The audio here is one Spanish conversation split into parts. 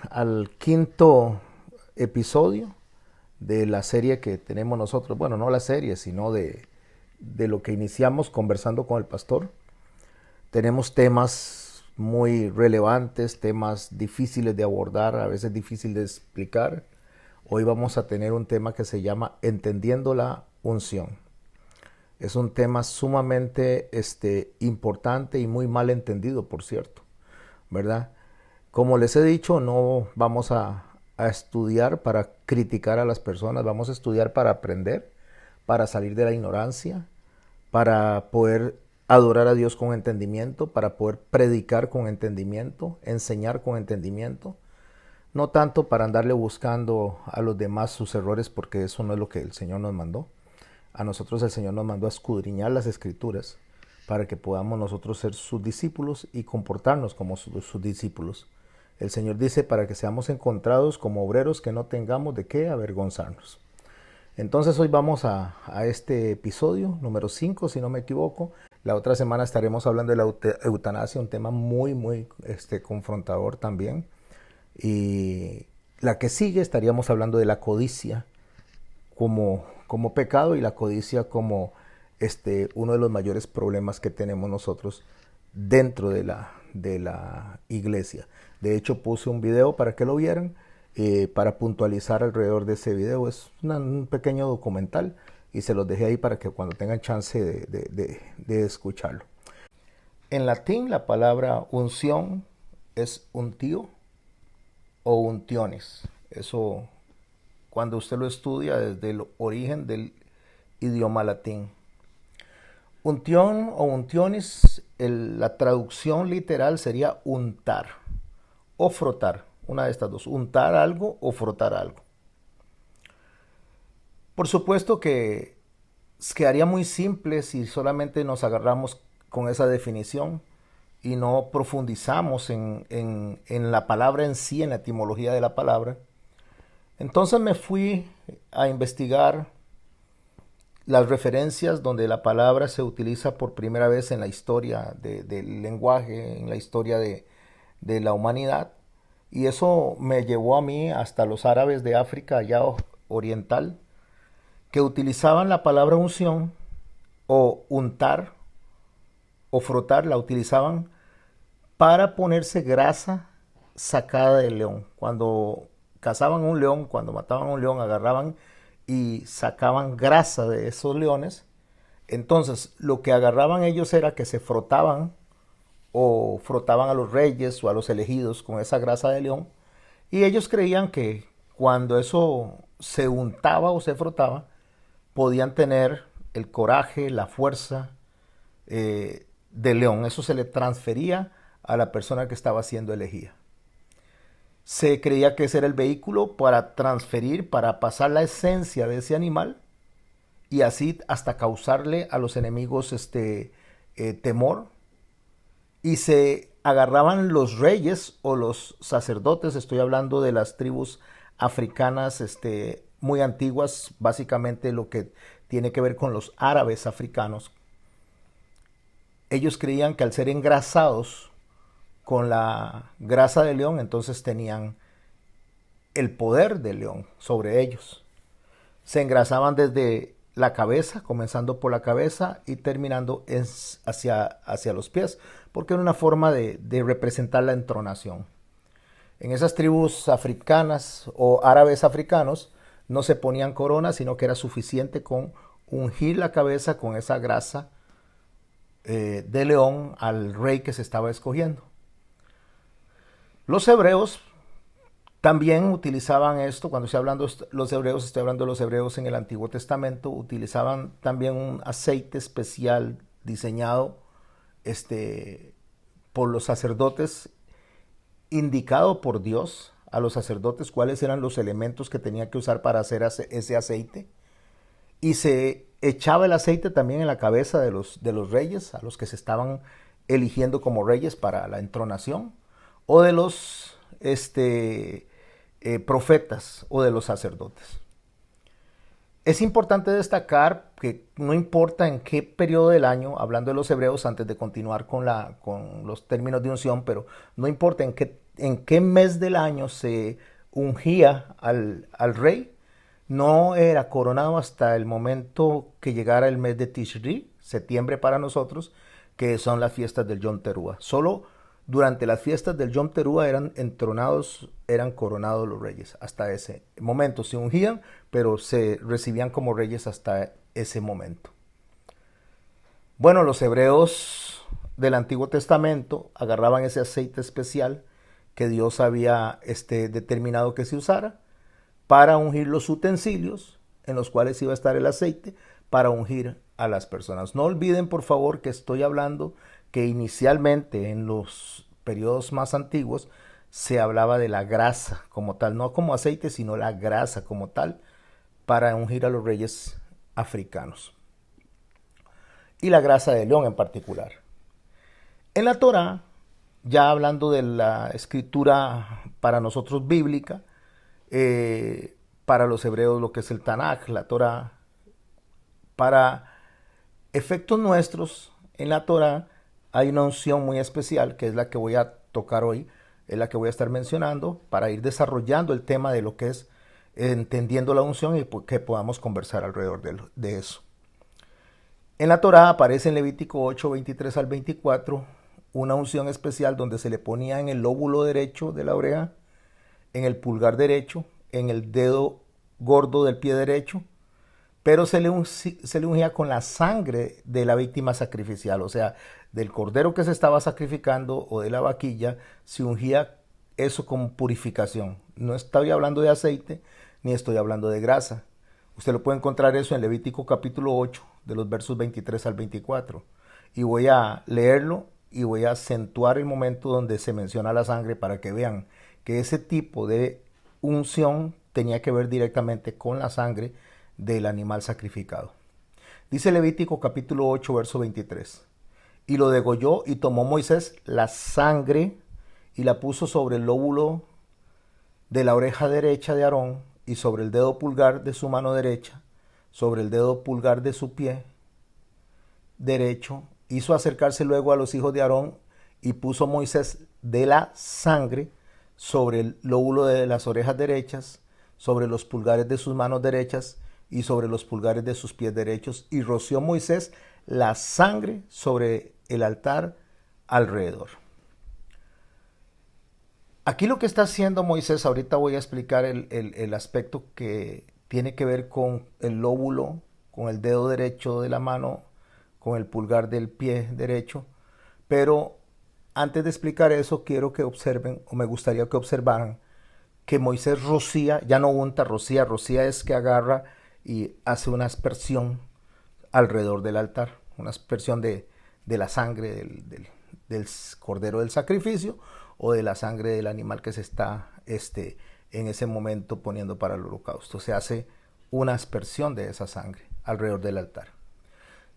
Al quinto episodio de la serie que tenemos nosotros. Bueno, no la serie, sino de lo que iniciamos conversando con el pastor. Tenemos temas muy relevantes, temas difíciles de abordar, a veces difíciles de explicar. Hoy vamos a tener un tema que se llama Entendiendo la unción. Es un tema sumamente importante y muy mal entendido, por cierto, ¿verdad? Como les he dicho, no vamos a estudiar para criticar a las personas, vamos a estudiar para aprender, para salir de la ignorancia, para poder adorar a Dios con entendimiento, para poder predicar con entendimiento, enseñar con entendimiento, no tanto para andarle buscando a los demás sus errores, porque eso no es lo que el Señor nos mandó. A nosotros el Señor nos mandó a escudriñar las Escrituras para que podamos nosotros ser sus discípulos y comportarnos como sus discípulos. El Señor dice para que seamos encontrados como obreros que no tengamos de qué avergonzarnos. Entonces hoy vamos a este episodio número 5, si no me equivoco. La otra semana estaremos hablando de la eutanasia, un tema muy confrontador también. Y la que sigue estaríamos hablando de la codicia como pecado y la codicia como uno de los mayores problemas que tenemos nosotros dentro de la iglesia. De hecho, puse un video para que lo vieran, para puntualizar alrededor de ese video. Es un pequeño documental y se los dejé ahí para que cuando tengan chance de escucharlo. En latín, la palabra unción es untio o untiones. Eso, cuando usted lo estudia desde el origen del idioma latín. Unción o untiones, la traducción literal sería untar o frotar, una de estas dos, untar algo o frotar algo. Por supuesto que quedaría muy simple si solamente nos agarramos con esa definición y no profundizamos en la palabra en sí, en la etimología de la palabra. Entonces me fui a investigar las referencias donde la palabra se utiliza por primera vez en la historia del lenguaje, en la historia de la humanidad. Y eso me llevó a mí hasta los árabes de África, allá oriental, que utilizaban la palabra unción o untar o frotar, la utilizaban para ponerse grasa sacada del león. Cuando cazaban un león, cuando mataban un león, agarraban y sacaban grasa de esos leones. Entonces lo que agarraban ellos era que se frotaban o frotaban a los reyes o a los elegidos con esa grasa de león, y ellos creían que cuando eso se untaba o se frotaba podían tener el coraje, la fuerza del león. Eso se le transfería a la persona que estaba siendo elegida. Se creía que ese era el vehículo para transferir, para pasar la esencia de ese animal y así hasta causarle a los enemigos temor. Y se agarraban los reyes o los sacerdotes, estoy hablando de las tribus africanas muy antiguas, básicamente lo que tiene que ver con los árabes africanos. Ellos creían que al ser engrasados con la grasa de león, entonces tenían el poder del león sobre ellos. Se engrasaban desde la cabeza, comenzando por la cabeza y terminando hacia los pies, porque era una forma de representar la entronación. En esas tribus africanas o árabes africanos no se ponían coronas, sino que era suficiente con ungir la cabeza con esa grasa de león al rey que se estaba escogiendo. Los hebreos también utilizaban esto. Cuando estoy hablando los hebreos, estoy hablando de los hebreos en el Antiguo Testamento. Utilizaban también un aceite especial diseñado por los sacerdotes, indicado por Dios a los sacerdotes cuáles eran los elementos que tenían que usar para hacer ese aceite. Y se echaba el aceite también en la cabeza de los reyes, a los que se estaban eligiendo como reyes para la entronación, o de los profetas o de los sacerdotes. Es importante destacar que no importa en qué periodo del año, hablando de los hebreos antes de continuar con los términos de unción, pero no importa en qué en qué mes del año se ungía al rey, no era coronado hasta el momento que llegara el mes de Tishri, septiembre para nosotros, que son las fiestas del Yom Teruah. Solo durante las fiestas del Yom Teruah eran entronados, eran coronados los reyes. Hasta ese momento se ungían, pero se recibían como reyes hasta ese momento. Bueno, los hebreos del Antiguo Testamento agarraban ese aceite especial que Dios había determinado que se usara para ungir los utensilios en los cuales iba a estar el aceite para ungir a las personas. No olviden, por favor, que estoy hablando que inicialmente en los periodos más antiguos se hablaba de la grasa como tal, no como aceite, sino la grasa como tal, para ungir a los reyes africanos. Y la grasa de león en particular. En la Torá, ya hablando de la escritura para nosotros bíblica, para los hebreos lo que es el Tanaj, la Torá, para efectos nuestros, en la Torá hay una unción muy especial, que es la que voy a tocar hoy, es la que voy a estar mencionando, para ir desarrollando el tema de lo que es entendiendo la unción y que podamos conversar alrededor de eso. En la Torá aparece en Levítico 8, 23 al 24, una unción especial donde se le ponía en el lóbulo derecho de la oreja, en el pulgar derecho, en el dedo gordo del pie derecho, pero se le ungía con la sangre de la víctima sacrificial, o sea, del cordero que se estaba sacrificando o de la vaquilla, se ungía eso con purificación. No estoy hablando de aceite, ni estoy hablando de grasa. Usted lo puede encontrar eso en Levítico capítulo 8, de los versos 23 al 24. Y voy a leerlo y voy a acentuar el momento donde se menciona la sangre para que vean que ese tipo de unción tenía que ver directamente con la sangre del animal sacrificado. Dice Levítico capítulo 8, verso 23. Y lo degolló y tomó Moisés la sangre y la puso sobre el lóbulo de la oreja derecha de Aarón y sobre el dedo pulgar de su mano derecha, sobre el dedo pulgar de su pie derecho. Hizo acercarse luego a los hijos de Aarón y puso Moisés de la sangre sobre el lóbulo de las orejas derechas, sobre los pulgares de sus manos derechas y sobre los pulgares de sus pies derechos, y roció Moisés la sangre sobre el altar alrededor. Aquí lo que está haciendo Moisés, ahorita voy a explicar el aspecto que tiene que ver con el lóbulo, con el dedo derecho de la mano, con el pulgar del pie derecho, pero antes de explicar eso quiero que observen, o me gustaría que observaran, que Moisés rocía, ya no unta, rocía es que agarra y hace una aspersión alrededor del altar, una aspersión de la sangre del cordero del sacrificio o de la sangre del animal que se está en ese momento poniendo para el holocausto. Se hace una aspersión de esa sangre alrededor del altar.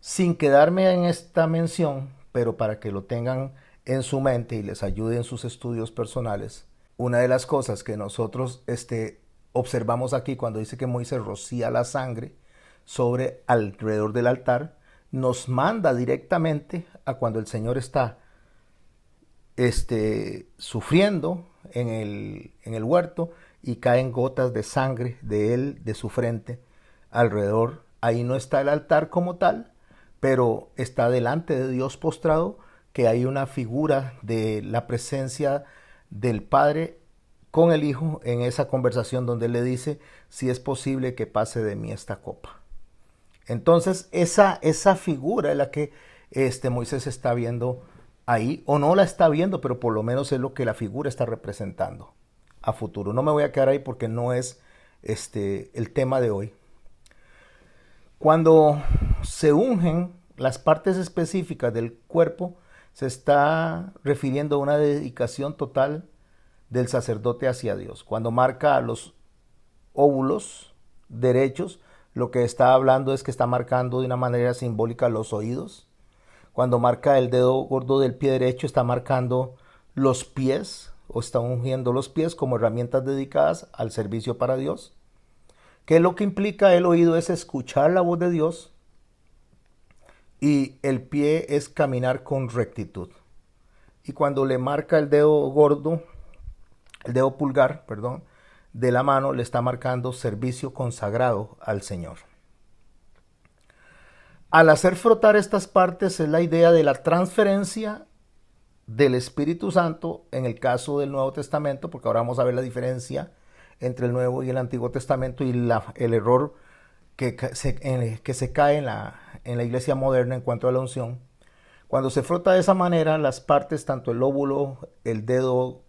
Sin quedarme en esta mención, pero para que lo tengan en su mente y les ayude en sus estudios personales, una de las cosas que nosotros observamos aquí cuando dice que Moisés rocía la sangre sobre alrededor del altar, nos manda directamente a cuando el Señor está sufriendo en el huerto y caen gotas de sangre de él, de su frente, alrededor. Ahí no está el altar como tal, pero está delante de Dios postrado, que hay una figura de la presencia del Padre con el Hijo en esa conversación donde él le dice, si es posible que pase de mí esta copa. Entonces esa figura es la que Moisés está viendo ahí, o no la está viendo, pero por lo menos es lo que la figura está representando a futuro. No me voy a quedar ahí porque no es el tema de hoy. Cuando se ungen las partes específicas del cuerpo, se está refiriendo a una dedicación total del sacerdote hacia Dios. Cuando marca los óvulos derechos, lo que está hablando es que está marcando de una manera simbólica los oídos. Cuando marca el dedo gordo del pie derecho, está marcando los pies, o está ungiendo los pies como herramientas dedicadas al servicio para Dios. ¿Qué es lo que implica el oído? Es escuchar la voz de Dios, y el pie es caminar con rectitud. Y cuando le marca el dedo gordo el dedo pulgar, perdón, de la mano le está marcando servicio consagrado al Señor. Al hacer frotar estas partes es la idea de la transferencia del Espíritu Santo en el caso del Nuevo Testamento, porque ahora vamos a ver la diferencia entre el Nuevo y el Antiguo Testamento y el error que se cae en la iglesia moderna en cuanto a la unción. Cuando se frota de esa manera, las partes, tanto el lóbulo, el dedo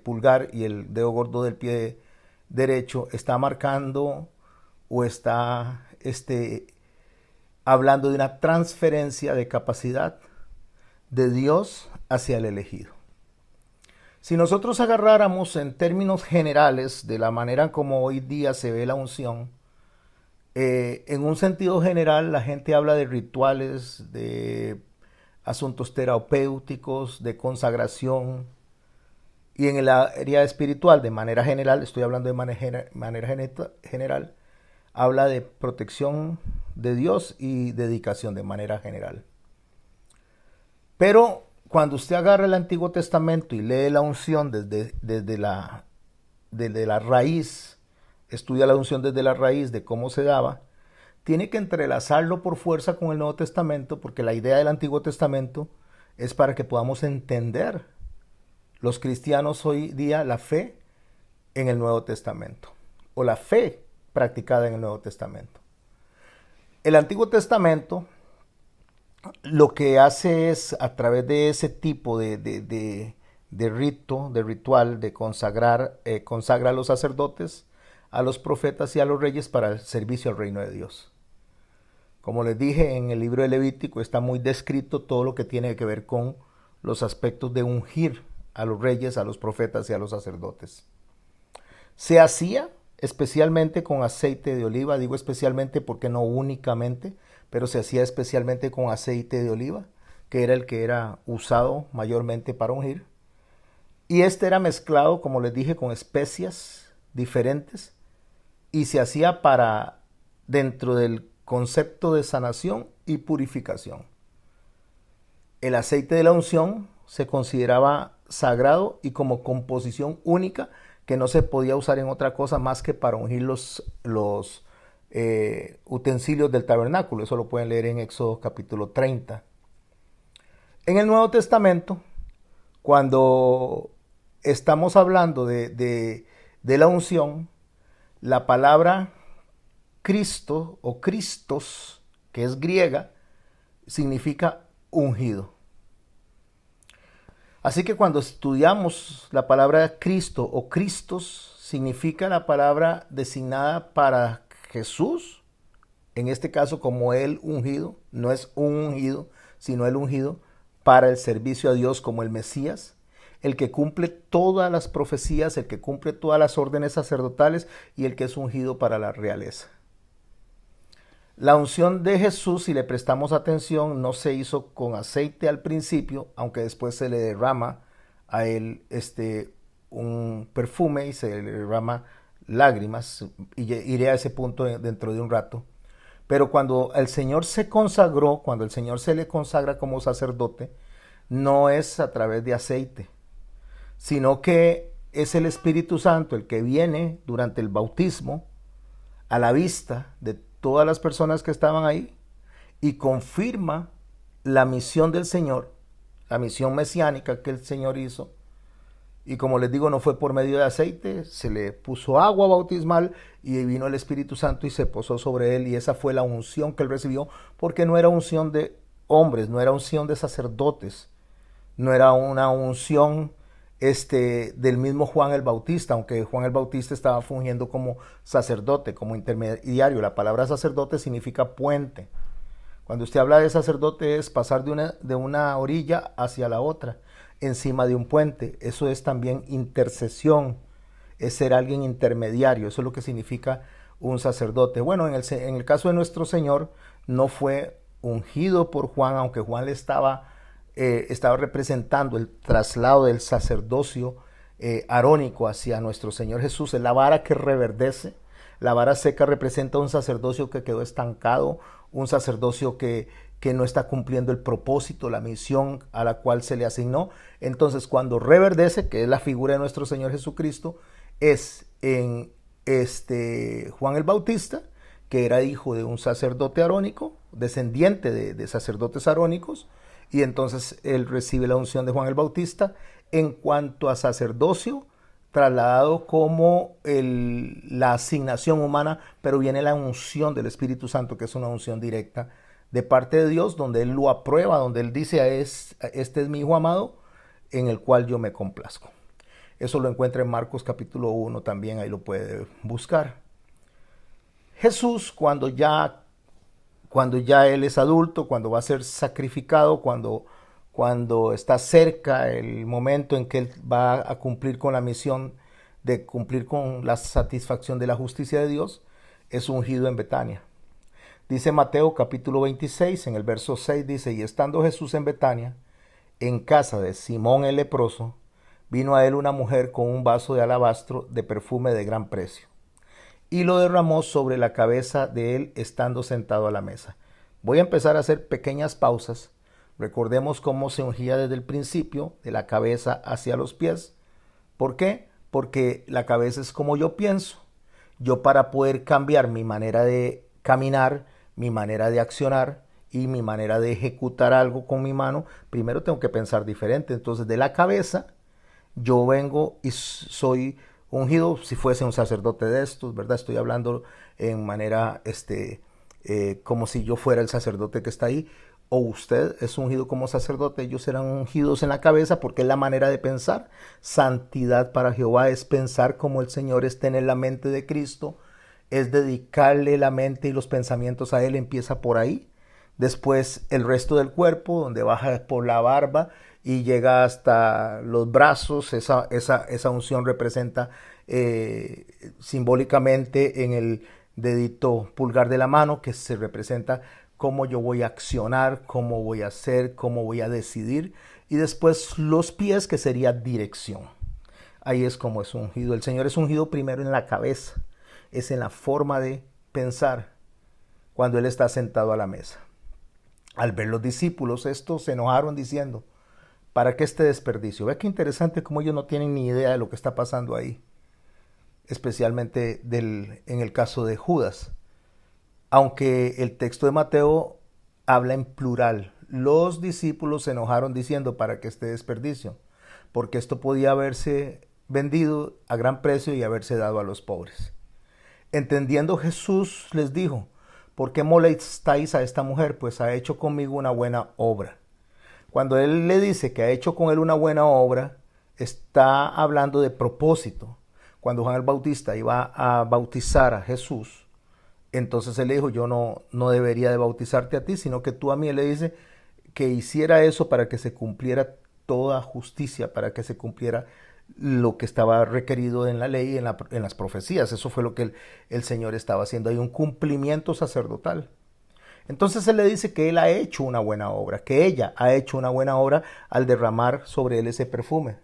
pulgar y el dedo gordo del pie derecho, está marcando o está hablando de una transferencia de capacidad de Dios hacia el elegido. Si nosotros agarráramos en términos generales de la manera como hoy día se ve la unción, en un sentido general la gente habla de rituales, de asuntos terapéuticos, de consagración, y en el área espiritual de manera general, estoy hablando de manera general, habla de protección de Dios y dedicación de manera general. Pero cuando usted agarra el Antiguo Testamento y lee la unción desde la raíz, estudia la unción desde la raíz de cómo se daba, tiene que entrelazarlo por fuerza con el Nuevo Testamento, porque la idea del Antiguo Testamento es para que podamos entender los cristianos hoy día la fe en el Nuevo Testamento, o la fe practicada en el Nuevo Testamento. El Antiguo Testamento lo que hace es, a través de ese tipo de ritual, de consagrar, consagra a los sacerdotes, a los profetas y a los reyes para el servicio al reino de Dios. Como les dije, en el libro de Levítico está muy descrito todo lo que tiene que ver con los aspectos de ungir a los reyes, a los profetas y a los sacerdotes. Se hacía especialmente con aceite de oliva, digo especialmente porque no únicamente, pero se hacía especialmente con aceite de oliva, que era el que era usado mayormente para ungir. Y era mezclado, como les dije, con especias diferentes y se hacía dentro del concepto de sanación y purificación. El aceite de la unción se consideraba sagrado y como composición única que no se podía usar en otra cosa más que para ungir los utensilios del tabernáculo. Eso lo pueden leer en Éxodo capítulo 30. En el Nuevo Testamento, cuando estamos hablando de la unción, la palabra Cristo o Christos, que es griega, significa ungido. Así que cuando estudiamos la palabra Cristo o Christos, significa la palabra designada para Jesús, en este caso como el ungido, no es un ungido, sino el ungido para el servicio a Dios como el Mesías, el que cumple todas las profecías, el que cumple todas las órdenes sacerdotales y el que es ungido para la realeza. La unción de Jesús, si le prestamos atención, no se hizo con aceite al principio, aunque después se le derrama a él un perfume y se le derrama lágrimas, y iré a ese punto dentro de un rato. Pero cuando el Señor se consagró, cuando el Señor se le consagra como sacerdote, no es a través de aceite, sino que es el Espíritu Santo el que viene durante el bautismo a la vista de todas las personas que estaban ahí y confirma la misión del Señor, la misión mesiánica que el Señor hizo. Y como les digo, no fue por medio de aceite, se le puso agua bautismal y vino el Espíritu Santo y se posó sobre él, y esa fue la unción que él recibió, porque no era unción de hombres, no era unción de sacerdotes, no era una unción del mismo Juan el Bautista, aunque Juan el Bautista estaba fungiendo como sacerdote, como intermediario. La palabra sacerdote significa puente. Cuando usted habla de sacerdote es pasar de una orilla hacia la otra, encima de un puente. Eso es también intercesión, es ser alguien intermediario. Eso es lo que significa un sacerdote. Bueno, en el caso de nuestro Señor, no fue ungido por Juan, aunque Juan le estaba representando el traslado del sacerdocio arónico hacia nuestro Señor Jesús. Es la vara que reverdece. La vara seca representa un sacerdocio que quedó estancado, un sacerdocio que que no está cumpliendo el propósito, la misión a la cual se le asignó. Entonces, cuando reverdece, que es la figura de nuestro Señor Jesucristo, es en Juan el Bautista, que era hijo de un sacerdote arónico, descendiente de sacerdotes arónicos, y entonces él recibe la unción de Juan el Bautista en cuanto a sacerdocio, trasladado como la asignación humana, pero viene la unción del Espíritu Santo, que es una unción directa de parte de Dios, donde Él lo aprueba, donde Él dice, este es mi Hijo amado, en el cual yo me complazco. Eso lo encuentra en Marcos capítulo 1 también, ahí lo puede buscar. Jesús, cuando ya Él es adulto, cuando va a ser sacrificado, cuando está cerca el momento en que Él va a cumplir con la misión de cumplir con la satisfacción de la justicia de Dios, es ungido en Betania. Dice Mateo capítulo 26, en el verso 6 dice, y estando Jesús en Betania, en casa de Simón el leproso, vino a él una mujer con un vaso de alabastro de perfume de gran precio, y lo derramó sobre la cabeza de él estando sentado a la mesa. Voy a empezar a hacer pequeñas pausas. Recordemos cómo se ungía desde el principio, de la cabeza hacia los pies. ¿Por qué? Porque la cabeza es como yo pienso. Yo, para poder cambiar mi manera de caminar, mi manera de accionar y mi manera de ejecutar algo con mi mano, primero tengo que pensar diferente. Entonces, de la cabeza yo vengo y soy ungido, si fuese un sacerdote de estos, ¿verdad? Estoy hablando en manera, como si yo fuera el sacerdote que está ahí, o usted es ungido como sacerdote, ellos serán ungidos en la cabeza, porque es la manera de pensar. Santidad para Jehová es pensar como el Señor, es tener la mente de Cristo, es dedicarle la mente y los pensamientos a Él, empieza por ahí. Después el resto del cuerpo, donde baja por la barba y llega hasta los brazos. Esa unción representa simbólicamente en el dedito pulgar de la mano, que se representa cómo yo voy a accionar, cómo voy a hacer, cómo voy a decidir. Y después los pies, que sería dirección. Ahí es como es ungido. El Señor es ungido primero en la cabeza, es en la forma de pensar cuando Él está sentado a la mesa. Al ver los discípulos, estos se enojaron diciendo, ¿para qué este desperdicio? Ve qué interesante cómo ellos no tienen ni idea de lo que está pasando ahí, especialmente en el caso de Judas. Aunque el texto de Mateo habla en plural, los discípulos se enojaron diciendo, ¿para qué este desperdicio? Porque esto podía haberse vendido a gran precio y haberse dado a los pobres. Entendiendo, Jesús les dijo, ¿por qué molestáis a esta mujer? Pues ha hecho conmigo una buena obra. Cuando Él le dice que ha hecho con Él una buena obra, está hablando de propósito. Cuando Juan el Bautista iba a bautizar a Jesús, entonces Él le dijo, yo no debería de bautizarte a ti, sino que tú a mí. Él le dice que hiciera eso para que se cumpliera toda justicia, para que se cumpliera lo que estaba requerido en la ley y en las profecías. Eso fue lo que el Señor estaba haciendo. Hay un cumplimiento sacerdotal. Entonces Él le dice que Él ha hecho una buena obra, que ella ha hecho una buena obra al derramar sobre Él ese perfume.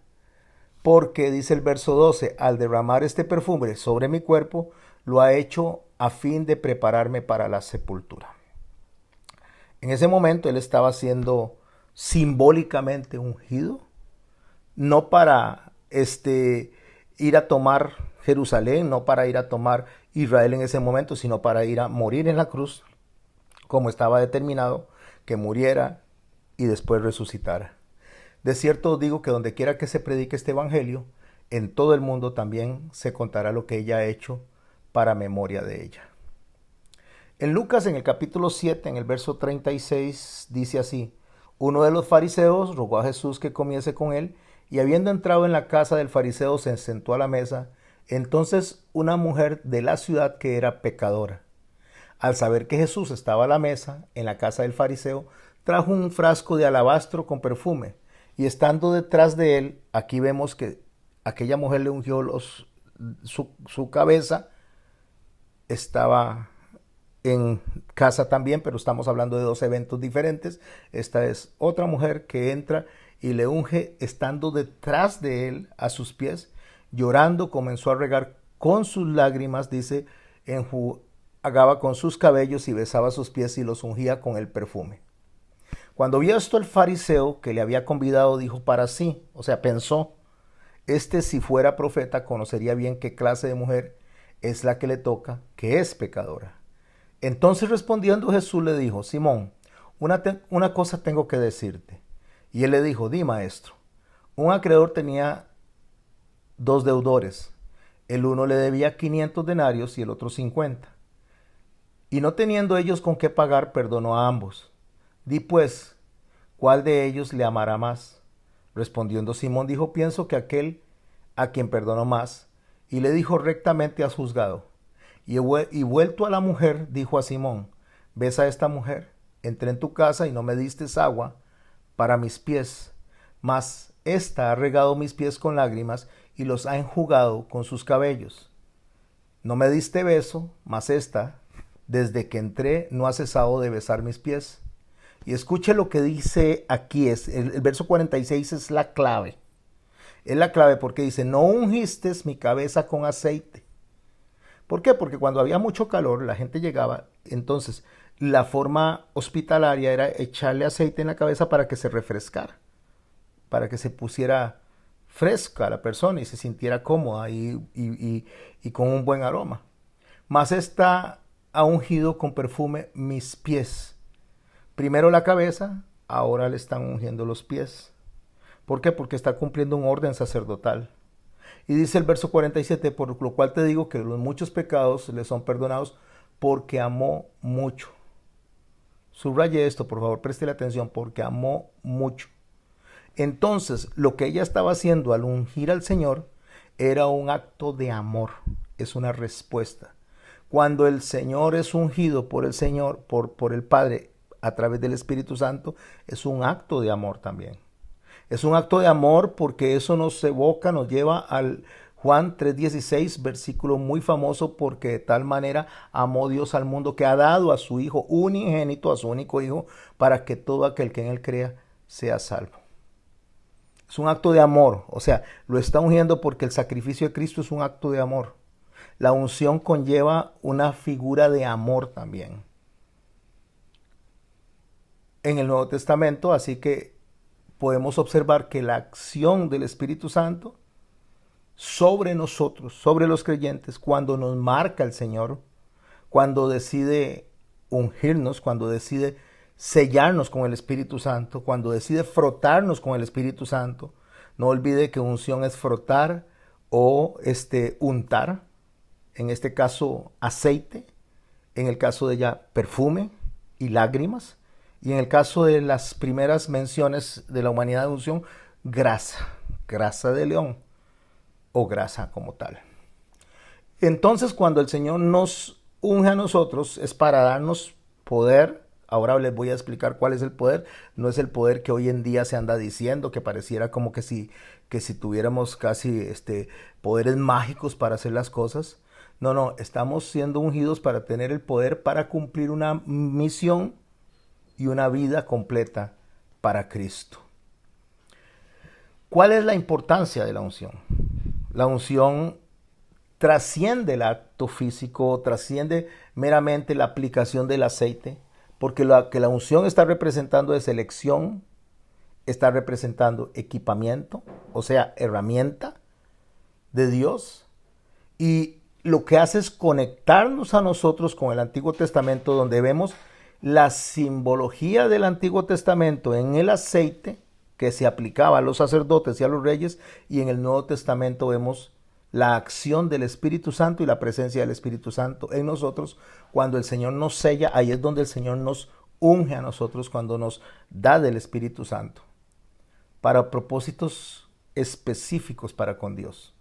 Porque dice el verso 12, al derramar este perfume sobre mi cuerpo, lo ha hecho a fin de prepararme para la sepultura. En ese momento Él estaba siendo simbólicamente ungido, no para ir a tomar Jerusalén, no para ir a tomar Israel en ese momento, sino para ir a morir en la cruz, como estaba determinado, que muriera y después resucitara. De cierto os digo que donde quiera que se predique este evangelio, en todo el mundo también se contará lo que ella ha hecho para memoria de ella. En Lucas, en el capítulo 7, en el verso 36, dice así, uno de los fariseos rogó a Jesús que comiese con él, y habiendo entrado en la casa del fariseo se sentó a la mesa. Entonces una mujer de la ciudad, que era pecadora, al saber que Jesús estaba a la mesa en la casa del fariseo, trajo un frasco de alabastro con perfume, y estando detrás de él, aquí vemos que aquella mujer le ungió su cabeza. Estaba en casa también, pero estamos hablando de dos eventos diferentes. Esta es otra mujer que entra y le unge estando detrás de él a sus pies. Llorando comenzó a regar con sus lágrimas, dice, enjugaba con sus cabellos y besaba sus pies y los ungía con el perfume. Cuando vio esto el fariseo que le había convidado, dijo para sí, o sea, pensó, si fuera profeta conocería bien qué clase de mujer es la que le toca, que es pecadora. Entonces respondiendo Jesús le dijo, Simón, una cosa tengo que decirte. Y él le dijo, di maestro. Un acreedor tenía dos deudores. El uno le debía 500 denarios y el otro 50. Y no teniendo ellos con qué pagar, perdonó a ambos. Di pues, ¿cuál de ellos le amará más? Respondiendo Simón dijo, pienso que aquel a quien perdonó más. Y le dijo, rectamente has juzgado. Y vuelto a la mujer, dijo a Simón, ¿ves a esta mujer? Entré en tu casa y no me diste agua para mis pies, mas ésta ha regado mis pies con lágrimas y los ha enjugado con sus cabellos. No me diste beso, mas ésta, desde que entré, no ha cesado de besar mis pies. Y escuche lo que dice aquí, el verso 46 es la clave. Es la clave porque dice, no ungiste mi cabeza con aceite. ¿Por qué? Porque cuando había mucho calor, la gente llegaba, entonces la forma hospitalaria era echarle aceite en la cabeza para que se refrescara, para que se pusiera fresca la persona y se sintiera cómoda y con un buen aroma. Mas esta ha ungido con perfume mis pies. Primero la cabeza, ahora le están ungiendo los pies. ¿Por qué? Porque está cumpliendo un orden sacerdotal. Y dice el verso 47, por lo cual te digo que los muchos pecados le son perdonados porque amó mucho. Subraye esto, por favor, préstele atención, porque amó mucho. Entonces, lo que ella estaba haciendo al ungir al Señor era un acto de amor, es una respuesta. Cuando el Señor es ungido por el Señor, por el Padre, a través del Espíritu Santo, es un acto de amor también. Es un acto de amor porque eso nos evoca, nos lleva al Juan 3:16, versículo muy famoso, porque de tal manera amó Dios al mundo que ha dado a su Hijo unigénito, a su único Hijo, para que todo aquel que en él crea sea salvo. Es un acto de amor, o sea, lo está ungiendo porque el sacrificio de Cristo es un acto de amor. La unción conlleva una figura de amor también. En el Nuevo Testamento, así que podemos observar que la acción del Espíritu Santo sobre nosotros, sobre los creyentes, cuando nos marca el Señor, cuando decide ungirnos, cuando decide sellarnos con el Espíritu Santo, cuando decide frotarnos con el Espíritu Santo. No olvide que unción es frotar o untar, en este caso aceite, en el caso de ella perfume y lágrimas, y en el caso de las primeras menciones de la humanidad de unción, grasa de león o grasa como tal. Entonces, cuando el Señor nos unge a nosotros es para darnos poder. Ahora les voy a explicar cuál es el poder. No es el poder que hoy en día se anda diciendo, que pareciera como que si tuviéramos casi poderes mágicos para hacer las cosas. No, estamos siendo ungidos para tener el poder para cumplir una misión y una vida completa para Cristo. ¿Cuál es la importancia de la unción? La unción trasciende el acto físico, trasciende meramente la aplicación del aceite, porque lo que la unción está representando es elección, está representando equipamiento, o sea, herramienta de Dios, y lo que hace es conectarnos a nosotros con el Antiguo Testamento, donde vemos la simbología del Antiguo Testamento en el aceite que se aplicaba a los sacerdotes y a los reyes, y en el Nuevo Testamento vemos la acción del Espíritu Santo y la presencia del Espíritu Santo en nosotros. Cuando el Señor nos sella, ahí es donde el Señor nos unge a nosotros, cuando nos da del Espíritu Santo para propósitos específicos para con Dios.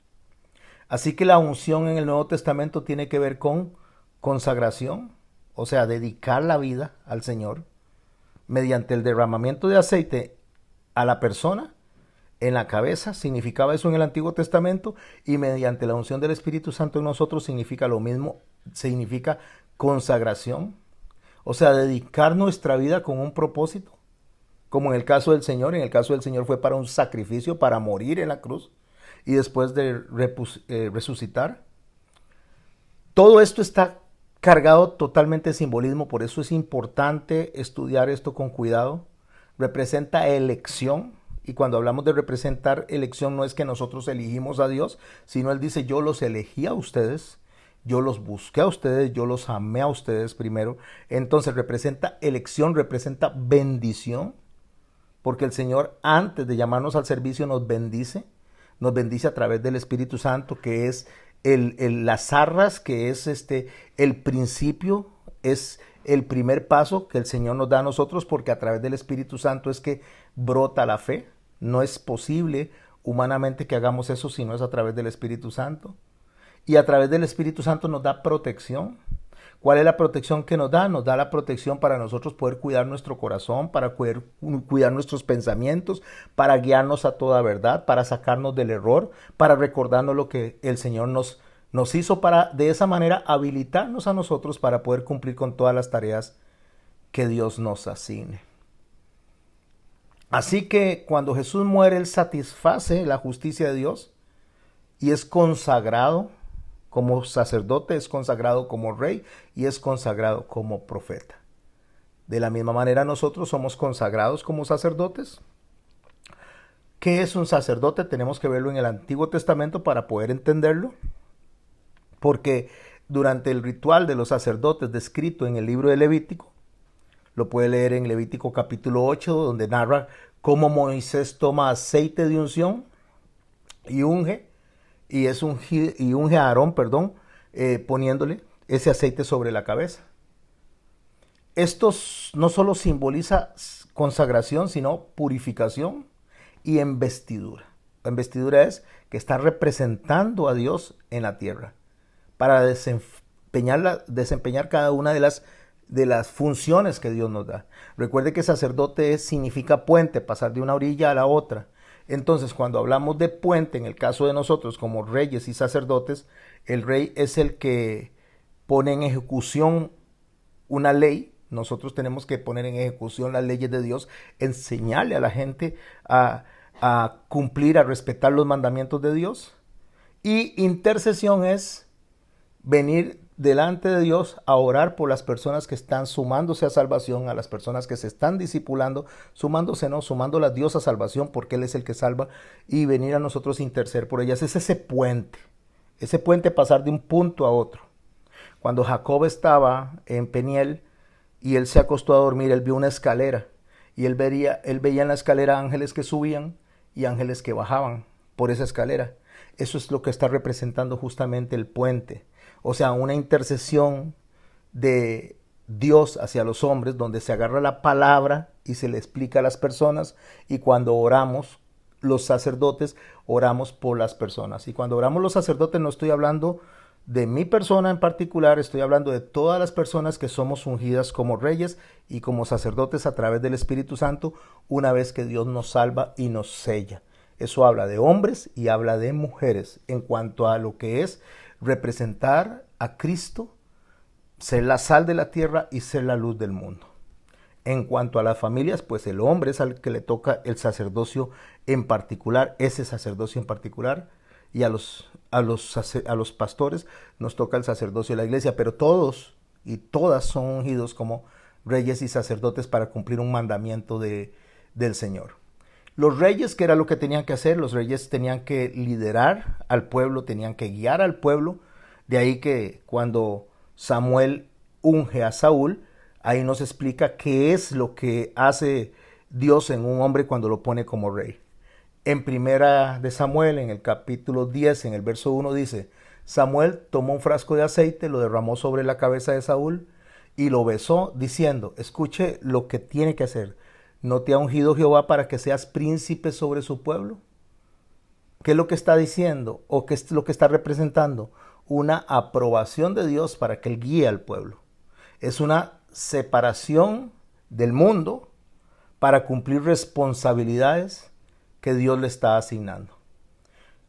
Así que la unción en el Nuevo Testamento tiene que ver con consagración, o sea, dedicar la vida al Señor mediante el derramamiento de aceite a la persona en la cabeza, significaba eso en el Antiguo Testamento, y mediante la unción del Espíritu Santo en nosotros significa lo mismo, significa consagración, o sea, dedicar nuestra vida con un propósito, como en el caso del Señor. En el caso del Señor fue para un sacrificio, para morir en la cruz y después de resucitar. Todo esto está cargado totalmente de simbolismo, por eso es importante estudiar esto con cuidado. representa elección. Y cuando hablamos de representar elección, no es que nosotros elegimos a Dios, sino Él dice, yo los elegí a ustedes, yo los busqué a ustedes, yo los amé a ustedes primero. Entonces representa elección, representa bendición, porque el Señor, antes de llamarnos al servicio, nos bendice a través del Espíritu Santo, que es las arras, que es el principio, es el primer paso que el Señor nos da a nosotros, porque a través del Espíritu Santo es que brota la fe. No es posible humanamente que hagamos eso si no es a través del Espíritu Santo. Y a través del Espíritu Santo nos da protección. ¿Cuál es la protección que nos da? Nos da la protección para nosotros poder cuidar nuestro corazón, para cuidar nuestros pensamientos, para guiarnos a toda verdad, para sacarnos del error, para recordarnos lo que el Señor nos hizo, para de esa manera habilitarnos a nosotros para poder cumplir con todas las tareas que Dios nos asigne. Así que cuando Jesús muere, Él satisface la justicia de Dios y es consagrado como sacerdote, es consagrado como rey y es consagrado como profeta. De la misma manera nosotros somos consagrados como sacerdotes. ¿Qué es un sacerdote? Tenemos que verlo en el Antiguo Testamento para poder entenderlo, porque durante el ritual de los sacerdotes descrito en el libro de Levítico, lo puede leer en Levítico capítulo 8, donde narra cómo Moisés toma aceite de unción y unge a Aarón, poniéndole ese aceite sobre la cabeza. Esto no solo simboliza consagración, sino purificación y investidura. La investidura es que está representando a Dios en la tierra para desempeñar cada una de las funciones que Dios nos da. Recuerde que sacerdote significa puente, pasar de una orilla a la otra. Entonces, cuando hablamos de puente, en el caso de nosotros como reyes y sacerdotes, el rey es el que pone en ejecución una ley. Nosotros tenemos que poner en ejecución las leyes de Dios, enseñarle a la gente a cumplir, a respetar los mandamientos de Dios. Y intercesión es venir delante de Dios a orar por las personas que están sumándose a salvación, a las personas que se están discipulando, sumando a Dios a salvación, porque Él es el que salva, y venir a nosotros a interceder por ellas. Es ese puente pasar de un punto a otro. Cuando Jacob estaba en Peniel y él se acostó a dormir, él vio una escalera y él veía en la escalera ángeles que subían y ángeles que bajaban por esa escalera. Eso es lo que está representando justamente el puente. O sea, una intercesión de Dios hacia los hombres, donde se agarra la palabra y se le explica a las personas, y cuando oramos, los sacerdotes, oramos por las personas. Y cuando oramos los sacerdotes, no estoy hablando de mi persona en particular, estoy hablando de todas las personas que somos ungidas como reyes y como sacerdotes a través del Espíritu Santo, una vez que Dios nos salva y nos sella. Eso habla de hombres y habla de mujeres en cuanto a lo que es representar a Cristo, ser la sal de la tierra y ser la luz del mundo. En cuanto a las familias, pues el hombre es al que le toca el sacerdocio en particular, ese sacerdocio en particular, y a los pastores nos toca el sacerdocio de la iglesia, pero todos y todas son ungidos como reyes y sacerdotes para cumplir un mandamiento del Señor. Los reyes, ¿qué era lo que tenían que hacer? Los reyes tenían que liderar al pueblo, tenían que guiar al pueblo. De ahí que cuando Samuel unge a Saúl, ahí nos explica qué es lo que hace Dios en un hombre cuando lo pone como rey. En primera de Samuel, en el capítulo 10, en el verso 1 dice, Samuel tomó un frasco de aceite, lo derramó sobre la cabeza de Saúl y lo besó diciendo, escuche lo que tiene que hacer. ¿No te ha ungido Jehová para que seas príncipe sobre su pueblo? ¿Qué es lo que está diciendo o qué es lo que está representando? Una aprobación de Dios para que Él guíe al pueblo. Es una separación del mundo para cumplir responsabilidades que Dios le está asignando.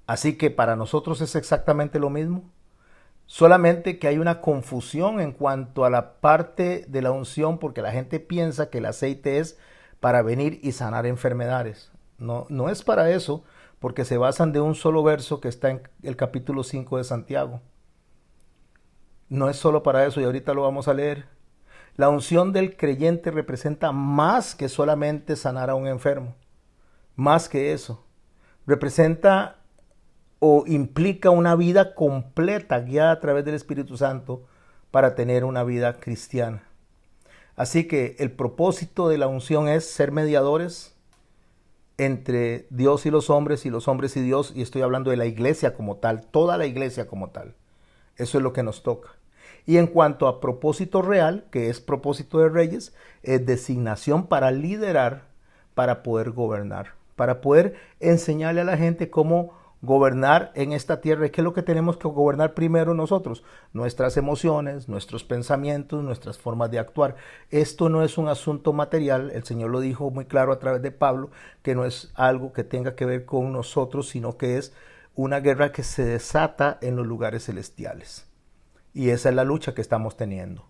Así que para nosotros es exactamente lo mismo. Solamente que hay una confusión en cuanto a la parte de la unción, porque la gente piensa que el aceite es para venir y sanar enfermedades. No es para eso, porque se basan de un solo verso que está en el capítulo 5 de Santiago. No es solo para eso, y ahorita lo vamos a leer. La unción del creyente representa más que solamente sanar a un enfermo, más que eso. Representa o implica una vida completa guiada a través del Espíritu Santo para tener una vida cristiana. Así que el propósito de la unción es ser mediadores entre Dios y los hombres y Dios, y estoy hablando de la iglesia como tal, toda la iglesia como tal. Eso es lo que nos toca. Y en cuanto a propósito real, que es propósito de reyes, es designación para liderar, para poder gobernar, para poder enseñarle a la gente cómo gobernar en esta tierra. ¿Qué es lo que tenemos que gobernar primero nosotros? Nuestras emociones, nuestros pensamientos, nuestras formas de actuar. Esto no es un asunto material, el Señor lo dijo muy claro a través de Pablo, que no es algo que tenga que ver con nosotros, sino que es una guerra que se desata en los lugares celestiales. Y esa es la lucha que estamos teniendo.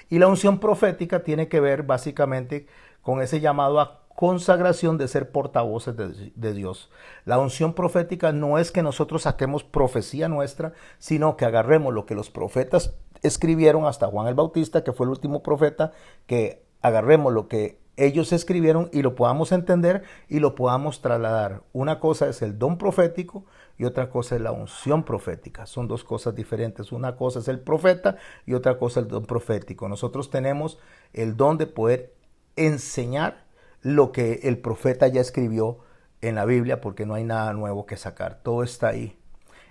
Y la unción profética tiene que ver básicamente con ese llamado a consagración de ser portavoces de Dios. La unción profética no es que nosotros saquemos profecía nuestra, sino que agarremos lo que los profetas escribieron, hasta Juan el Bautista, que fue el último profeta, que agarremos lo que ellos escribieron y lo podamos entender y lo podamos trasladar. Una cosa es el don profético y otra cosa es la unción profética. Son dos cosas diferentes. Una cosa es el profeta y otra cosa es el don profético. Nosotros tenemos el don de poder enseñar lo que el profeta ya escribió en la Biblia, porque no hay nada nuevo que sacar. Todo está ahí.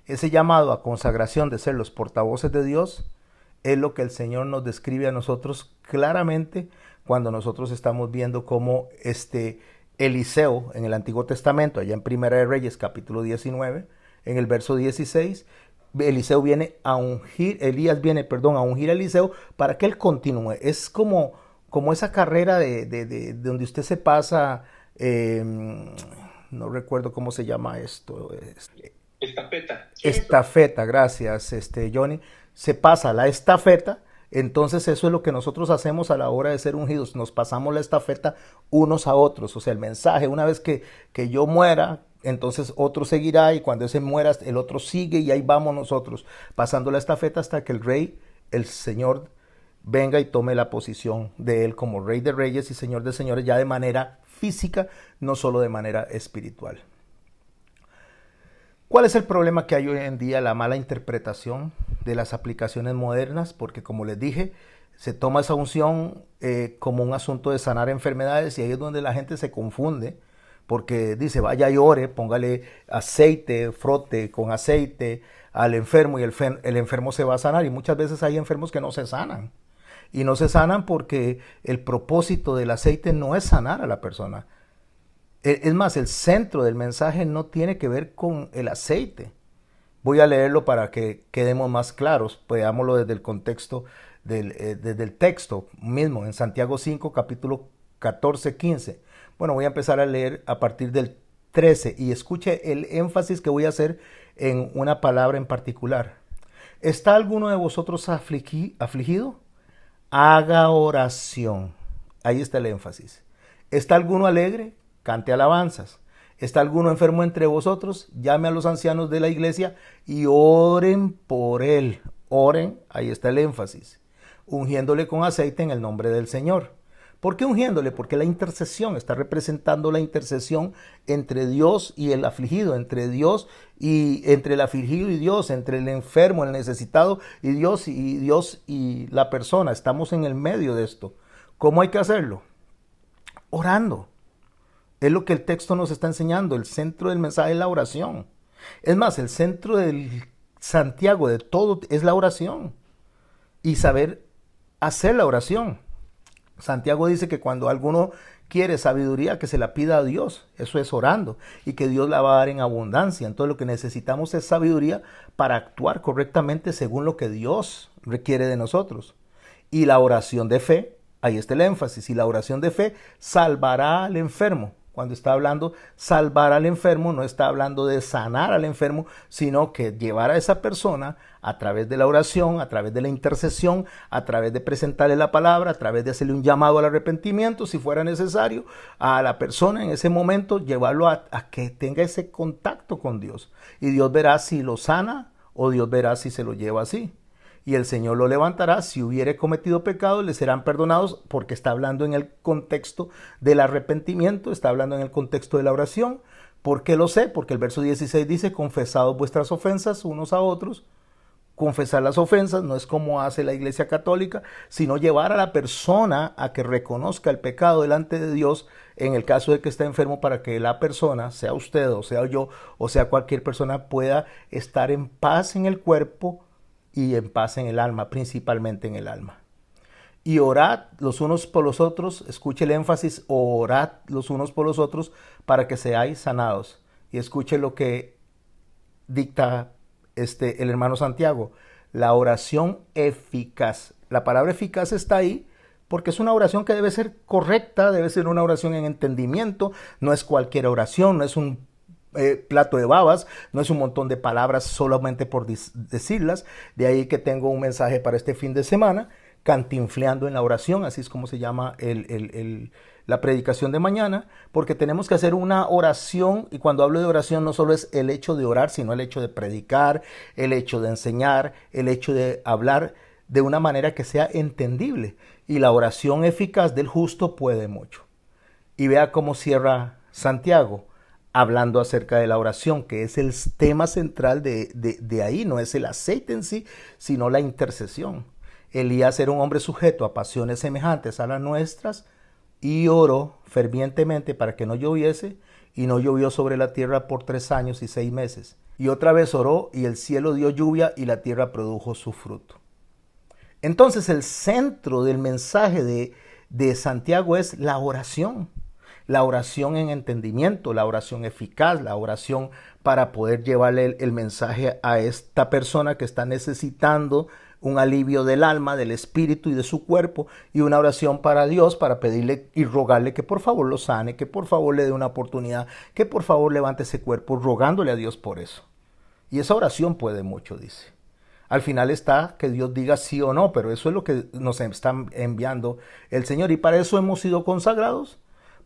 Ese llamado a consagración de ser los portavoces de Dios es lo que el Señor nos describe a nosotros claramente cuando nosotros estamos viendo cómo Eliseo en el Antiguo Testamento, allá en Primera de Reyes capítulo 19, en el verso 16, Elías viene a ungir a Eliseo para que él continúe. Es como esa carrera de donde usted se pasa, no recuerdo cómo se llama esto. Estafeta. Estafeta, gracias, Johnny. Se pasa la estafeta. Entonces eso es lo que nosotros hacemos a la hora de ser ungidos. Nos pasamos la estafeta unos a otros. O sea, el mensaje, una vez que yo muera, entonces otro seguirá, y cuando ese muera, el otro sigue, y ahí vamos nosotros, pasando la estafeta hasta que el rey, el Señor, venga y tome la posición de él como Rey de Reyes y Señor de Señores, ya de manera física, no solo de manera espiritual. ¿Cuál es el problema que hay hoy en día? La mala interpretación de las aplicaciones modernas, porque como les dije, se toma esa unción como un asunto de sanar enfermedades, y ahí es donde la gente se confunde, porque dice, vaya y ore, póngale aceite, frote con aceite al enfermo y el enfermo se va a sanar, y muchas veces hay enfermos que no se sanan. Y no se sanan porque el propósito del aceite no es sanar a la persona. Es más, el centro del mensaje no tiene que ver con el aceite. Voy a leerlo para que quedemos más claros. Veámoslo desde el contexto, desde el texto mismo, en Santiago 5, capítulo 14, 15. Bueno, voy a empezar a leer a partir del 13 y escuche el énfasis que voy a hacer en una palabra en particular. ¿Está alguno de vosotros afligido? Haga oración. Ahí está el énfasis. ¿Está alguno alegre? Cante alabanzas. ¿Está alguno enfermo entre vosotros? Llame a los ancianos de la iglesia y oren por él. Oren, ahí está el énfasis. Ungiéndole con aceite en el nombre del Señor. ¿Por qué ungiéndole? Porque la intercesión está representando la intercesión entre Dios y el afligido, entre el afligido y Dios, entre el enfermo, el necesitado y Dios y la persona. Estamos en el medio de esto. ¿Cómo hay que hacerlo? Orando. Es lo que el texto nos está enseñando. El centro del mensaje es la oración. Es más, el centro del Santiago de todo es la oración y saber hacer la oración. Santiago dice que cuando alguno quiere sabiduría, que se la pida a Dios. Eso es orando, y que Dios la va a dar en abundancia. Entonces lo que necesitamos es sabiduría para actuar correctamente según lo que Dios requiere de nosotros. Y la oración de fe, ahí está el énfasis, y la oración de fe salvará al enfermo. Cuando está hablando salvar al enfermo, no está hablando de sanar al enfermo, sino que llevar a esa persona a través de la oración, a través de la intercesión, a través de presentarle la palabra, a través de hacerle un llamado al arrepentimiento, si fuera necesario, a la persona en ese momento, llevarlo a que tenga ese contacto con Dios. Y Dios verá si lo sana o Dios verá si se lo lleva así. y el Señor lo levantará. Si hubiere cometido pecado, le serán perdonados, porque está hablando en el contexto del arrepentimiento, está hablando en el contexto de la oración. ¿Por qué lo sé? Porque el verso 16 dice, confesad vuestras ofensas unos a otros. Confesar las ofensas no es como hace la Iglesia Católica, sino llevar a la persona a que reconozca el pecado delante de Dios en el caso de que esté enfermo, para que la persona, sea usted o sea yo o sea cualquier persona, pueda estar en paz en el cuerpo y en paz en el alma, principalmente en el alma. Y orad los unos por los otros, escuche el énfasis, orad los unos por los otros para que seáis sanados. Y escuche lo que dicta el hermano Santiago, la oración eficaz. La palabra eficaz está ahí porque es una oración que debe ser correcta, debe ser una oración en entendimiento, no es cualquier oración, no es un plato de babas, no es un montón de palabras solamente por decirlas. De ahí que tengo un mensaje para este fin de semana, cantinfleando en la oración, así es como se llama la predicación de mañana, porque tenemos que hacer una oración, y cuando hablo de oración no solo es el hecho de orar, sino el hecho de predicar, el hecho de enseñar, el hecho de hablar de una manera que sea entendible, y la oración eficaz del justo puede mucho. Y vea cómo cierra Santiago, hablando acerca de la oración, que es el tema central de ahí, no es el aceite en sí, sino la intercesión. Elías era un hombre sujeto a pasiones semejantes a las nuestras, y oró fervientemente para que no lloviese, y no llovió sobre la tierra por 3 años y 6 meses. Y otra vez oró, y el cielo dio lluvia, y la tierra produjo su fruto. Entonces el centro del mensaje de Santiago es la oración en entendimiento, la oración eficaz, la oración para poder llevarle el mensaje a esta persona que está necesitando un alivio del alma, del espíritu y de su cuerpo, y una oración para Dios, para pedirle y rogarle que por favor lo sane, que por favor le dé una oportunidad, que por favor levante ese cuerpo, rogándole a Dios por eso. Y esa oración puede mucho, dice. Al final está que Dios diga sí o no, pero eso es lo que nos está enviando el Señor, y para eso hemos sido consagrados,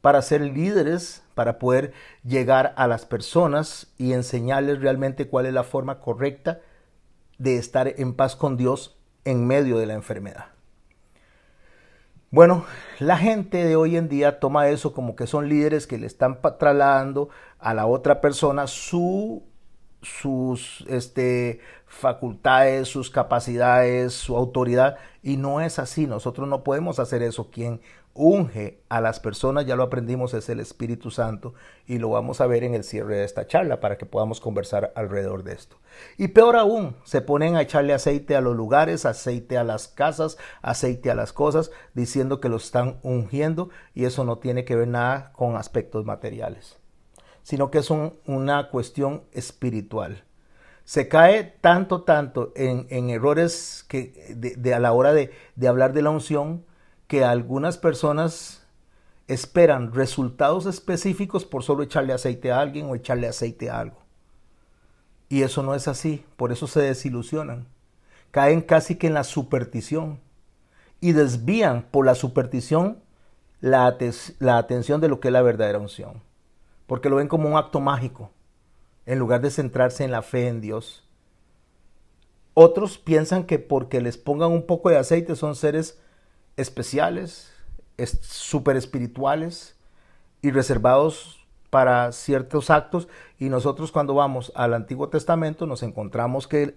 para ser líderes, para poder llegar a las personas y enseñarles realmente cuál es la forma correcta de estar en paz con Dios en medio de la enfermedad. Bueno, la gente de hoy en día toma eso como que son líderes que le están trasladando a la otra persona sus facultades, sus capacidades, su autoridad, y no es así. Nosotros no podemos hacer eso. Quien unge a las personas, ya lo aprendimos, es el Espíritu Santo, y lo vamos a ver en el cierre de esta charla para que podamos conversar alrededor de esto. Y peor aún, se ponen a echarle aceite a los lugares, aceite a las casas, aceite a las cosas, diciendo que lo están ungiendo, y eso no tiene que ver nada con aspectos materiales, sino que es una cuestión espiritual. Se cae tanto en errores que a la hora de hablar de la unción, que algunas personas esperan resultados específicos por solo echarle aceite a alguien o echarle aceite a algo. Y eso no es así, por eso se desilusionan. Caen casi que en la superstición y desvían por la superstición la atención de lo que es la verdadera unción, porque lo ven como un acto mágico, en lugar de centrarse en la fe en Dios. Otros piensan que porque les pongan un poco de aceite son seres especiales, súper espirituales y reservados para ciertos actos, y nosotros cuando vamos al Antiguo Testamento nos encontramos que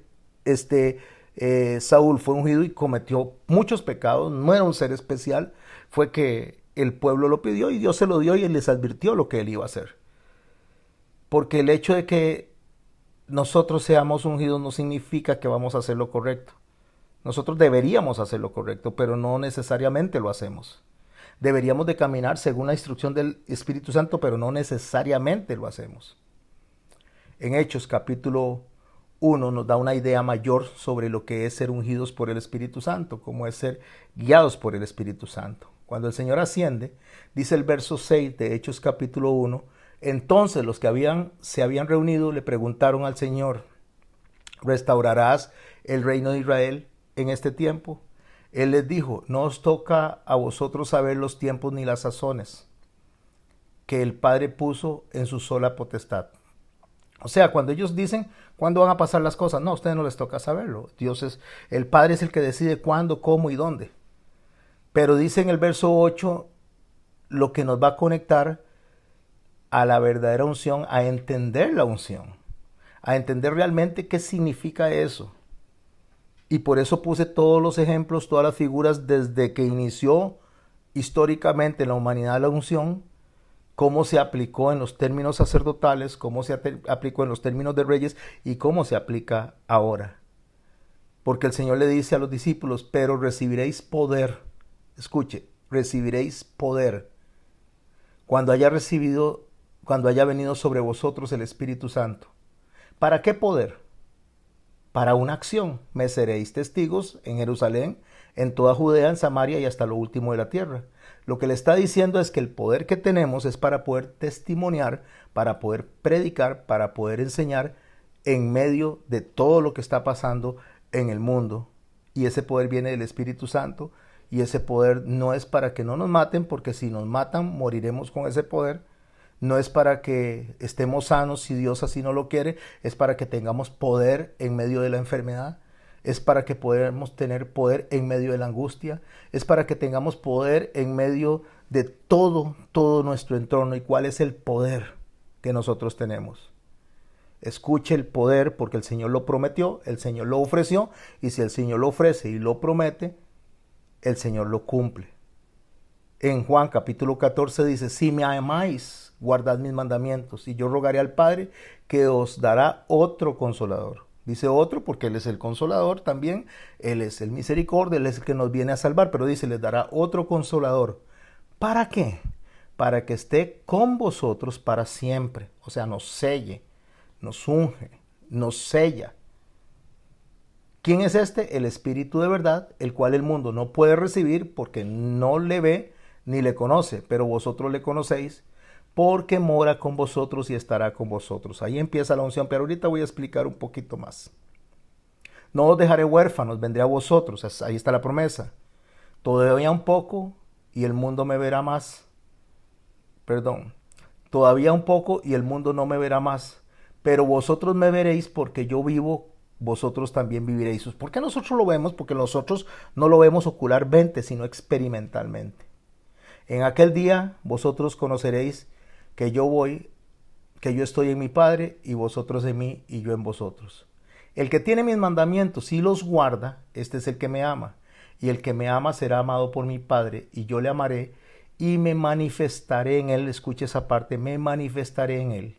Saúl fue ungido y cometió muchos pecados, no era un ser especial, fue que el pueblo lo pidió y Dios se lo dio y él les advirtió lo que él iba a hacer. Porque el hecho de que nosotros seamos ungidos no significa que vamos a hacer lo correcto. Nosotros deberíamos hacer lo correcto, pero no necesariamente lo hacemos. Deberíamos de caminar según la instrucción del Espíritu Santo, pero no necesariamente lo hacemos. En Hechos capítulo 1 nos da una idea mayor sobre lo que es ser ungidos por el Espíritu Santo, como es ser guiados por el Espíritu Santo. Cuando el Señor asciende, dice el verso 6 de Hechos capítulo 1, entonces los que se habían reunido le preguntaron al Señor, ¿restaurarás el reino de Israel en este tiempo? Él les dijo, no os toca a vosotros saber los tiempos ni las sazones que el Padre puso en su sola potestad. O sea, cuando ellos dicen cuándo van a pasar las cosas, no, a ustedes no les toca saberlo. El Padre es el que decide cuándo, cómo y dónde. Pero dice en el verso 8 lo que nos va a conectar a la verdadera unción, a entender la unción, a entender realmente qué significa eso. Y por eso puse todos los ejemplos, todas las figuras desde que inició históricamente en la humanidad la unción, cómo se aplicó en los términos sacerdotales, cómo se aplicó en los términos de reyes y cómo se aplica ahora. Porque el Señor le dice a los discípulos, pero recibiréis poder. Escuche, recibiréis poder cuando haya venido sobre vosotros el Espíritu Santo. ¿Para qué poder? Para una acción. Me seréis testigos en Jerusalén, en toda Judea, en Samaria y hasta lo último de la tierra. Lo que le está diciendo es que el poder que tenemos es para poder testimoniar, para poder predicar, para poder enseñar en medio de todo lo que está pasando en el mundo. Y ese poder viene del Espíritu Santo. Y ese poder no es para que no nos maten, porque si nos matan moriremos con ese poder. No es para que estemos sanos si Dios así no lo quiere, es para que tengamos poder en medio de la enfermedad, es para que podamos tener poder en medio de la angustia, es para que tengamos poder en medio de todo nuestro entorno. ¿Y cuál es el poder que nosotros tenemos? Escuche el poder, porque el Señor lo prometió, el Señor lo ofreció, y si el Señor lo ofrece y lo promete, el Señor lo cumple. En Juan capítulo 14 dice, si me amáis, guardad mis mandamientos, y yo rogaré al Padre que os dará otro consolador. Dice otro porque Él es el consolador también, Él es el misericordia, Él es el que nos viene a salvar, pero dice, les dará otro consolador. ¿Para qué? Para que esté con vosotros para siempre. O sea, nos selle, nos unge, nos sella. ¿Quién es este? El Espíritu de verdad, el cual el mundo no puede recibir porque no le ve ni le conoce, pero vosotros le conocéis porque mora con vosotros y estará con vosotros. Ahí empieza la unción, pero ahorita voy a explicar un poquito más. No os dejaré huérfanos, vendré a vosotros. Ahí está la promesa. Todavía un poco y el mundo me verá más. Todavía un poco y el mundo no me verá más. Pero vosotros me veréis porque yo vivo, vosotros también viviréis. ¿Por qué nosotros lo vemos? Porque nosotros no lo vemos ocularmente, sino experimentalmente. En aquel día vosotros conoceréis que yo estoy en mi Padre y vosotros en mí y yo en vosotros. El que tiene mis mandamientos y los guarda, este es el que me ama. Y el que me ama será amado por mi Padre y yo le amaré y me manifestaré en él. Escuche esa parte, me manifestaré en él.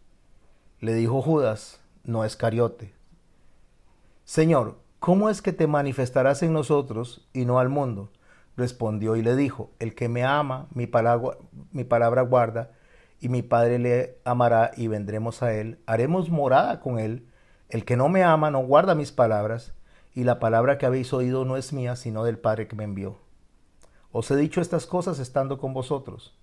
Le dijo Judas, no Iscariote. Señor, ¿cómo es que te manifestarás en nosotros y no al mundo? Respondió y le dijo, el que me ama, mi palabra guarda, y mi Padre le amará y vendremos a él, haremos morada con él. El que no me ama no guarda mis palabras, y la palabra que habéis oído no es mía, sino del Padre que me envió. Os he dicho estas cosas estando con vosotros.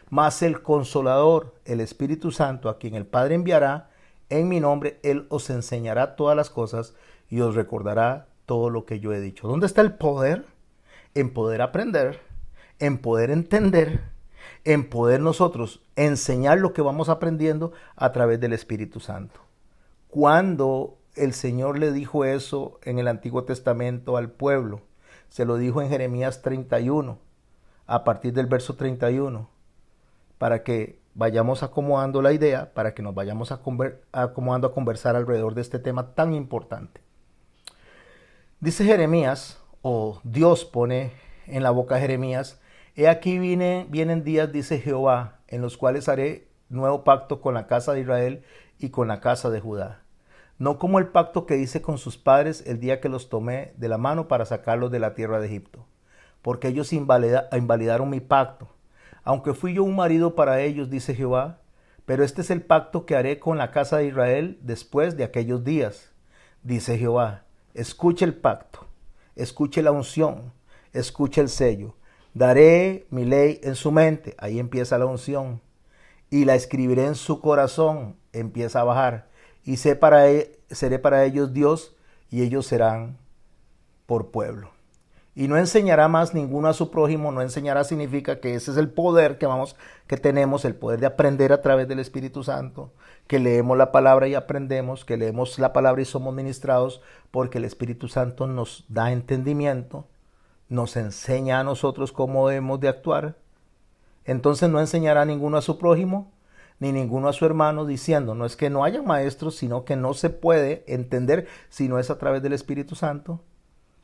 Mas el Consolador, el Espíritu Santo, a quien el Padre enviará en mi nombre, él os enseñará todas las cosas y os recordará todo lo que yo he dicho. ¿Dónde está el poder? En poder aprender, en poder entender, en poder nosotros enseñar lo que vamos aprendiendo a través del Espíritu Santo. Cuando el Señor le dijo eso en el Antiguo Testamento al pueblo, se lo dijo en Jeremías 31, a partir del verso 31, para que vayamos acomodando la idea, para que nos vayamos acomodando a conversar alrededor de este tema tan importante. Dice Jeremías, o Dios pone en la boca de Jeremías, he aquí vienen días, dice Jehová, en los cuales haré nuevo pacto con la casa de Israel y con la casa de Judá. No como el pacto que hice con sus padres el día que los tomé de la mano para sacarlos de la tierra de Egipto, porque ellos invalidaron mi pacto. Aunque fui yo un marido para ellos, dice Jehová, pero este es el pacto que haré con la casa de Israel después de aquellos días, dice Jehová. Escuche el pacto, escuche la unción, escuche el sello. Daré mi ley en su mente, ahí empieza la unción, y la escribiré en su corazón, empieza a bajar, y seré para ellos Dios, y ellos serán por pueblo. Y no enseñará más ninguno a su prójimo. No enseñará significa que ese es el poder que tenemos, el poder de aprender a través del Espíritu Santo, que leemos la palabra y aprendemos, que leemos la palabra y somos ministrados, porque el Espíritu Santo nos da entendimiento, nos enseña a nosotros cómo debemos de actuar. Entonces no enseñará ninguno a su prójimo, ni ninguno a su hermano, diciendo, no es que no haya maestros, sino que no se puede entender si no es a través del Espíritu Santo.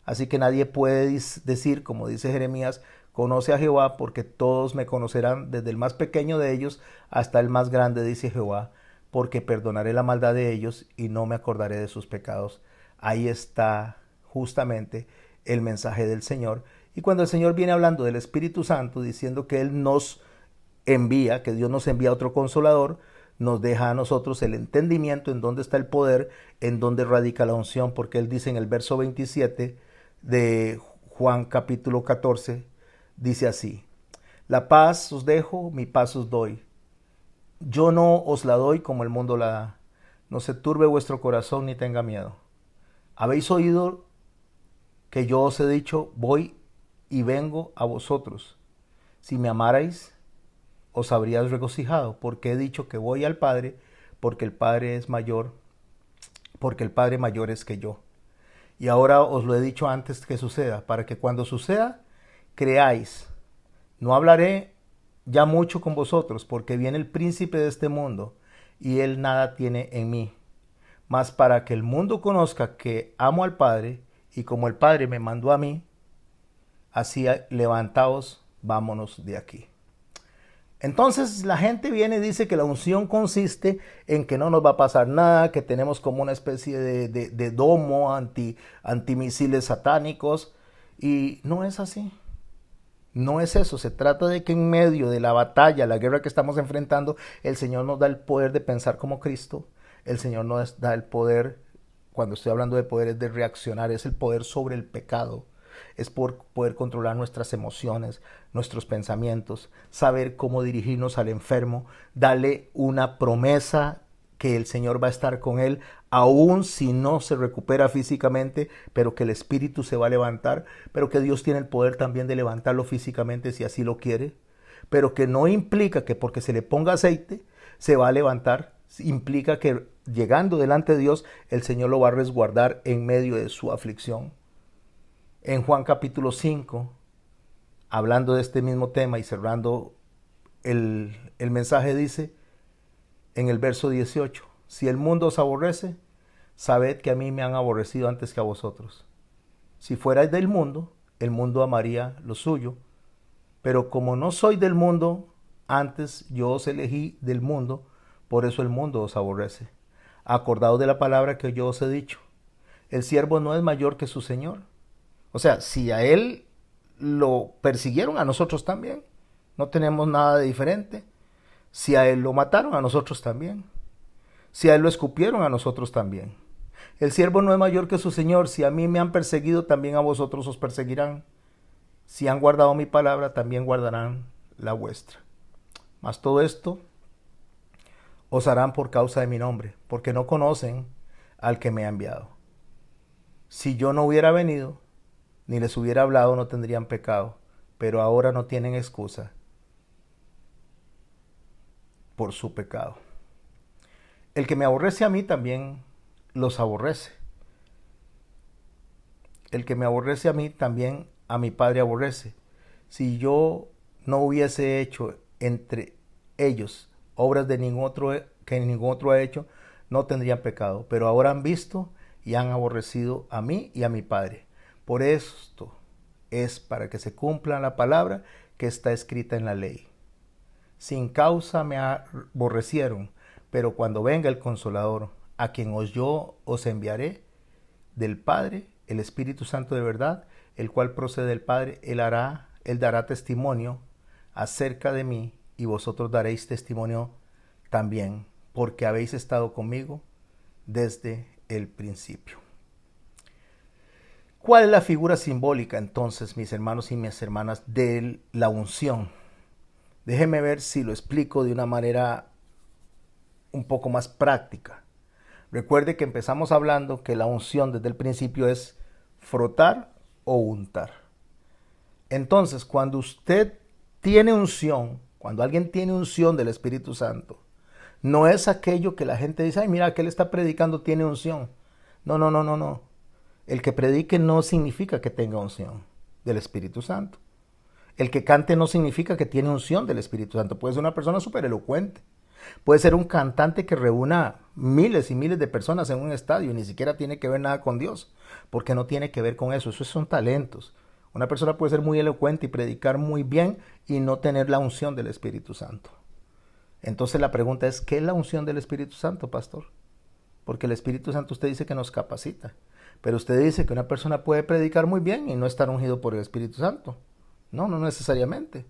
Así que nadie puede decir, como dice Jeremías, conoce a Jehová, porque todos me conocerán, desde el más pequeño de ellos hasta el más grande, dice Jehová, porque perdonaré la maldad de ellos y no me acordaré de sus pecados. Ahí está justamente el mensaje del Señor. Y cuando el Señor viene hablando del Espíritu Santo, diciendo que Él nos envía, que Dios nos envía otro consolador, nos deja a nosotros el entendimiento en dónde está el poder, en dónde radica la unción, porque Él dice en el verso 27 de Juan capítulo 14, dice así, la paz os dejo, mi paz os doy. Yo no os la doy como el mundo la da. No se turbe vuestro corazón ni tenga miedo. Habéis oído que yo os he dicho, voy y vengo a vosotros. Si me amarais, os habríais regocijado, porque he dicho que voy al Padre, porque el Padre es mayor, porque el Padre mayor es que yo. Y ahora os lo he dicho antes que suceda, para que cuando suceda, creáis. No hablaré ya mucho con vosotros, porque viene el príncipe de este mundo, y él nada tiene en mí. Mas para que el mundo conozca que amo al Padre, y como el Padre me mandó a mí, así levantaos, vámonos de aquí. Entonces la gente viene y dice que la unción consiste en que no nos va a pasar nada, que tenemos como una especie de domo antimisiles satánicos, y no es así. No es eso, se trata de que en medio de la batalla, la guerra que estamos enfrentando, el Señor nos da el poder de pensar como Cristo, el Señor nos da el poder, cuando estoy hablando de poder es de reaccionar, es el poder sobre el pecado. Es por poder controlar nuestras emociones, nuestros pensamientos, saber cómo dirigirnos al enfermo, darle una promesa que el Señor va a estar con él, aun si no se recupera físicamente, pero que el espíritu se va a levantar, pero que Dios tiene el poder también de levantarlo físicamente si así lo quiere, pero que no implica que porque se le ponga aceite se va a levantar, implica que llegando delante de Dios el Señor lo va a resguardar en medio de su aflicción. En Juan capítulo 5, hablando de este mismo tema y cerrando el mensaje, dice en el verso 18, si el mundo os aborrece, sabed que a mí me han aborrecido antes que a vosotros. Si fuerais del mundo, el mundo amaría lo suyo, pero como no soy del mundo, antes yo os elegí del mundo, por eso el mundo os aborrece. Acordaos de la palabra que yo os he dicho, el siervo no es mayor que su señor. O sea, si a él lo persiguieron, a nosotros también. No tenemos nada de diferente. Si a él lo mataron, a nosotros también. Si a él lo escupieron, a nosotros también. El siervo no es mayor que su señor. Si a mí me han perseguido, también a vosotros os perseguirán. Si han guardado mi palabra, también guardarán la vuestra. Mas todo esto os harán por causa de mi nombre, porque no conocen al que me ha enviado. Si yo no hubiera venido, ni les hubiera hablado, no tendrían pecado, pero ahora no tienen excusa por su pecado. El que me aborrece a mí también los aborrece. El que me aborrece a mí también a mi Padre aborrece. Si yo no hubiese hecho entre ellos obras de ningún otro que ningún otro ha hecho, no tendrían pecado, pero ahora han visto y han aborrecido a mí y a mi Padre. Por esto es para que se cumpla la palabra que está escrita en la ley. Sin causa me aborrecieron, pero cuando venga el Consolador, a quien yo os enviaré del Padre, el Espíritu Santo de verdad, el cual procede del Padre, él dará testimonio acerca de mí, y vosotros daréis testimonio también, porque habéis estado conmigo desde el principio. ¿Cuál es la figura simbólica entonces, mis hermanos y mis hermanas, de la unción? Déjenme ver si lo explico de una manera un poco más práctica. Recuerde que empezamos hablando que la unción desde el principio es frotar o untar. Entonces, cuando usted tiene unción, cuando alguien tiene unción del Espíritu Santo, no es aquello que la gente dice, ay, mira, que él está predicando, tiene unción. No, no, no, no, no. El que predique no significa que tenga unción del Espíritu Santo. El que cante no significa que tiene unción del Espíritu Santo. Puede ser una persona súper elocuente. Puede ser un cantante que reúna miles y miles de personas en un estadio y ni siquiera tiene que ver nada con Dios, porque no tiene que ver con eso. Esos son talentos. Una persona puede ser muy elocuente y predicar muy bien y no tener la unción del Espíritu Santo. Entonces la pregunta es, ¿qué es la unción del Espíritu Santo, pastor? Porque el Espíritu Santo usted dice que nos capacita, pero usted dice que una persona puede predicar muy bien y no estar ungido por el Espíritu Santo. No, no necesariamente.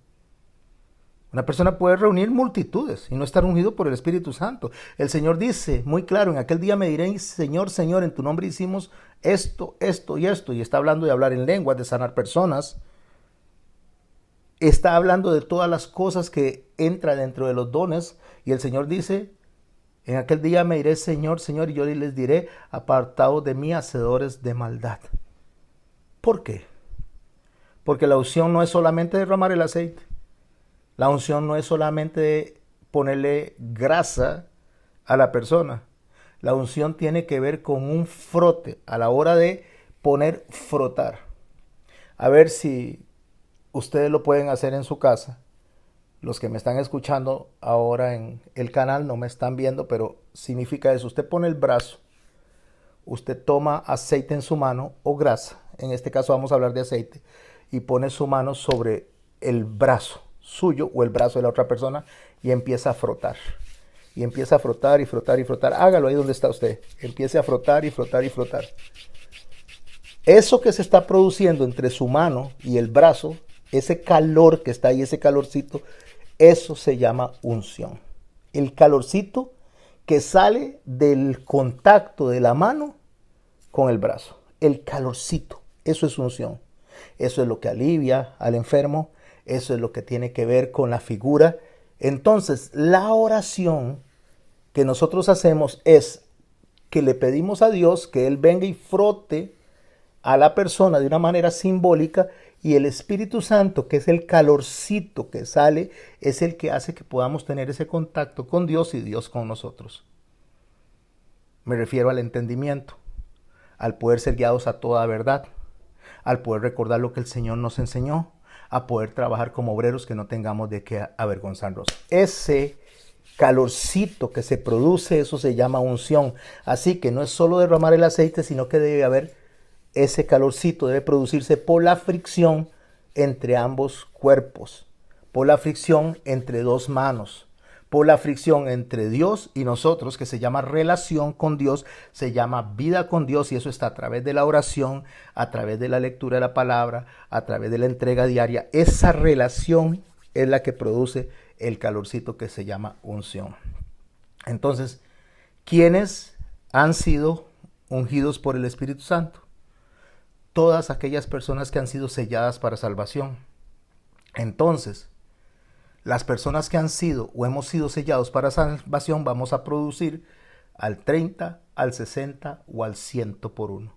Una persona puede reunir multitudes y no estar ungido por el Espíritu Santo. El Señor dice muy claro, en aquel día me diréis, Señor, Señor, en tu nombre hicimos esto, esto y esto. Y está hablando de hablar en lenguas, de sanar personas. Está hablando de todas las cosas que entran dentro de los dones. Y el Señor dice, en aquel día me diré, Señor, Señor, y yo les diré, apartados de mí, hacedores de maldad. ¿Por qué? Porque la unción no es solamente derramar el aceite. La unción no es solamente ponerle grasa a la persona. La unción tiene que ver con un frote a la hora de frotar. A ver si ustedes lo pueden hacer en su casa. Los que me están escuchando ahora en el canal no me están viendo, pero significa eso. Usted pone el brazo, usted toma aceite en su mano o grasa. En este caso vamos a hablar de aceite. Y pone su mano sobre el brazo suyo o el brazo de la otra persona y empieza a frotar. Y empieza a frotar y frotar y frotar. Hágalo ahí donde está usted. Empiece a frotar y frotar y frotar. Eso que se está produciendo entre su mano y el brazo, ese calor que está ahí, ese calorcito, eso se llama unción. El calorcito que sale del contacto de la mano con el brazo. El calorcito, eso es unción. Eso es lo que alivia al enfermo. Eso es lo que tiene que ver con la figura. Entonces, la oración que nosotros hacemos es que le pedimos a Dios que Él venga y frote a la persona de una manera simbólica, y el Espíritu Santo, que es el calorcito que sale, es el que hace que podamos tener ese contacto con Dios y Dios con nosotros. Me refiero al entendimiento, al poder ser guiados a toda verdad, al poder recordar lo que el Señor nos enseñó, a poder trabajar como obreros que no tengamos de qué avergonzarnos. Ese calorcito que se produce, eso se llama unción. Así que no es solo derramar el aceite, sino que debe haber ese calorcito, debe producirse por la fricción entre ambos cuerpos, por la fricción entre dos manos, por la fricción entre Dios y nosotros, que se llama relación con Dios, se llama vida con Dios, y eso está a través de la oración, a través de la lectura de la palabra, a través de la entrega diaria. Esa relación es la que produce el calorcito que se llama unción. Entonces, ¿quiénes han sido ungidos por el Espíritu Santo? Todas aquellas personas que han sido selladas para salvación. Entonces, las personas que han sido o hemos sido sellados para salvación vamos a producir al 30, al 60 o al 100 por uno.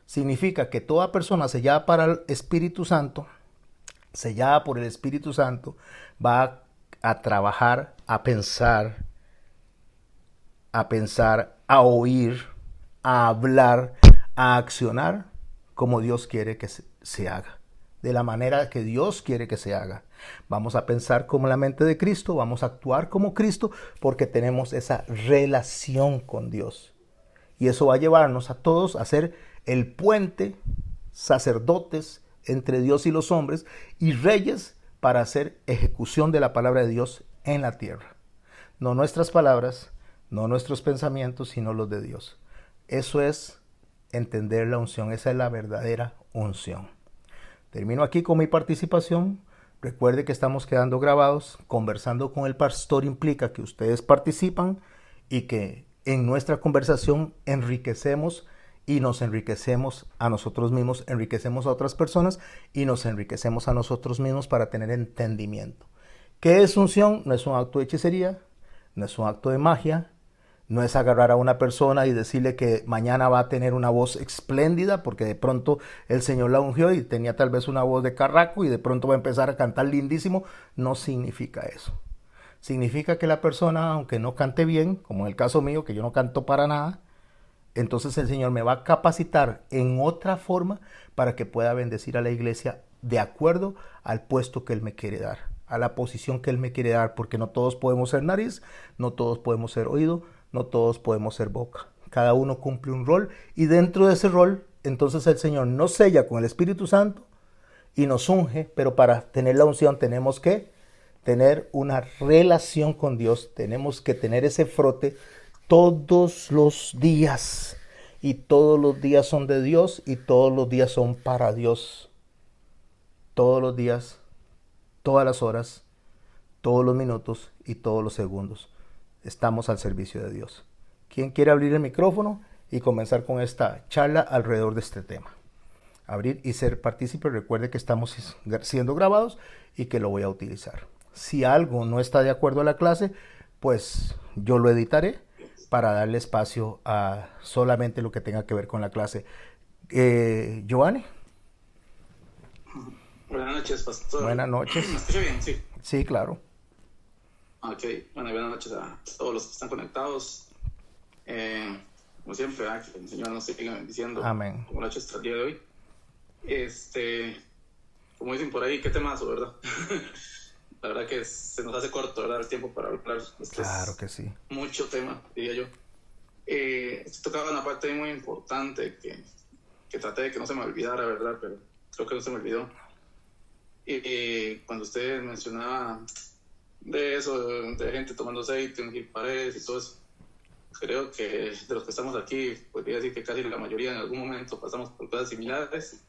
Significa que toda persona sellada para el Espíritu Santo, sellada por el Espíritu Santo, va a trabajar, a pensar, a oír, a hablar, a accionar como Dios quiere que se haga, de la manera que Dios quiere que se haga. Vamos a pensar como la mente de Cristo, vamos a actuar como Cristo, porque tenemos esa relación con Dios. Y eso va a llevarnos a todos a ser el puente, sacerdotes entre Dios y los hombres, y reyes para hacer ejecución de la palabra de Dios en la tierra. No nuestras palabras, no nuestros pensamientos, sino los de Dios. Eso es entender la unción, esa es la verdadera unción. Termino aquí con mi participación. Recuerde que estamos quedando grabados. Conversando con el pastor implica que ustedes participan y que en nuestra conversación enriquecemos y nos enriquecemos a nosotros mismos, enriquecemos a otras personas y nos enriquecemos a nosotros mismos para tener entendimiento. ¿Qué es unción? No es un acto de hechicería, no es un acto de magia, No es agarrar a una persona y decirle que mañana va a tener una voz espléndida porque de pronto el Señor la ungió y tenía tal vez una voz de carraco y de pronto va a empezar a cantar lindísimo. No significa eso. Significa que la persona, aunque no cante bien, como en el caso mío, que yo no canto para nada, entonces el Señor me va a capacitar en otra forma para que pueda bendecir a la iglesia de acuerdo al puesto que Él me quiere dar, a la posición que Él me quiere dar, porque no todos podemos ser nariz, no todos podemos ser oído, no todos podemos ser boca. Cada uno cumple un rol y dentro de ese rol, entonces el Señor nos sella con el Espíritu Santo y nos unge, pero para tener la unción tenemos que tener una relación con Dios, tenemos que tener ese frote todos los días. Y todos los días son de Dios y todos los días son para Dios. Todos los días, todas las horas, todos los minutos y todos los segundos. Estamos al servicio de Dios. ¿Quién quiere abrir el micrófono y comenzar con esta charla alrededor de este tema? Abrir y ser partícipe. Recuerde que estamos siendo grabados y que lo voy a utilizar. Si algo no está de acuerdo a la clase, pues yo lo editaré para darle espacio a solamente lo que tenga que ver con la clase. Giovanni. Buenas noches, pastor. Buenas noches. ¿Me escucha bien? Sí. Sí, claro. Ok, bueno, buenas noches a todos los que están conectados. Como siempre, que el Señor nos siga bendiciendo. Amén. Como lo ha hecho hasta el día de hoy. Como dicen por ahí, qué temazo, ¿verdad? La verdad que se nos hace corto, ¿verdad? El tiempo para hablar. Claro que sí. Mucho tema, diría yo. Estoy tocaba una parte muy importante que traté de que no se me olvidara, ¿verdad? Pero creo que no se me olvidó. Cuando usted mencionaba de eso, de gente tomando aceite, ungir paredes y todo eso, creo que de los que estamos aquí, podría decir que casi la mayoría en algún momento pasamos por cosas similares.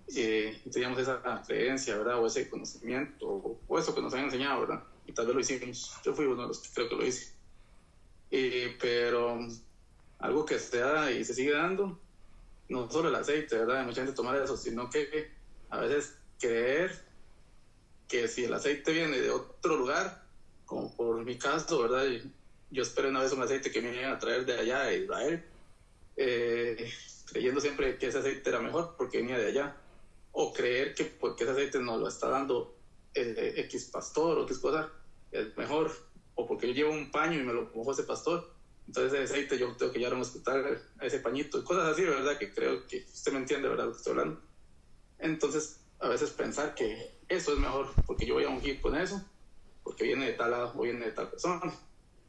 Teníamos esa creencia, ¿verdad? O ese conocimiento, o eso que nos han enseñado, ¿verdad? Y tal vez lo hicimos. Yo fui uno de los que creo que lo hice. Pero algo que se da y se sigue dando, no solo el aceite, ¿verdad? Hay mucha gente tomar eso, sino que a veces creer que si el aceite viene de otro lugar, como por mi caso, ¿verdad? Yo esperé una vez un aceite que me iban a traer de allá, de Israel, creyendo siempre que ese aceite era mejor porque venía de allá. O creer que porque ese aceite nos lo está dando X pastor o X cosa, es mejor. O porque yo llevo un paño y me lo mojó ese pastor, entonces ese aceite yo tengo que llevar a un hospital a ese pañito. Cosas así, ¿verdad? Que creo que usted me entiende, ¿verdad? Lo que estoy hablando. Entonces, a veces pensar que eso es mejor porque yo voy a ungir con eso, porque viene de tal lado o viene de tal persona.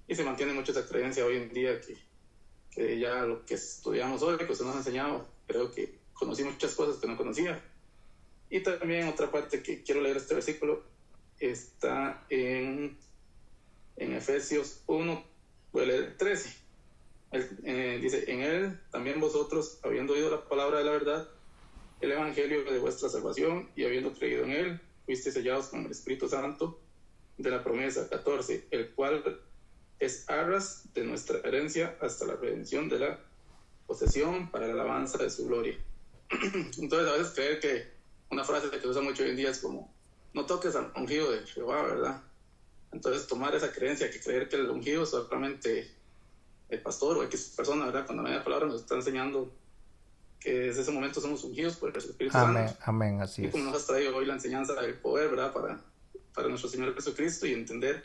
Y se mantiene mucho esa creencia hoy en día que ya lo que estudiamos hoy, que usted nos ha enseñado, creo que conocí muchas cosas que no conocía. Y también otra parte que quiero leer este versículo está en Efesios 1, voy a leer el 13. Dice, en él también vosotros, habiendo oído la palabra de la verdad, el evangelio de vuestra salvación, y habiendo creído en él, fuisteis sellados con el Espíritu Santo de la promesa. 14, el cual es arras de nuestra herencia hasta la redención de la posesión para la alabanza de su gloria. Entonces, a veces creer que una frase que se usa mucho hoy en día es como, no toques al ungido de Jehová, ¿verdad? Entonces, tomar esa creencia, que creer que el ungido es solamente el pastor o X persona, ¿verdad? Cuando la media palabra nos está enseñando que desde ese momento somos ungidos por el Espíritu Santo. Amén, así es. Y como nos has traído hoy la enseñanza del poder, ¿verdad? Para nuestro Señor Jesucristo y entender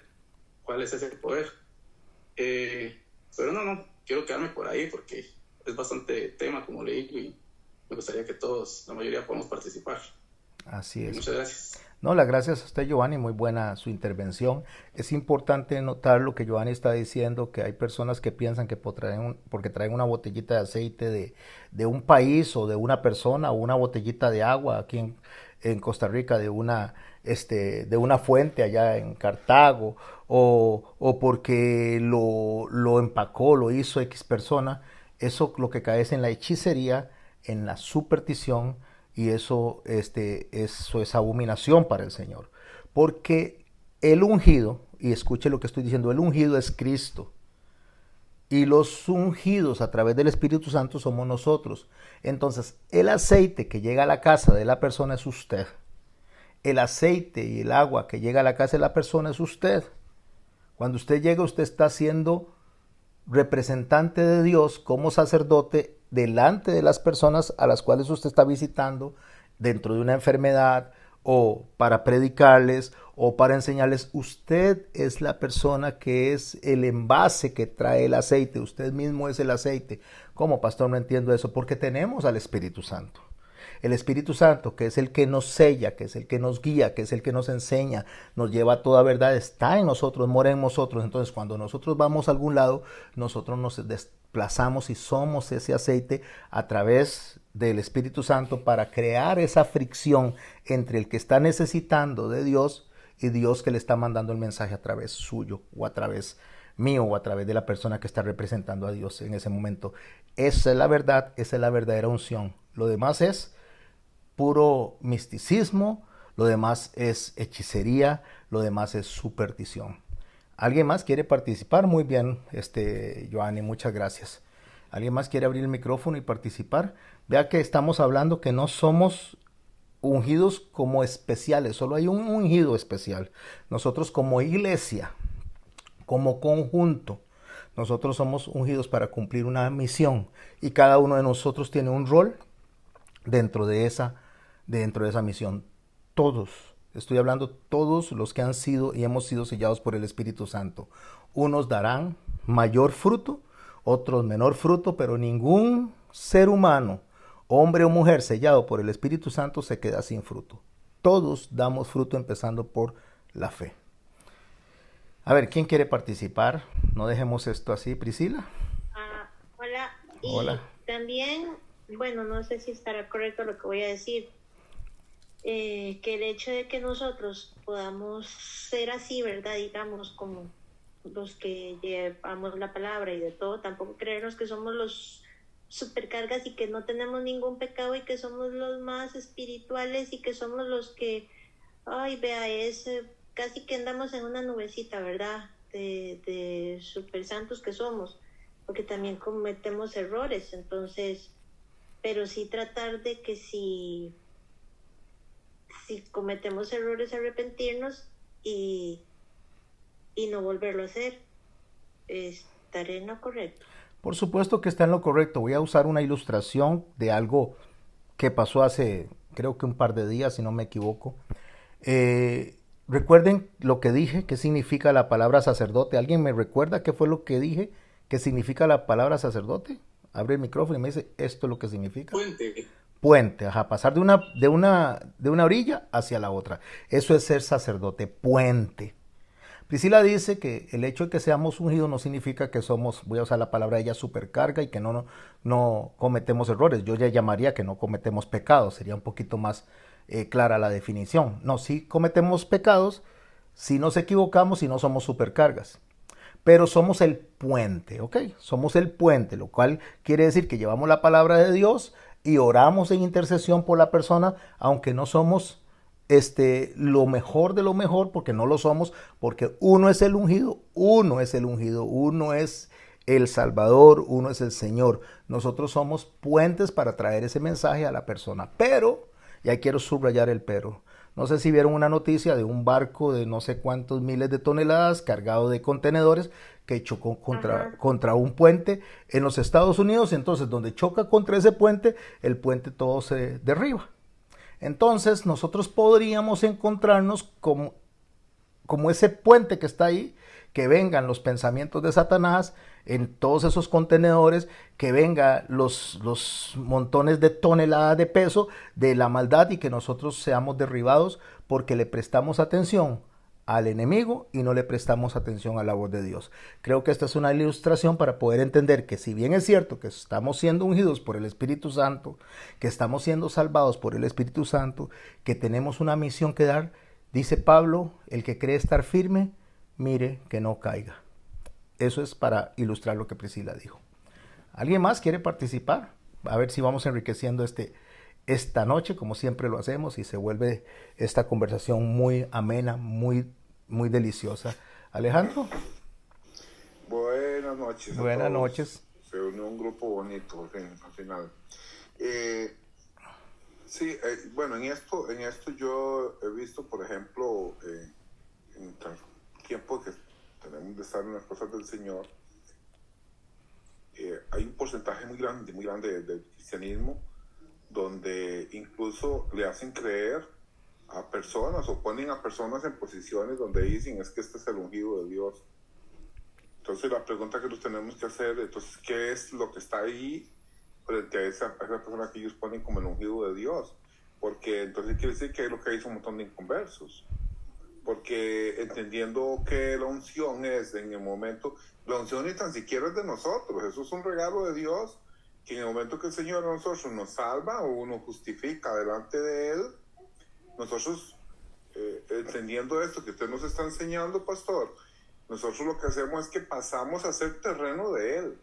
cuál es ese poder. Pero no, quiero quedarme por ahí porque es bastante tema, como le digo, y me gustaría que todos, la mayoría, podamos participar. Así es. Muchas gracias. No, las gracias a usted, Giovanni, muy buena su intervención. Es importante notar lo que Giovanni está diciendo, que hay personas que piensan que porque traen una botellita de aceite de un país o de una persona, o una botellita de agua aquí en Costa Rica, de una fuente allá en Cartago, o porque lo empacó, lo hizo X persona, eso lo que cae es en la hechicería, en la superstición, y eso es abominación para el Señor. Porque el ungido, y escuche lo que estoy diciendo, el ungido es Cristo. Y los ungidos a través del Espíritu Santo somos nosotros. Entonces, el aceite que llega a la casa de la persona es usted. El aceite y el agua que llega a la casa de la persona es usted. Cuando usted llega, usted está siendo representante de Dios como sacerdote delante de las personas a las cuales usted está visitando dentro de una enfermedad o para predicarles o para enseñarles. Usted es la persona que es el envase que trae el aceite. Usted mismo es el aceite. ¿Cómo, pastor? No entiendo eso. Porque tenemos al Espíritu Santo. El Espíritu Santo, que es el que nos sella, que es el que nos guía, que es el que nos enseña, nos lleva a toda verdad, está en nosotros, mora en nosotros. Entonces, cuando nosotros vamos a algún lado, nosotros nos desplazamos y somos ese aceite a través del Espíritu Santo para crear esa fricción entre el que está necesitando de Dios y Dios que le está mandando el mensaje a través suyo o a través mío o a través de la persona que está representando a Dios en ese momento. Esa es la verdad, esa es la verdadera unción. Lo demás es puro misticismo, lo demás es hechicería, lo demás es superstición. ¿Alguien más quiere participar? Muy bien, Joanny, muchas gracias. ¿Alguien más quiere abrir el micrófono y participar? Vea que estamos hablando que no somos ungidos como especiales, solo hay un ungido especial. Nosotros como iglesia, como conjunto, nosotros somos ungidos para cumplir una misión y cada uno de nosotros tiene un rol dentro de esa misión. Todos, estoy hablando todos los que han sido y hemos sido sellados por el Espíritu Santo. Unos darán mayor fruto, otros menor fruto, pero ningún ser humano, hombre o mujer sellado por el Espíritu Santo se queda sin fruto. Todos damos fruto empezando por la fe. A ver, ¿quién quiere participar? No dejemos esto así. Priscila. Hola. Hola. Y también, bueno, no sé si estará correcto lo que voy a decir, que el hecho de que nosotros podamos ser así, ¿verdad? Digamos, como los que llevamos la palabra y de todo, tampoco creernos que somos los supercargas y que no tenemos ningún pecado y que somos los más espirituales y que somos los que, ay, vea, casi que andamos en una nubecita, ¿verdad? De super santos que somos, porque también cometemos errores, entonces, pero sí tratar de que si cometemos errores, arrepentirnos y no volverlo a hacer. ¿Estaré en lo correcto? Por supuesto que está en lo correcto. Voy a usar una ilustración de algo que pasó hace, creo que un par de días, si no me equivoco. Recuerden lo que dije, qué significa la palabra sacerdote. ¿Alguien me recuerda qué fue lo que dije? ¿Qué significa la palabra sacerdote? Abre el micrófono y me dice, esto es lo que significa. Puente. Puente, ajá, pasar de una orilla hacia la otra. Eso es ser sacerdote, puente. Priscila dice que el hecho de que seamos ungidos no significa que somos, voy a usar la palabra de ella, supercarga y que no cometemos errores. Yo ya llamaría que no cometemos pecados, sería un poquito más clara la definición. No, sí cometemos pecados, sí nos equivocamos y no somos supercargas. Pero somos el puente, ¿ok? Somos el puente, lo cual quiere decir que llevamos la palabra de Dios y oramos en intercesión por la persona, aunque no somos lo mejor de lo mejor, porque no lo somos, porque uno es el ungido, uno es el Salvador, uno es el Señor. Nosotros somos puentes para traer ese mensaje a la persona. Pero, y ahí quiero subrayar el pero, no sé si vieron una noticia de un barco de no sé cuántos miles de toneladas cargado de contenedores que chocó contra un puente en los Estados Unidos. Entonces, donde choca contra ese puente, el puente todo se derriba. Entonces, nosotros podríamos encontrarnos como ese puente que está ahí, que vengan los pensamientos de Satanás en todos esos contenedores, que vengan los montones de toneladas de peso de la maldad y que nosotros seamos derribados porque le prestamos atención al enemigo y no le prestamos atención a la voz de Dios. Creo que esta es una ilustración para poder entender que si bien es cierto que estamos siendo ungidos por el Espíritu Santo, que estamos siendo salvados por el Espíritu Santo, que tenemos una misión que dar, dice Pablo, el que cree estar firme, mire que no caiga. Eso es para ilustrar lo que Priscila dijo. ¿Alguien más quiere participar? A ver si vamos enriqueciendo esta noche, como siempre lo hacemos, y se vuelve esta conversación muy amena, muy, muy deliciosa. Alejandro. Buenas noches. Buenas noches. Se unió un grupo bonito al final. Sí, bueno, en esto yo he visto, por ejemplo, en el tiempo que tenemos de estar en las cosas del Señor, hay un porcentaje muy grande del cristianismo donde incluso le hacen creer a personas o ponen a personas en posiciones donde dicen es que este es el ungido de Dios. Entonces la pregunta que nos tenemos que hacer, entonces, ¿qué es lo que está ahí frente a esa persona que ellos ponen como el ungido de Dios? Porque entonces quiere decir que lo que hay es un montón de inconversos. Porque entendiendo que la unción es en el momento, la unción ni tan siquiera es de nosotros, eso es un regalo de Dios, que en el momento que el Señor a nosotros nos salva o nos justifica delante de Él, nosotros, entendiendo esto que usted nos está enseñando, pastor, nosotros lo que hacemos es que pasamos a ser terreno de Él.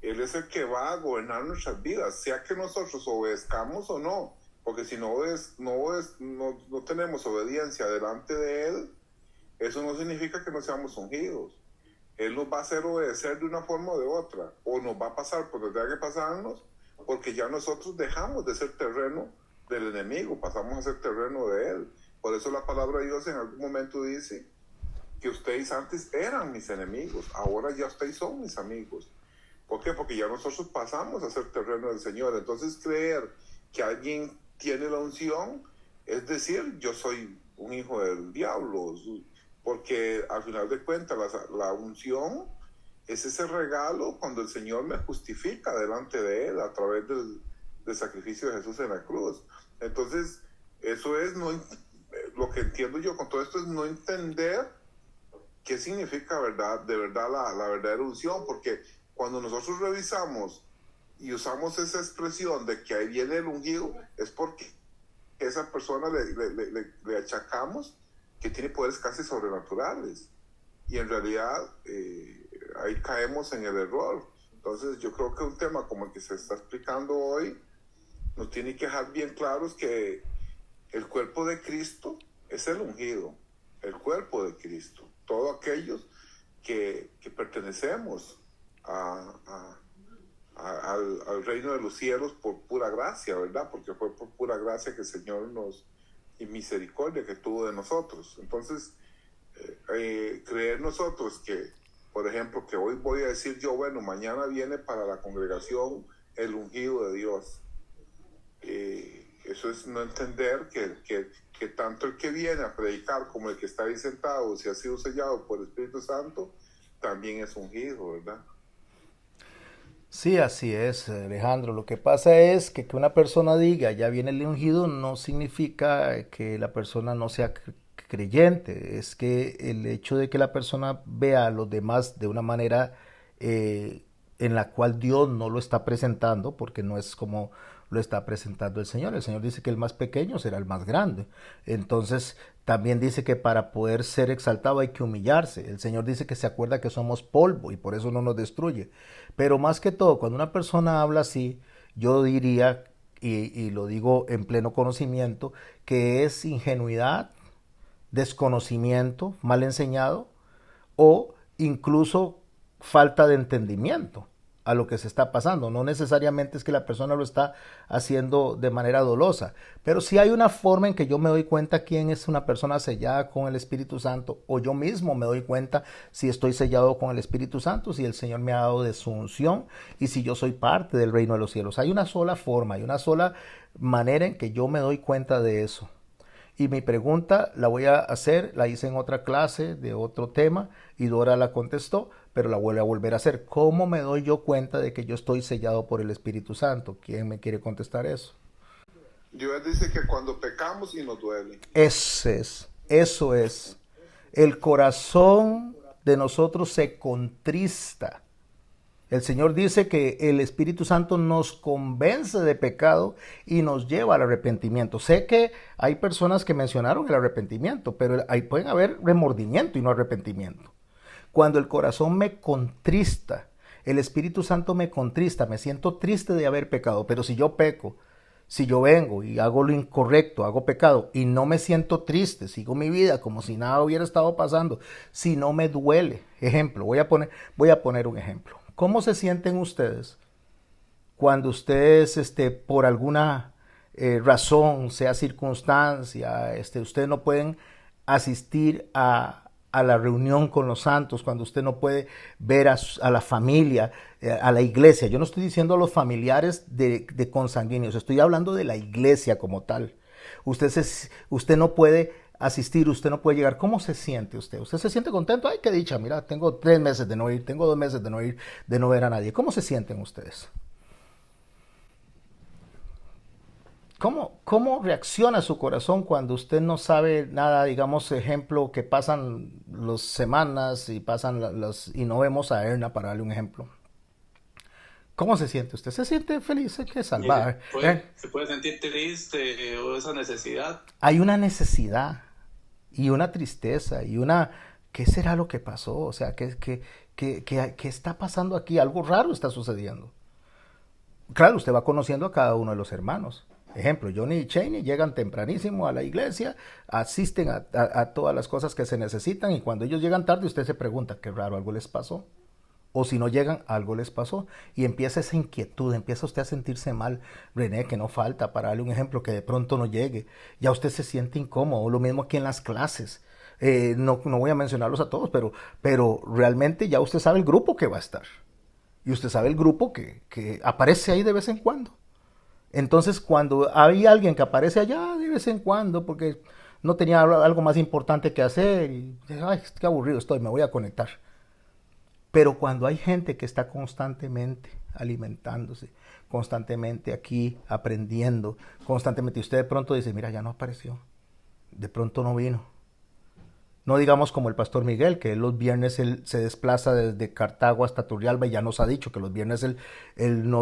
Él es el que va a gobernar nuestras vidas, sea que nosotros obedezcamos o no, porque si no tenemos obediencia delante de Él, eso no significa que no seamos ungidos. Él nos va a hacer obedecer de una forma o de otra, o nos va a pasar por donde tenga que pasarnos, porque ya nosotros dejamos de ser terreno del enemigo, pasamos a ser terreno de Él. Por eso la palabra de Dios en algún momento dice que ustedes antes eran mis enemigos, ahora ya ustedes son mis amigos. ¿Por qué? Porque ya nosotros pasamos a ser terreno del Señor. Entonces creer que alguien tiene la unción es decir, yo soy un hijo del diablo, porque al final de cuentas la unción es ese regalo cuando el Señor me justifica delante de Él a través del sacrificio de Jesús en la cruz. Entonces, eso es, lo que entiendo yo con todo esto es no entender qué significa de verdad la verdadera unción, porque cuando nosotros revisamos y usamos esa expresión de que ahí viene el ungido, es porque esa persona le achacamos que tiene poderes casi sobrenaturales. Y en realidad ahí caemos en el error. Entonces yo creo que un tema como el que se está explicando hoy nos tiene que dejar bien claros que el cuerpo de Cristo es el ungido, el cuerpo de Cristo. Todos aquellos que pertenecemos al reino de los cielos por pura gracia, ¿verdad? Porque fue por pura gracia que el Señor y misericordia que tuvo de nosotros. Entonces, creer nosotros que, por ejemplo, que hoy voy a decir yo, bueno, mañana viene para la congregación el ungido de Dios. Eso es no entender que tanto el que viene a predicar como el que está ahí sentado, si ha sido sellado por el Espíritu Santo, también es ungido, ¿verdad? Sí, así es, Alejandro. Lo que pasa es que una persona diga ya viene el ungido no significa que la persona no sea creyente. Es que el hecho de que la persona vea a los demás de una manera en la cual Dios no lo está presentando, porque no es como lo está presentando el Señor. El Señor dice que el más pequeño será el más grande. Entonces también dice que para poder ser exaltado hay que humillarse. El Señor dice que se acuerda que somos polvo y por eso no nos destruye. Pero más que todo, cuando una persona habla así, yo diría, y lo digo en pleno conocimiento, que es ingenuidad, desconocimiento, mal enseñado o incluso falta de entendimiento a lo que se está pasando. No necesariamente es que la persona lo está haciendo de manera dolosa, pero sí hay una forma en que yo me doy cuenta quién es una persona sellada con el Espíritu Santo, o yo mismo me doy cuenta si estoy sellado con el Espíritu Santo, si el Señor me ha dado de su unción y si yo soy parte del reino de los cielos. Hay una sola forma, hay una sola manera en que yo me doy cuenta de eso. Y mi pregunta la voy a hacer, la hice en otra clase de otro tema y Dora la contestó, pero la vuelve a volver a hacer. ¿Cómo me doy yo cuenta de que yo estoy sellado por el Espíritu Santo? ¿Quién me quiere contestar eso? Dios dice que cuando pecamos y nos duele. Eso es. El corazón de nosotros se contrista. El Señor dice que el Espíritu Santo nos convence de pecado y nos lleva al arrepentimiento. Sé que hay personas que mencionaron el arrepentimiento, pero ahí pueden haber remordimiento y no arrepentimiento. Cuando el corazón me contrista, el Espíritu Santo me contrista, me siento triste de haber pecado, pero si yo peco, si yo vengo y hago lo incorrecto, hago pecado y no me siento triste, sigo mi vida como si nada hubiera estado pasando, si no me duele. Ejemplo, voy a poner un ejemplo. ¿Cómo se sienten ustedes cuando ustedes por alguna razón, sea circunstancia, ustedes no pueden asistir a a la reunión con los santos, cuando usted no puede ver a la familia, a la iglesia. Yo no estoy diciendo a los familiares de consanguíneos, estoy hablando de la iglesia como tal. Usted no puede asistir, usted no puede llegar. ¿Cómo se siente usted? ¿Usted se siente contento? Ay, qué dicha, mira, tengo 3 meses de no ir, tengo 2 meses de no ir, de no ver a nadie. ¿Cómo se sienten ustedes? ¿Cómo reacciona su corazón cuando usted no sabe nada? Digamos, ejemplo, que pasan las semanas y y no vemos a Erna, para darle un ejemplo. ¿Cómo se siente usted? ¿Se siente feliz? Hay que salvar. ¿Se puede sentir triste o esa necesidad? Hay una necesidad y una tristeza y una... ¿Qué será lo que pasó? O sea, ¿qué está pasando aquí? Algo raro está sucediendo. Claro, usted va conociendo a cada uno de los hermanos. Ejemplo, Johnny y Cheney llegan tempranísimo a la iglesia, asisten a todas las cosas que se necesitan, y cuando ellos llegan tarde usted se pregunta, qué raro, algo les pasó. O si no llegan, algo les pasó. Y empieza esa inquietud, empieza usted a sentirse mal. René, que no falta, para darle un ejemplo, que de pronto no llegue. Ya usted se siente incómodo. Lo mismo aquí en las clases. No voy a mencionarlos a todos, pero realmente ya usted sabe el grupo que va a estar. Y usted sabe el grupo que aparece ahí de vez en cuando. Entonces, cuando hay alguien que aparece allá de vez en cuando, porque no tenía algo más importante que hacer, y ay, qué aburrido estoy, me voy a conectar. Pero cuando hay gente que está constantemente alimentándose, constantemente aquí aprendiendo, constantemente, y usted de pronto dice, mira, ya no apareció, de pronto no vino. No digamos como el pastor Miguel, que los viernes él se desplaza desde Cartago hasta Turrialba, y ya nos ha dicho que los viernes él no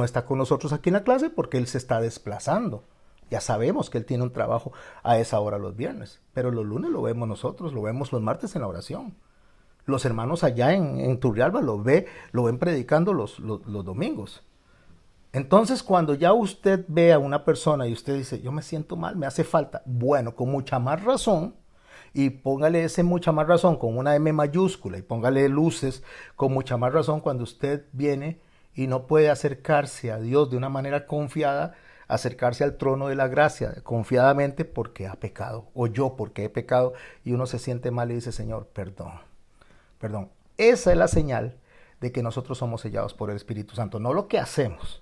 está con nosotros aquí en la clase porque él se está desplazando. Ya sabemos que él tiene un trabajo a esa hora los viernes, pero los lunes lo vemos nosotros, lo vemos los martes en la oración. Los hermanos allá en Turrialba lo ven predicando los domingos. Entonces, cuando ya usted ve a una persona y usted dice, yo me siento mal, me hace falta, bueno, con mucha más razón, y póngale ese mucha más razón con una M mayúscula, y póngale luces con mucha más razón cuando usted viene y no puede acercarse a Dios de una manera confiada, acercarse al trono de la gracia confiadamente porque ha pecado, o yo porque he pecado, y uno se siente mal y dice, Señor, perdón. Esa es la señal de que nosotros somos sellados por el Espíritu Santo. No lo que hacemos,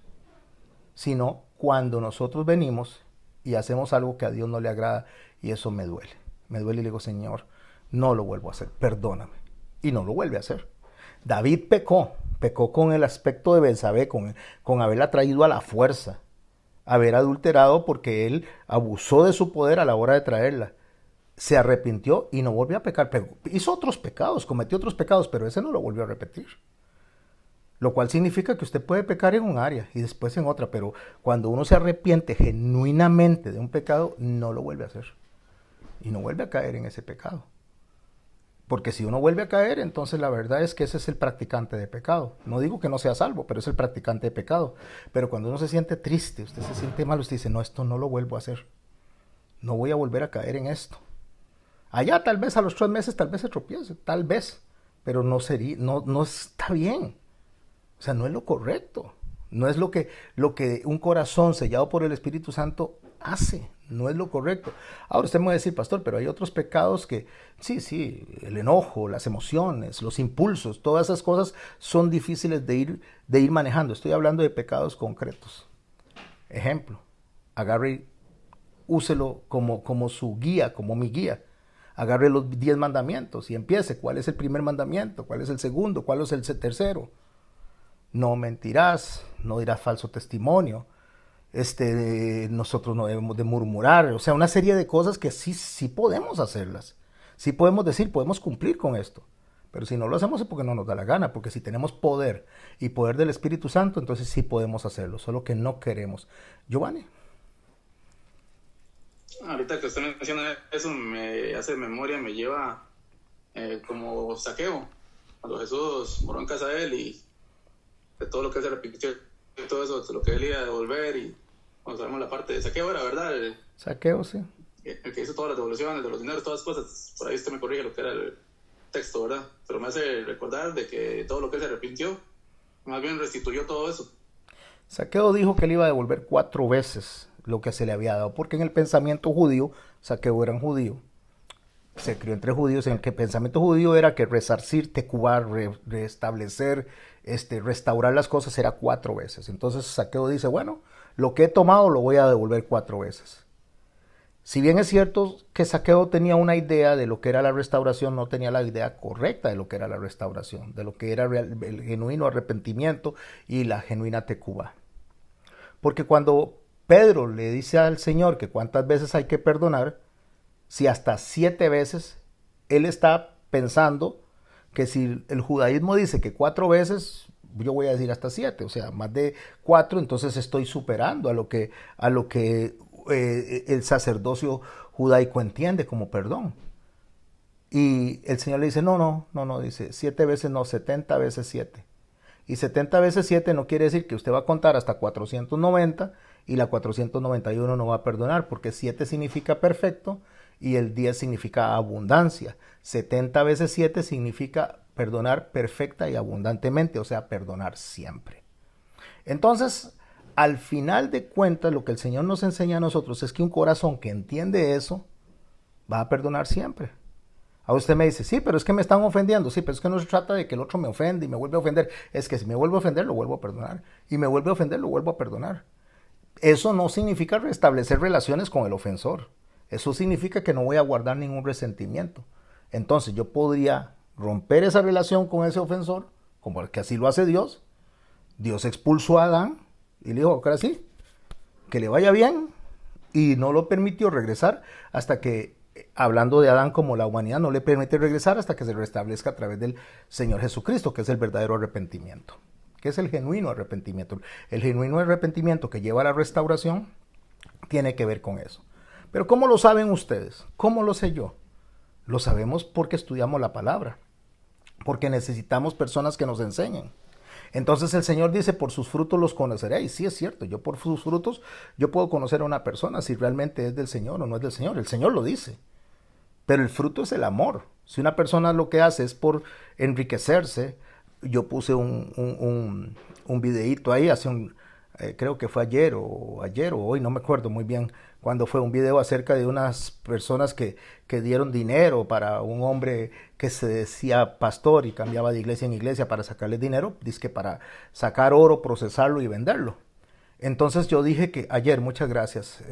sino cuando nosotros venimos y hacemos algo que a Dios no le agrada, y eso me duele. Me duele y le digo, Señor, no lo vuelvo a hacer, perdóname. Y no lo vuelve a hacer. David pecó con el aspecto de Betsabé, con haberla traído a la fuerza, haber adulterado porque él abusó de su poder a la hora de traerla. Se arrepintió y no volvió a pecar. Hizo otros pecados, cometió otros pecados, pero ese no lo volvió a repetir. Lo cual significa que usted puede pecar en un área y después en otra, pero cuando uno se arrepiente genuinamente de un pecado, no lo vuelve a hacer. Y no vuelve a caer en ese pecado. Porque si uno vuelve a caer, entonces la verdad es que ese es el practicante de pecado. No digo que no sea salvo, pero es el practicante de pecado. Pero cuando uno se siente triste, usted se siente mal, usted dice, no, esto no lo vuelvo a hacer. No voy a volver a caer en esto. Allá tal vez a los 3 meses tal vez se tropiece, tal vez, pero no está bien. O sea, no es lo correcto. No es lo que un corazón sellado por el Espíritu Santo hace. No es lo correcto. Ahora usted me va a decir, pastor, pero hay otros pecados que, sí, el enojo, las emociones, los impulsos, todas esas cosas son difíciles de ir manejando. Estoy hablando de pecados concretos. Ejemplo, agarre, úselo como su guía, como mi guía. Agarre los 10 mandamientos y empiece. ¿Cuál es el primer mandamiento? ¿Cuál es el segundo? ¿Cuál es el tercero? No mentirás, no dirás falso testimonio. Nosotros no debemos de murmurar. O sea, una serie de cosas que sí podemos hacerlas. Sí podemos decir, podemos cumplir con esto. Pero si no lo hacemos es porque no nos da la gana. Porque si tenemos poder y poder del Espíritu Santo, entonces sí podemos hacerlo. Solo que no queremos. Giovanni. Ahorita que usted menciona eso, me hace memoria, me lleva como Zaqueo, cuando Jesús moró en casa de él y de todo lo que se repitió, todo eso, de lo que él iba a devolver, y cuando sabemos la parte de Zaqueo, era verdad. Zaqueo, sí. El que hizo todas las devoluciones de los dineros, todas las cosas, por ahí usted me corrige lo que era el texto, ¿verdad? Pero me hace recordar de que todo lo que él se arrepintió, más bien restituyó todo eso. Zaqueo dijo que él iba a devolver 4 veces lo que se le había dado, porque en el pensamiento judío, Zaqueo era un judío, se crió entre judíos, en el que el pensamiento judío era que resarcir, tecubar, restablecer, restaurar las cosas era 4 veces. Entonces Zaqueo dice, bueno, lo que he tomado lo voy a devolver 4 veces. Si bien es cierto que Zaqueo tenía una idea de lo que era la restauración, no tenía la idea correcta de lo que era la restauración, de lo que era el genuino arrepentimiento y la genuina tecuba. Porque cuando Pedro le dice al Señor que cuántas veces hay que perdonar, si hasta 7 veces, él está pensando que si el judaísmo dice que 4 veces, yo voy a decir hasta 7, o sea, más de 4, entonces estoy superando a lo que el sacerdocio judaico entiende como perdón. Y el Señor le dice, no, dice 7 veces no, 70 veces 7. Y 70 veces 7 no quiere decir que usted va a contar hasta 490 y la 491 no va a perdonar, porque 7 significa perfecto y el 10 significa abundancia. 70 veces 7 significa perdonar perfecta y abundantemente, o sea, perdonar siempre. Entonces, al final de cuentas, lo que el Señor nos enseña a nosotros es que un corazón que entiende eso va a perdonar siempre. A usted me dice, sí, pero es que me están ofendiendo. Sí, pero es que no se trata de que el otro me ofende y me vuelve a ofender. Es que si me vuelve a ofender, lo vuelvo a perdonar. Y me vuelve a ofender, lo vuelvo a perdonar. Eso no significa restablecer relaciones con el ofensor. Eso significa que no voy a guardar ningún resentimiento. Entonces yo podría romper esa relación con ese ofensor, como que así lo hace Dios. Dios expulsó a Adán y le dijo, ahora sí, que le vaya bien. Y no lo permitió regresar hasta que, hablando de Adán como la humanidad, no le permite regresar hasta que se restablezca a través del Señor Jesucristo, que es el verdadero arrepentimiento, que es el genuino arrepentimiento. El genuino arrepentimiento que lleva a la restauración tiene que ver con eso. Pero ¿cómo lo saben ustedes? ¿Cómo lo sé yo? Lo sabemos porque estudiamos la palabra, porque necesitamos personas que nos enseñen. Entonces el Señor dice, por sus frutos los conoceréis. Sí, es cierto, yo por sus frutos, yo puedo conocer a una persona si realmente es del Señor o no es del Señor. El Señor lo dice, pero el fruto es el amor. Si una persona lo que hace es por enriquecerse, yo puse un videíto ahí, creo que fue ayer o hoy, no me acuerdo muy bien, cuando fue un video acerca de unas personas que dieron dinero para un hombre que se decía pastor y cambiaba de iglesia en iglesia para sacarle dinero, dizque para sacar oro, procesarlo y venderlo. Entonces yo dije que ayer, muchas gracias,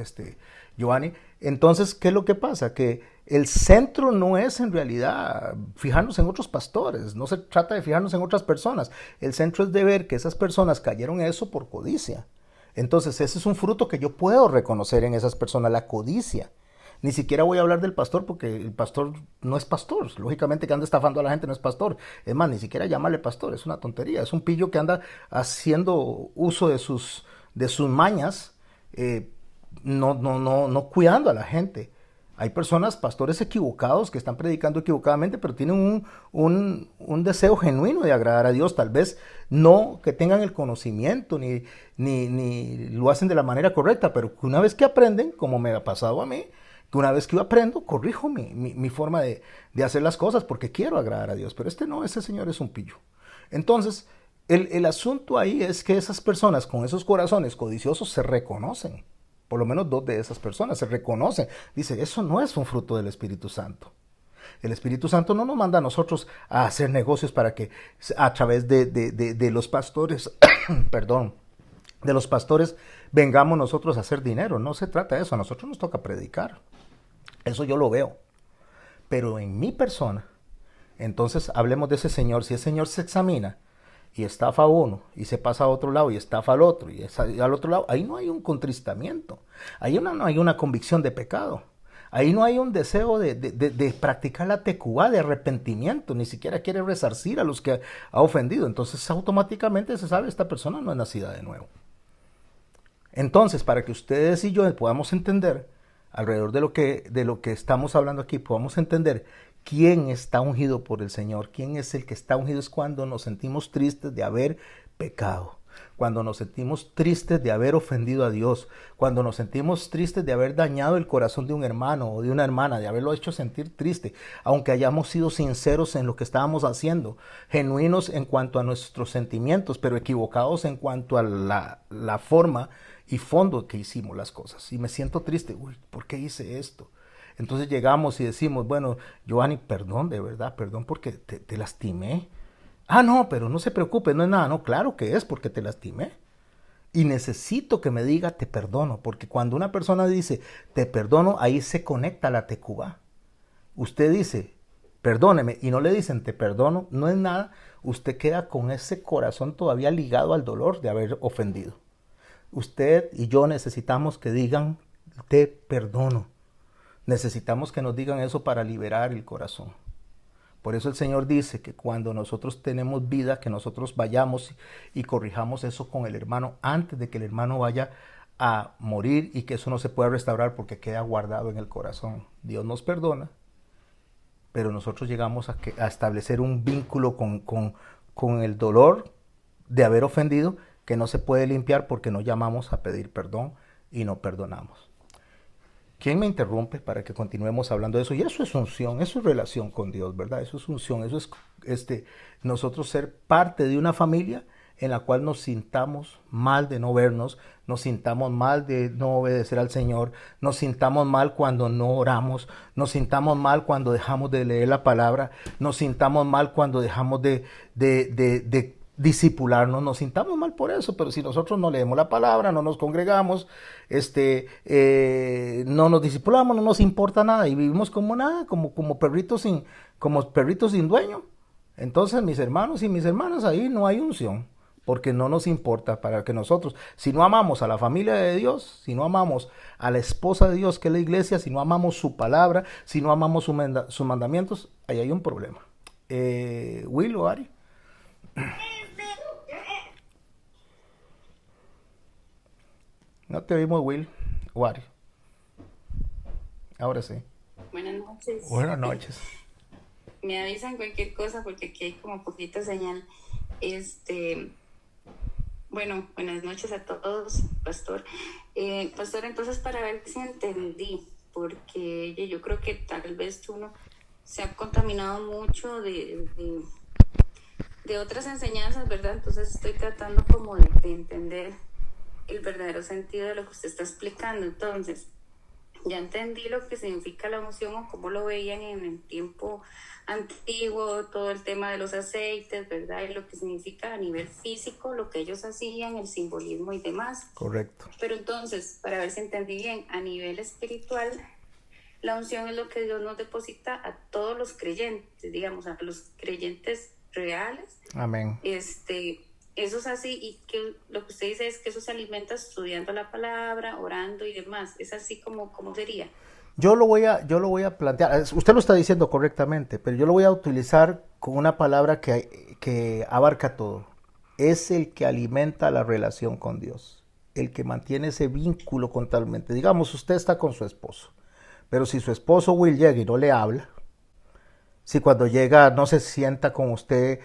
Giovanni. Entonces, ¿qué es lo que pasa? Que el centro no es en realidad fijarnos en otros pastores, no se trata de fijarnos en otras personas. El centro es de ver que esas personas cayeron en eso por codicia. Entonces, ese es un fruto que yo puedo reconocer en esas personas, la codicia. Ni siquiera voy a hablar del pastor porque el pastor no es pastor. Lógicamente que anda estafando a la gente no es pastor. Es más, ni siquiera llamarle pastor, es una tontería. Es un pillo que anda haciendo uso de sus mañas, no cuidando a la gente. Hay personas, pastores equivocados que están predicando equivocadamente, pero tienen un deseo genuino de agradar a Dios. Tal vez no que tengan el conocimiento ni lo hacen de la manera correcta, pero que una vez que aprenden, como me ha pasado a mí, que una vez que yo aprendo, corrijo mi forma de hacer las cosas porque quiero agradar a Dios. Pero ese señor es un pillo. Entonces, el asunto ahí es que esas personas con esos corazones codiciosos se reconocen. Por lo menos 2 de esas personas se reconocen. Dice, eso no es un fruto del Espíritu Santo. El Espíritu Santo no nos manda a nosotros a hacer negocios para que a través de los pastores, perdón, de los pastores vengamos nosotros a hacer dinero. No se trata de eso. A nosotros nos toca predicar. Eso yo lo veo. Pero en mi persona, entonces hablemos de ese Señor. Si ese Señor se examina y estafa a uno, y se pasa a otro lado, y estafa al otro, y al otro lado, ahí no hay un contristamiento, ahí no hay una convicción de pecado, ahí no hay un deseo de practicar la tecuá, de arrepentimiento, ni siquiera quiere resarcir a los que ha ofendido. Entonces automáticamente se sabe, esta persona no es nacida de nuevo. Entonces, para que ustedes y yo podamos entender, alrededor de lo que estamos hablando aquí, podamos entender quién está ungido por el Señor, quién es el que está ungido, es cuando nos sentimos tristes de haber pecado, cuando nos sentimos tristes de haber ofendido a Dios, cuando nos sentimos tristes de haber dañado el corazón de un hermano o de una hermana, de haberlo hecho sentir triste, aunque hayamos sido sinceros en lo que estábamos haciendo, genuinos en cuanto a nuestros sentimientos, pero equivocados en cuanto a la forma y fondo que hicimos las cosas. Y me siento triste, ¿por qué hice esto? Entonces llegamos y decimos, bueno, Giovanni, perdón, de verdad, perdón porque te lastimé. Ah, no, pero no se preocupe, no es nada. No, claro que es porque te lastimé. Y necesito que me diga te perdono, porque cuando una persona dice te perdono, ahí se conecta la tecubá. Usted dice perdóneme y no le dicen te perdono, no es nada, usted queda con ese corazón todavía ligado al dolor de haber ofendido. Usted y yo necesitamos que digan te perdono. Necesitamos que nos digan eso para liberar el corazón. Por eso el Señor dice que cuando nosotros tenemos vida, que nosotros vayamos y corrijamos eso con el hermano antes de que el hermano vaya a morir y que eso no se pueda restaurar porque queda guardado en el corazón. Dios nos perdona, pero nosotros llegamos a establecer un vínculo con el dolor de haber ofendido que no se puede limpiar porque no llamamos a pedir perdón y no perdonamos. ¿Quién me interrumpe para que continuemos hablando de eso? Y eso es unción, eso es relación con Dios, ¿verdad? Eso es unción, eso es nosotros ser parte de una familia en la cual nos sintamos mal de no vernos, nos sintamos mal de no obedecer al Señor, nos sintamos mal cuando no oramos, nos sintamos mal cuando dejamos de leer la palabra, nos sintamos mal cuando dejamos de discipularnos, nos sintamos mal por eso, pero si nosotros no leemos la palabra, no nos congregamos, no nos discipulamos, no nos importa nada y vivimos como nada, como perritos sin dueño. Entonces, mis hermanos y mis hermanas, ahí no hay unción, porque no nos importa para que nosotros, si no amamos a la familia de Dios, si no amamos a la esposa de Dios que es la iglesia, si no amamos su palabra, si no amamos sus mandamientos, ahí hay un problema. Will o Ari. No te oímos, Will. Wari. Ahora sí. Buenas noches. Buenas noches. Me avisan cualquier cosa porque aquí hay como poquita señal. Bueno, buenas noches a todos, pastor. Pastor, entonces para ver si entendí, porque yo creo que tal vez uno se ha contaminado mucho de otras enseñanzas, ¿verdad? Entonces estoy tratando como de entender el verdadero sentido de lo que usted está explicando. Entonces, ya entendí lo que significa la unción o cómo lo veían en el tiempo antiguo, todo el tema de los aceites, ¿verdad? Y lo que significa a nivel físico, lo que ellos hacían, el simbolismo y demás. Correcto. Pero entonces, para ver si entendí bien, a nivel espiritual, la unción es lo que Dios nos deposita a todos los creyentes, digamos, a los creyentes reales. Amén. Eso es así, y que lo que usted dice es que eso se alimenta estudiando la palabra, orando y demás. ¿Es así como sería? Yo lo voy a plantear, usted lo está diciendo correctamente, pero yo lo voy a utilizar con una palabra que abarca todo. Es el que alimenta la relación con Dios, el que mantiene ese vínculo totalmente. Digamos, usted está con su esposo, pero si su esposo Will llega y no le habla, si cuando llega no se sienta con usted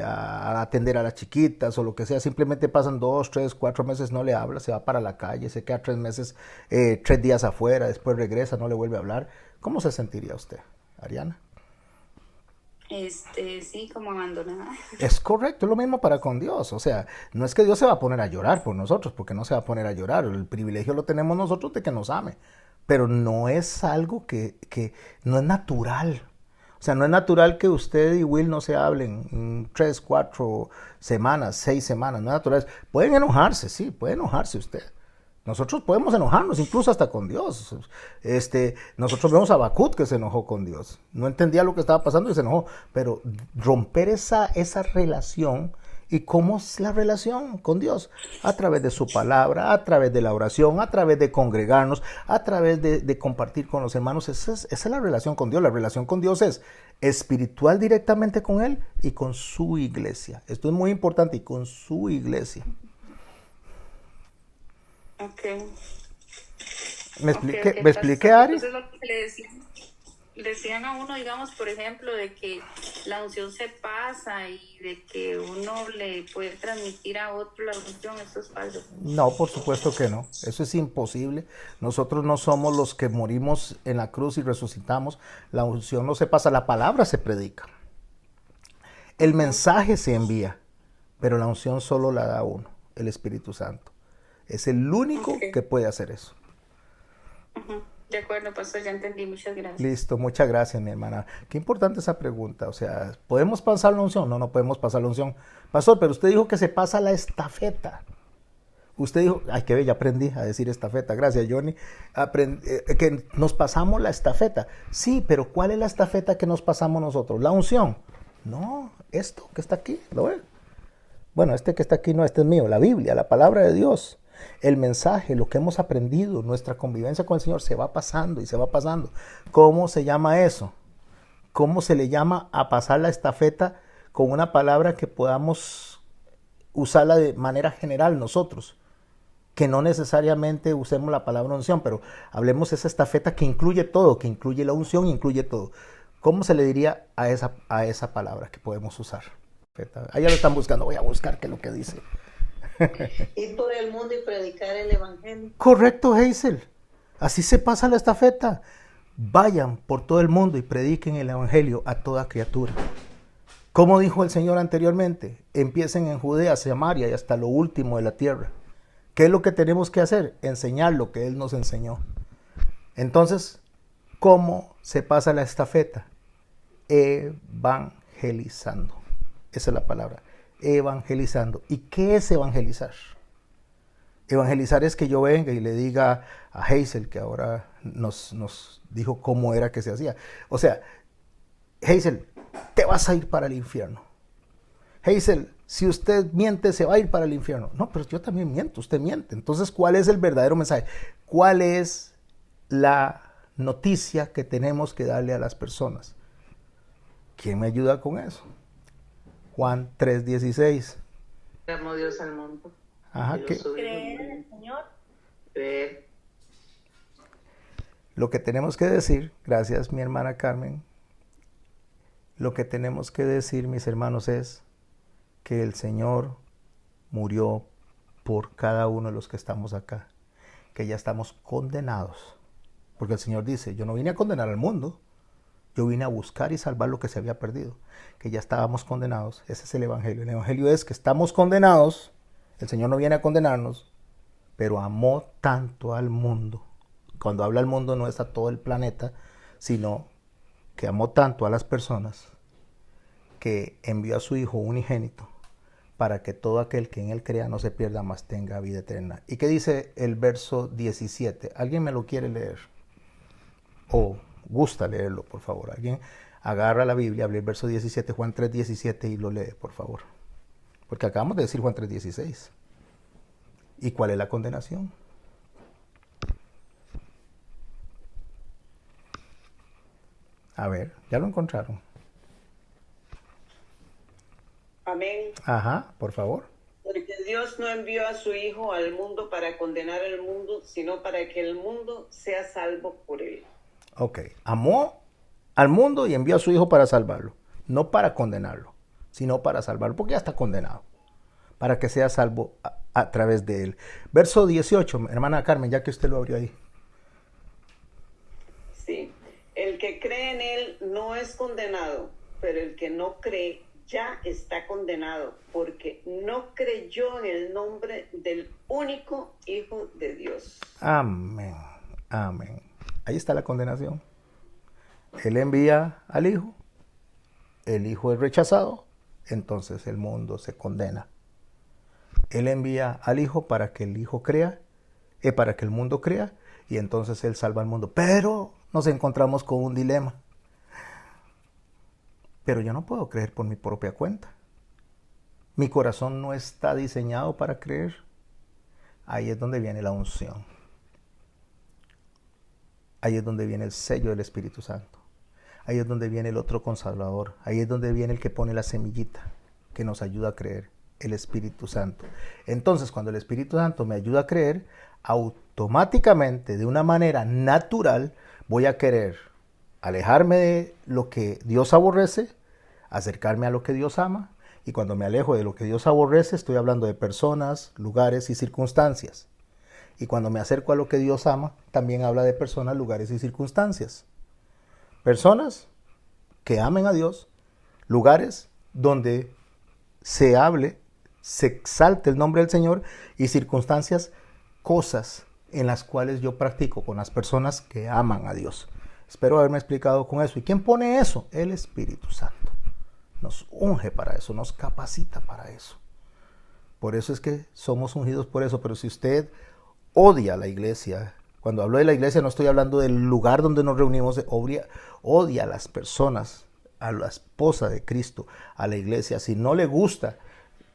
a atender a las chiquitas o lo que sea, simplemente pasan 2, 3, 4 meses, no le habla, se va para la calle, se queda 3 meses, 3 días afuera, después regresa, no le vuelve a hablar, ¿cómo se sentiría usted, Ariana? Sí, como abandonada. Es correcto, es lo mismo para con Dios. O sea, no es que Dios se va a poner a llorar por nosotros, porque no se va a poner a llorar. El privilegio lo tenemos nosotros de que nos ame. Pero no es algo que no es natural. O sea, no es natural que usted y Will no se hablen 3, 4 semanas, 6 semanas. No es natural. Pueden enojarse, sí, puede enojarse usted. Nosotros podemos enojarnos, incluso hasta con Dios. Nosotros vemos a Habacuc que se enojó con Dios. No entendía lo que estaba pasando y se enojó. Pero romper esa relación. ¿Y cómo es la relación con Dios? A través de su palabra, a través de la oración, a través de congregarnos, a través de compartir con los hermanos. Esa es la relación con Dios. La relación con Dios es espiritual directamente con Él y con su iglesia. Esto es muy importante, y con su iglesia. Ok. ¿Me expliqué, Ari? Entonces lo que le decían a uno, digamos, por ejemplo, de que la unción se pasa y de que uno le puede transmitir a otro la unción, eso es falso. No, por supuesto que no. Eso es imposible. Nosotros no somos los que morimos en la cruz y resucitamos. La unción no se pasa, la palabra se predica. El mensaje se envía, pero la unción solo la da uno, el Espíritu Santo. Es el único que puede hacer eso. De acuerdo, pastor, ya entendí. Muchas gracias. Listo, muchas gracias, mi hermana. Qué importante esa pregunta. O sea, ¿podemos pasar la unción? No, no podemos pasar la unción. Pastor, pero usted dijo que se pasa la estafeta. Usted dijo, ay, qué bella, aprendí a decir estafeta. Gracias, Johnny. Que nos pasamos la estafeta. Sí, pero ¿cuál es la estafeta que nos pasamos nosotros? La unción. No, esto que está aquí, ¿lo ve? Bueno, este que está aquí no, este es mío. La Biblia, la palabra de Dios. El mensaje, lo que hemos aprendido, nuestra convivencia con el Señor se va pasando y se va pasando. ¿Cómo se llama eso? ¿Cómo se le llama a pasar la estafeta con una palabra que podamos usarla de manera general nosotros? Que no necesariamente usemos la palabra unción, pero hablemos de esa estafeta que incluye todo, que incluye la unción, incluye todo. ¿Cómo se le diría a esa palabra que podemos usar? Ahí ya lo están buscando, voy a buscar qué es lo que dice. Ir por el mundo y predicar el evangelio. Correcto, Hazel. Así se pasa la estafeta. Vayan por todo el mundo y prediquen el evangelio a toda criatura. Como dijo el Señor anteriormente, empiecen en Judea, Samaria y hasta lo último de la tierra. ¿Qué es lo que tenemos que hacer? Enseñar lo que Él nos enseñó. Entonces, ¿cómo se pasa la estafeta? Evangelizando. Esa es la palabra. Evangelizando. ¿Y qué es evangelizar? Evangelizar es que yo venga y le diga a Hazel, que ahora nos dijo cómo era que se hacía. O sea, Hazel, te vas a ir para el infierno. Hazel, si usted miente, se va a ir para el infierno. No, pero yo también miento, usted miente. Entonces, ¿cuál es el verdadero mensaje? ¿Cuál es la noticia que tenemos que darle a las personas? ¿Quién me ayuda con eso? Juan 3:16. Amó Dios al mundo. Ajá, ¿qué? Creer en el Señor. Creer. Lo que tenemos que decir, gracias mi hermana Carmen, lo que tenemos que decir, mis hermanos, es que el Señor murió por cada uno de los que estamos acá, que ya estamos condenados. Porque el Señor dice, yo no vine a condenar al mundo, yo vine a buscar y salvar lo que se había perdido, que ya estábamos condenados. Ese es el Evangelio. El Evangelio es que estamos condenados, el Señor no viene a condenarnos, pero amó tanto al mundo. Cuando habla al mundo no es a todo el planeta, sino que amó tanto a las personas que envió a su Hijo unigénito para que todo aquel que en Él crea no se pierda, mas tenga vida eterna. ¿Y qué dice el verso 17? ¿Alguien me lo quiere leer? O gusta leerlo, por favor. Alguien agarra la Biblia, abre el verso 17, Juan 3:17 y lo lee, por favor. Porque acabamos de decir Juan 3:16. ¿Y cuál es la condenación? A ver, ya lo encontraron. Amén. Ajá, por favor. Porque Dios no envió a su Hijo al mundo para condenar al mundo, sino para que el mundo sea salvo por él. Ok, amó al mundo y envió a su Hijo para salvarlo. No para condenarlo, sino para salvarlo, porque ya está condenado. Para que sea salvo a través de él. Verso 18, hermana Carmen, ya que usted lo abrió ahí. Sí. El que cree en él no es condenado, pero el que no cree ya está condenado, porque no creyó en el nombre del único Hijo de Dios. Amén, amén. Ahí está la condenación. Él envía al Hijo, el Hijo es rechazado, entonces el mundo se condena. Él envía al Hijo para que el Hijo crea, para que el mundo crea, y entonces Él salva al mundo. Pero nos encontramos con un dilema. Pero yo no puedo creer por mi propia cuenta. Mi corazón no está diseñado para creer. Ahí es donde viene la unción. Ahí es donde viene el sello del Espíritu Santo. Ahí es donde viene el otro consolador. Ahí es donde viene el que pone la semillita que nos ayuda a creer, el Espíritu Santo. Entonces, cuando el Espíritu Santo me ayuda a creer, automáticamente, de una manera natural, voy a querer alejarme de lo que Dios aborrece, acercarme a lo que Dios ama, y cuando me alejo de lo que Dios aborrece, estoy hablando de personas, lugares y circunstancias. Y cuando me acerco a lo que Dios ama, también habla de personas, lugares y circunstancias. Personas que amen a Dios, lugares donde se hable, se exalte el nombre del Señor, y circunstancias, cosas en las cuales yo practico con las personas que aman a Dios. Espero haberme explicado con eso. ¿Y quién pone eso? El Espíritu Santo. Nos unge para eso, nos capacita para eso. Por eso es que somos ungidos por eso. Pero si usted odia a la iglesia, cuando hablo de la iglesia no estoy hablando del lugar donde nos reunimos, odia a las personas, a la esposa de Cristo, a la iglesia, si no le gusta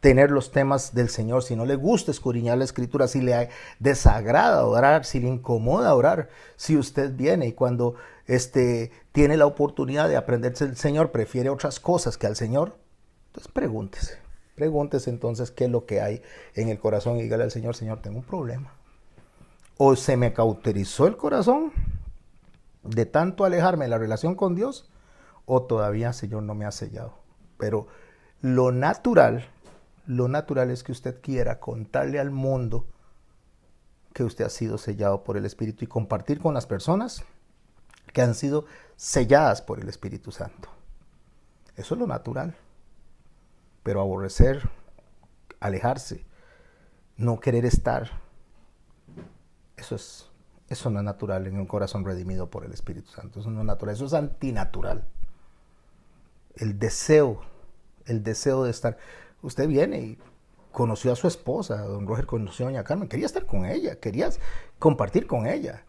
tener los temas del Señor, si no le gusta escudriñar la Escritura, si le desagrada orar, si le incomoda orar, si usted viene y cuando tiene la oportunidad de aprenderse del Señor, prefiere otras cosas que al Señor, entonces pregúntese entonces qué es lo que hay en el corazón y dígale al Señor, Señor, tengo un problema. O se me cauterizó el corazón de tanto alejarme de la relación con Dios, o todavía el Señor no me ha sellado. Pero lo natural es que usted quiera contarle al mundo que usted ha sido sellado por el Espíritu y compartir con las personas que han sido selladas por el Espíritu Santo. Eso es lo natural. Pero aborrecer, alejarse, no querer estar, eso no es natural en un corazón redimido por el Espíritu Santo. Eso no es natural, eso es antinatural. El deseo de estar. Usted viene y conoció a su esposa, don Roger conoció a doña Carmen, quería estar con ella, quería compartir con ella,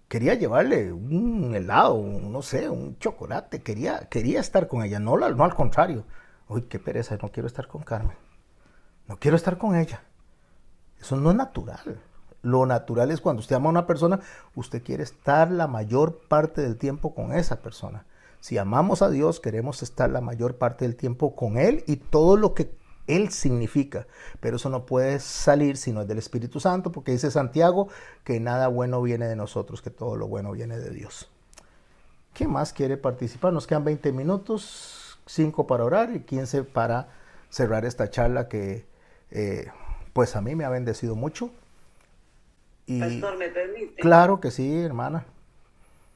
quería llevarle un helado, no sé, un chocolate, quería estar con ella, no al contrario. Uy, qué pereza, no quiero estar con Carmen, no quiero estar con ella. Eso no es natural. Lo natural es cuando usted ama a una persona, usted quiere estar la mayor parte del tiempo con esa persona. Si amamos a Dios, queremos estar la mayor parte del tiempo con Él y todo lo que Él significa. Pero eso no puede salir si no es del Espíritu Santo, porque dice Santiago que nada bueno viene de nosotros, que todo lo bueno viene de Dios. ¿Quién más quiere participar? Nos quedan 20 minutos, 5 para orar y 15 para cerrar esta charla que pues a mí me ha bendecido mucho. Y Pastor, ¿me permite? Claro que sí, hermana.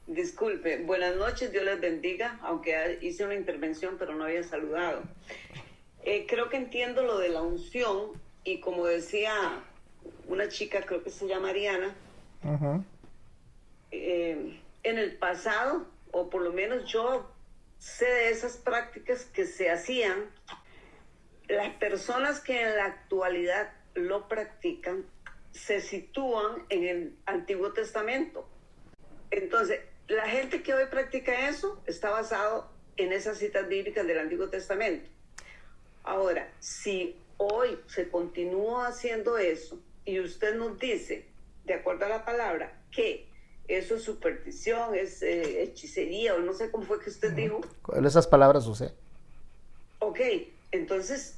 Disculpe, buenas noches, Dios les bendiga, aunque hice una intervención pero no había saludado. Creo que entiendo lo de la unción y como decía una chica, creo que se llama Ariana, en el pasado, o por lo menos yo sé de esas prácticas que se hacían, las personas que en la actualidad lo practican se sitúan en el Antiguo Testamento. Entonces, la gente que hoy practica eso está basado en esas citas bíblicas del Antiguo Testamento. Ahora, si hoy se continúa haciendo eso y usted nos dice, de acuerdo a la palabra, que eso es superstición, es hechicería, o no sé cómo fue que usted dijo. Esas palabras usé. Ok, entonces,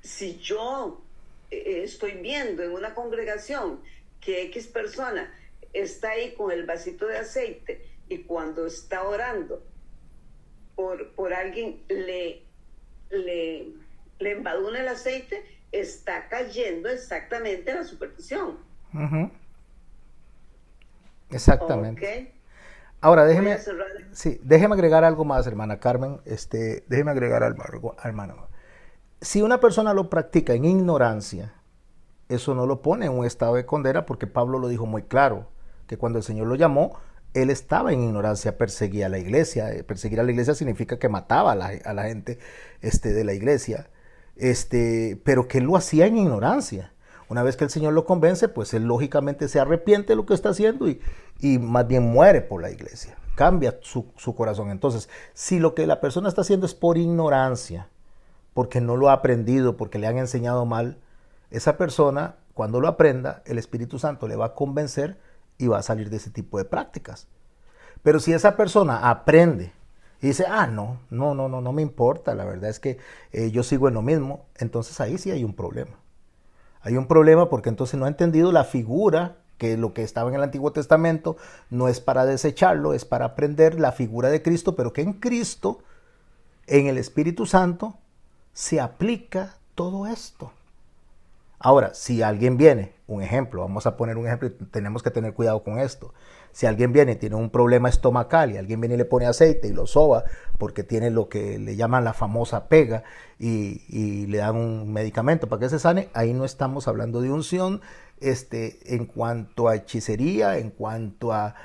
si yo estoy viendo en una congregación que X persona está ahí con el vasito de aceite y cuando está orando por alguien le embadurna el aceite, está cayendo exactamente en la superstición. Exactamente. Okay. Ahora déjeme agregar algo más, hermana Carmen. Déjeme agregar algo, hermano. Si una persona lo practica en ignorancia, eso no lo pone en un estado de condena, porque Pablo lo dijo muy claro, que cuando el Señor lo llamó, él estaba en ignorancia, perseguía a la iglesia. Perseguir a la iglesia significa que mataba a la gente de la iglesia, pero que él lo hacía en ignorancia. Una vez que el Señor lo convence, pues él lógicamente se arrepiente de lo que está haciendo y más bien muere por la iglesia, cambia su corazón. Entonces, si lo que la persona está haciendo es por ignorancia, porque no lo ha aprendido, porque le han enseñado mal, esa persona, cuando lo aprenda, el Espíritu Santo le va a convencer y va a salir de ese tipo de prácticas. Pero si esa persona aprende y dice, no me importa, la verdad es que yo sigo en lo mismo, entonces ahí sí hay un problema. Hay un problema porque entonces no ha entendido la figura, que lo que estaba en el Antiguo Testamento no es para desecharlo, es para aprender la figura de Cristo, pero que en Cristo, en el Espíritu Santo, se aplica todo esto. Ahora, si alguien viene, un ejemplo, vamos a poner un ejemplo, y tenemos que tener cuidado con esto. Si alguien viene y tiene un problema estomacal y alguien viene y le pone aceite y lo soba porque tiene lo que le llaman la famosa pega y le dan un medicamento para que se sane, ahí no estamos hablando de unción en cuanto a hechicería, en cuanto a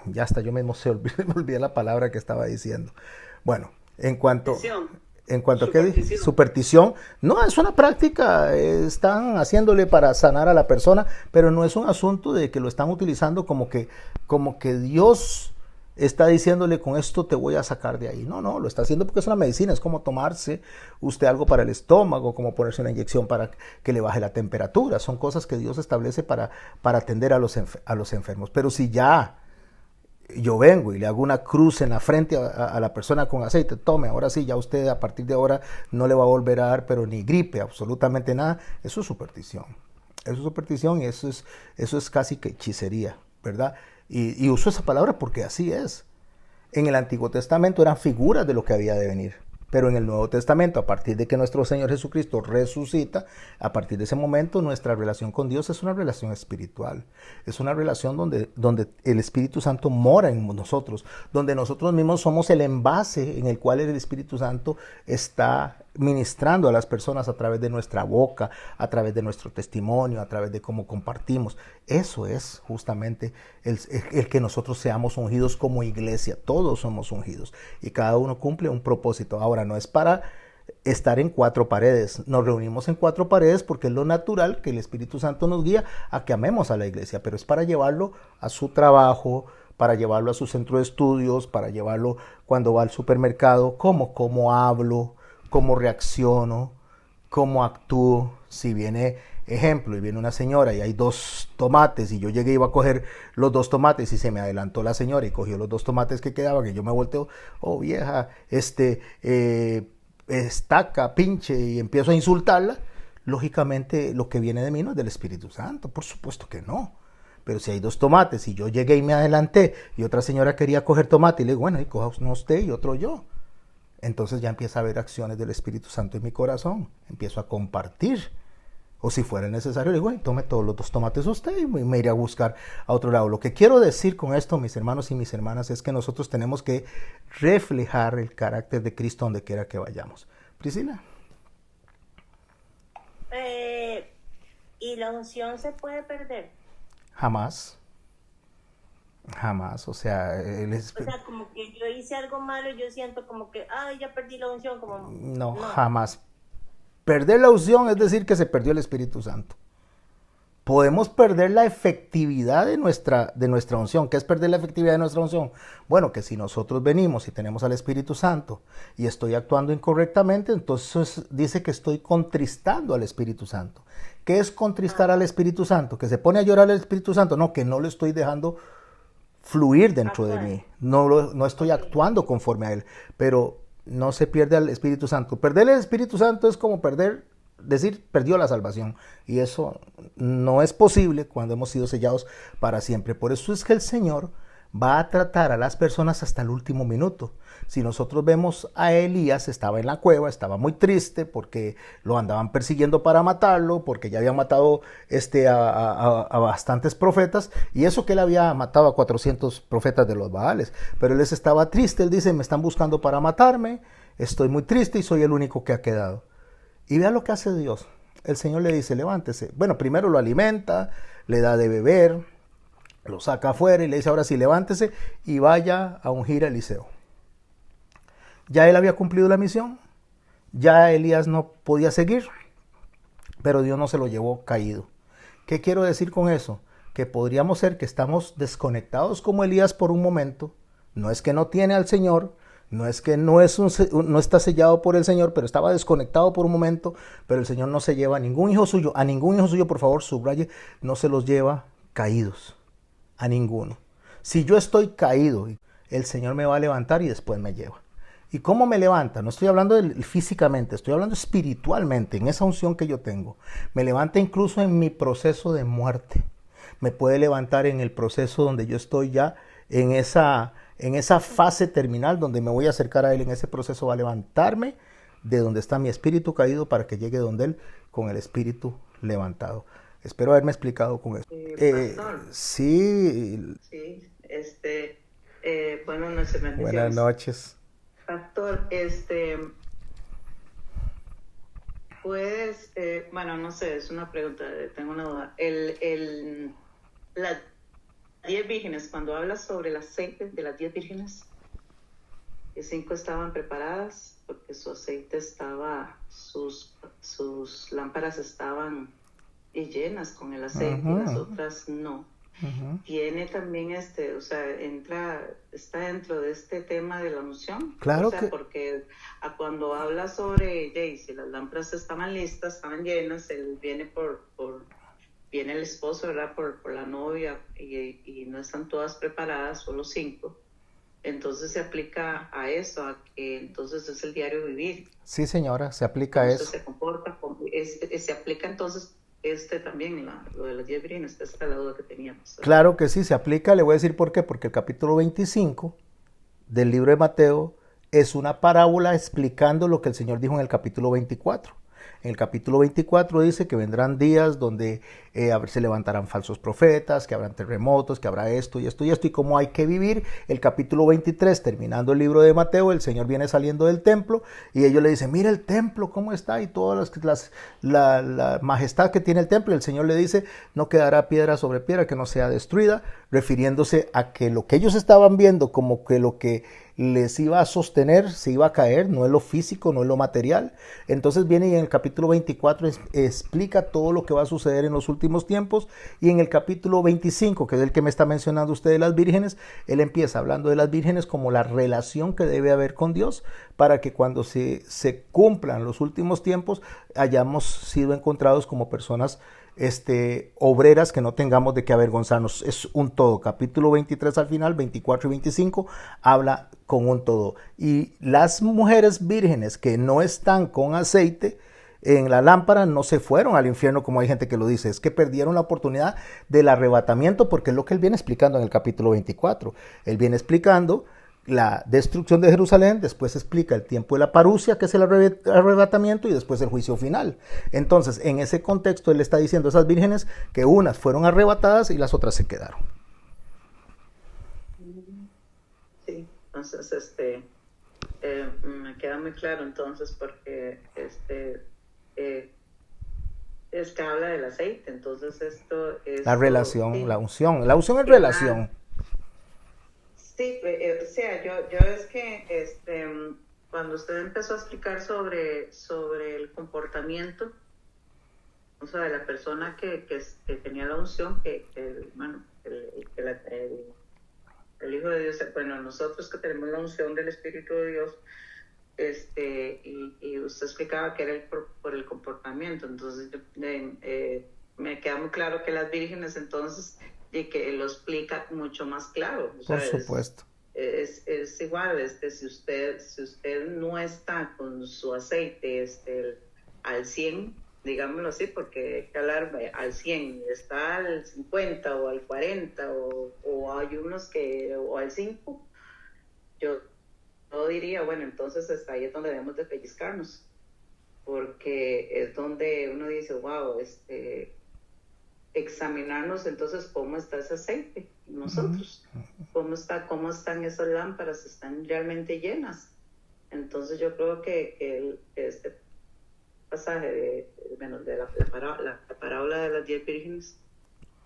ya hasta yo mismo me olvidé la palabra que estaba diciendo. Bueno, en cuanto a qué superstición, no es una práctica, están haciéndole para sanar a la persona, pero no es un asunto de que lo están utilizando como que Dios está diciéndole con esto te voy a sacar de ahí. No, lo está haciendo porque es una medicina, es como tomarse usted algo para el estómago, como ponerse una inyección para que le baje la temperatura. Son cosas que Dios establece para atender a los enfermos. Pero si ya yo vengo y le hago una cruz en la frente a la persona con aceite, tome, ahora sí, ya usted a partir de ahora no le va a volver a dar, pero ni gripe, absolutamente nada, eso es superstición. Eso es superstición y eso es casi que hechicería, ¿verdad? Y uso esa palabra porque así es. En el Antiguo Testamento eran figuras de lo que había de venir. Pero en el Nuevo Testamento, a partir de que nuestro Señor Jesucristo resucita, a partir de ese momento nuestra relación con Dios es una relación espiritual. Es una relación donde el Espíritu Santo mora en nosotros, donde nosotros mismos somos el envase en el cual el Espíritu Santo está ministrando a las personas a través de nuestra boca, a través de nuestro testimonio, a través de cómo compartimos. Eso es justamente el que nosotros seamos ungidos como iglesia. Todos somos ungidos y cada uno cumple un propósito. Ahora, no es para estar en cuatro paredes. Nos reunimos en cuatro paredes porque es lo natural que el Espíritu Santo nos guía a que amemos a la iglesia, pero es para llevarlo a su trabajo, para llevarlo a su centro de estudios, para llevarlo cuando va al supermercado, cómo hablo, cómo reacciono, cómo actúo. Si viene, ejemplo, y viene una señora y hay 2 tomates y yo llegué y iba a coger los 2 tomates y se me adelantó la señora y cogió los 2 tomates que quedaban, y yo me volteo, oh vieja, estaca, pinche, y empiezo a insultarla, lógicamente lo que viene de mí no es del Espíritu Santo, por supuesto que no. Pero si hay 2 tomates y yo llegué y me adelanté y otra señora quería coger tomate y le digo, bueno, y coja uno usted y otro yo. Entonces ya empieza a haber acciones del Espíritu Santo en mi corazón. Empiezo a compartir. O si fuera necesario, le digo, tome todos los 2 tomates usted y me iré a buscar a otro lado. Lo que quiero decir con esto, mis hermanos y mis hermanas, es que nosotros tenemos que reflejar el carácter de Cristo donde quiera que vayamos. Priscila. ¿Y la unción se puede perder? Jamás. Jamás, o sea, como que yo hice algo malo y yo siento como que, ya perdí la unción, como... No, jamás. Perder la unción es decir que se perdió el Espíritu Santo. Podemos perder la efectividad de nuestra unción. ¿Qué es perder la efectividad de nuestra unción? Bueno, que si nosotros venimos y tenemos al Espíritu Santo y estoy actuando incorrectamente, entonces dice que estoy contristando al Espíritu Santo. ¿Qué es contristar al Espíritu Santo? ¿Que se pone a llorar al Espíritu Santo? No, que no lo estoy dejando fluir dentro de mí. No estoy actuando conforme a Él, pero no se pierde al Espíritu Santo. Perder el Espíritu Santo es como decir, perdió la salvación. Y eso no es posible cuando hemos sido sellados para siempre. Por eso es que el Señor va a tratar a las personas hasta el último minuto. Si nosotros vemos a Elías, estaba en la cueva, estaba muy triste porque lo andaban persiguiendo para matarlo, porque ya habían matado a bastantes profetas, y eso que él había matado a 400 profetas de los Baales, pero él estaba triste. Él dice, me están buscando para matarme, estoy muy triste y soy el único que ha quedado. Y vea lo que hace Dios. El Señor le dice, levántese. Bueno, primero lo alimenta, le da de beber, lo saca afuera y le dice, ahora sí, levántese y vaya a ungir a Eliseo. Ya él había cumplido la misión, ya Elías no podía seguir, pero Dios no se lo llevó caído. ¿Qué quiero decir con eso? Que podríamos ser que estamos desconectados como Elías por un momento. No es que no tiene al Señor, no es que no está sellado por el Señor, pero estaba desconectado por un momento, pero el Señor no se lleva a ningún hijo suyo, por favor, subraye, no se los lleva caídos, a ninguno. Si yo estoy caído, el Señor me va a levantar y después me lleva. ¿Y cómo me levanta? No estoy hablando físicamente, estoy hablando espiritualmente, en esa unción que yo tengo. Me levanta incluso en mi proceso de muerte. Me puede levantar en el proceso donde yo estoy ya en esa fase terminal, donde me voy a acercar a Él. En ese proceso va a levantarme de donde está mi espíritu caído para que llegue donde Él con el espíritu levantado. Espero haberme explicado con eso. Sí. Sí, bueno, no se me Buenas noches. Pastor, puedes, bueno, no sé, es una pregunta, tengo una duda. Las 10 vírgenes, cuando hablas sobre el aceite de las 10 vírgenes, que 5 estaban preparadas porque su aceite estaba, sus lámparas estaban llenas con el aceite, y las otras no. Tiene también o sea, está dentro de este tema de la unción. Claro, o sea, porque cuando habla sobre si las lámparas estaban listas, estaban llenas, él viene viene el esposo, ¿verdad? Por la novia, y no están todas preparadas, solo 5. Entonces se aplica a eso, a que entonces es el diario vivir. Sí, señora, se aplica a eso. Se comporta, se aplica entonces también, lo de las 10 vírgenes. Esta era la duda que teníamos. Claro que sí, se aplica. Le voy a decir por qué. Porque el capítulo 25 del libro de Mateo es una parábola explicando lo que el Señor dijo en el capítulo 24. En el capítulo 24 dice que vendrán días donde se levantarán falsos profetas, que habrán terremotos, que habrá esto y esto y esto, y cómo hay que vivir. El capítulo 23, terminando el libro de Mateo, el Señor viene saliendo del templo y ellos le dicen, mira el templo, cómo está, y toda la majestad que tiene el templo. Y el Señor le dice, no quedará piedra sobre piedra que no sea destruida, refiriéndose a que lo que ellos estaban viendo como que lo que les iba a sostener, se iba a caer, no es lo físico, no es lo material. Entonces viene y en el capítulo 24 explica todo lo que va a suceder en los últimos tiempos, y en el capítulo 25, que es el que me está mencionando usted de las vírgenes, él empieza hablando de las vírgenes como la relación que debe haber con Dios, para que cuando se cumplan los últimos tiempos, hayamos sido encontrados como personas obreras, que no tengamos de qué avergonzarnos. Es un todo. Capítulo 23 al final, 24 y 25 habla con un todo. Y las mujeres vírgenes que no están con aceite en la lámpara no se fueron al infierno, como hay gente que lo dice, es que perdieron la oportunidad del arrebatamiento, porque es lo que él viene explicando en el capítulo 24. Él viene explicando la destrucción de Jerusalén, después explica el tiempo de la parusia, que es el arrebatamiento, y después el juicio final. Entonces, en ese contexto, él está diciendo a esas vírgenes que unas fueron arrebatadas y las otras se quedaron. Sí, entonces, me queda muy claro entonces, porque es que habla del aceite, entonces esto es... La relación, sí. La unción es relación. Sí, o sea, yo es que cuando usted empezó a explicar sobre el comportamiento, o sea, de la persona que tenía la unción, el Hijo de Dios, bueno, nosotros que tenemos la unción del Espíritu de Dios, y usted explicaba que era por el comportamiento, entonces me queda muy claro que las vírgenes entonces, y que lo explica mucho más claro. O sea, por supuesto. Es igual, si usted no está con su aceite al 100, digámoslo así, porque hay que hablar al 100, está al 50 o al 40 o hay unos o al 5, yo diría, bueno, entonces ahí es donde debemos de pellizcarnos, porque es donde uno dice, wow, examinarnos entonces cómo está ese aceite en nosotros, cómo están esas lámparas, están realmente llenas. Entonces yo creo que este pasaje de la parábola de las 10 vírgenes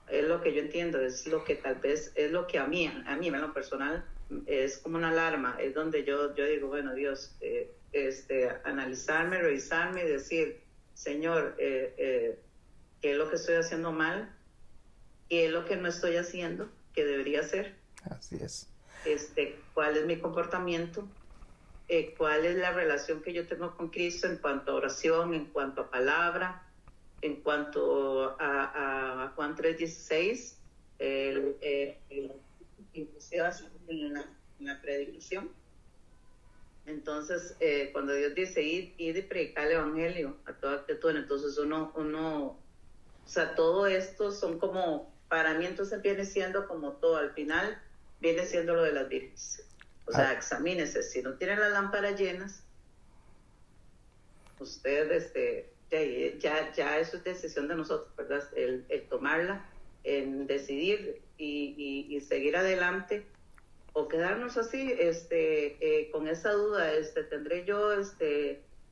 es lo que yo entiendo, es lo que tal vez es lo que a mí en lo personal es como una alarma, es donde yo digo, bueno, Dios, analizarme, revisarme y decir, Señor, ¿qué es lo que estoy haciendo mal? ¿Qué es lo que no estoy haciendo que debería hacer? Así es. ¿Cuál es mi comportamiento? ¿Cuál es la relación que yo tengo con Cristo en cuanto a oración, en cuanto a palabra, en cuanto a Juan 3:16, inclusive en la predicación? Entonces, cuando Dios dice ir y predicar el evangelio a toda criatura, entonces uno, o sea, todo esto son como, para mí entonces viene siendo como todo, al final viene siendo lo de las vírgenes. O sea, examínese, si no tienen las lámparas llenas, usted, ya eso es decisión de nosotros, ¿verdad? El tomarla, en decidir y seguir adelante, o quedarnos así, con esa duda, tendré yo,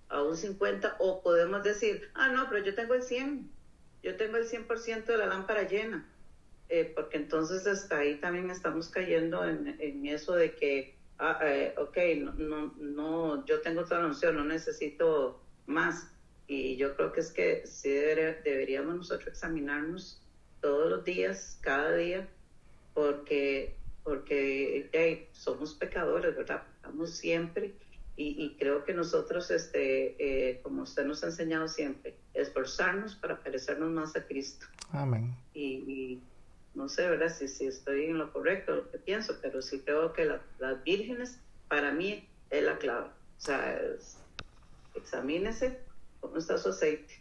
a un 50, o podemos decir, no, pero yo tengo el 100%, yo tengo el 100% de la lámpara llena, porque entonces hasta ahí también estamos cayendo en eso de que, ok, no, yo tengo toda la noción, no necesito más. Y yo creo que es que sí deberíamos nosotros examinarnos todos los días, cada día, porque somos pecadores, ¿verdad? Pecamos siempre, y creo que nosotros, como usted nos ha enseñado siempre, esforzarnos para parecernos más a Cristo. Amén. Y no sé, ¿verdad? Si estoy en lo correcto, lo que pienso, pero sí creo que las vírgenes, para mí, es la clave. O sea, examínese cómo está su aceite.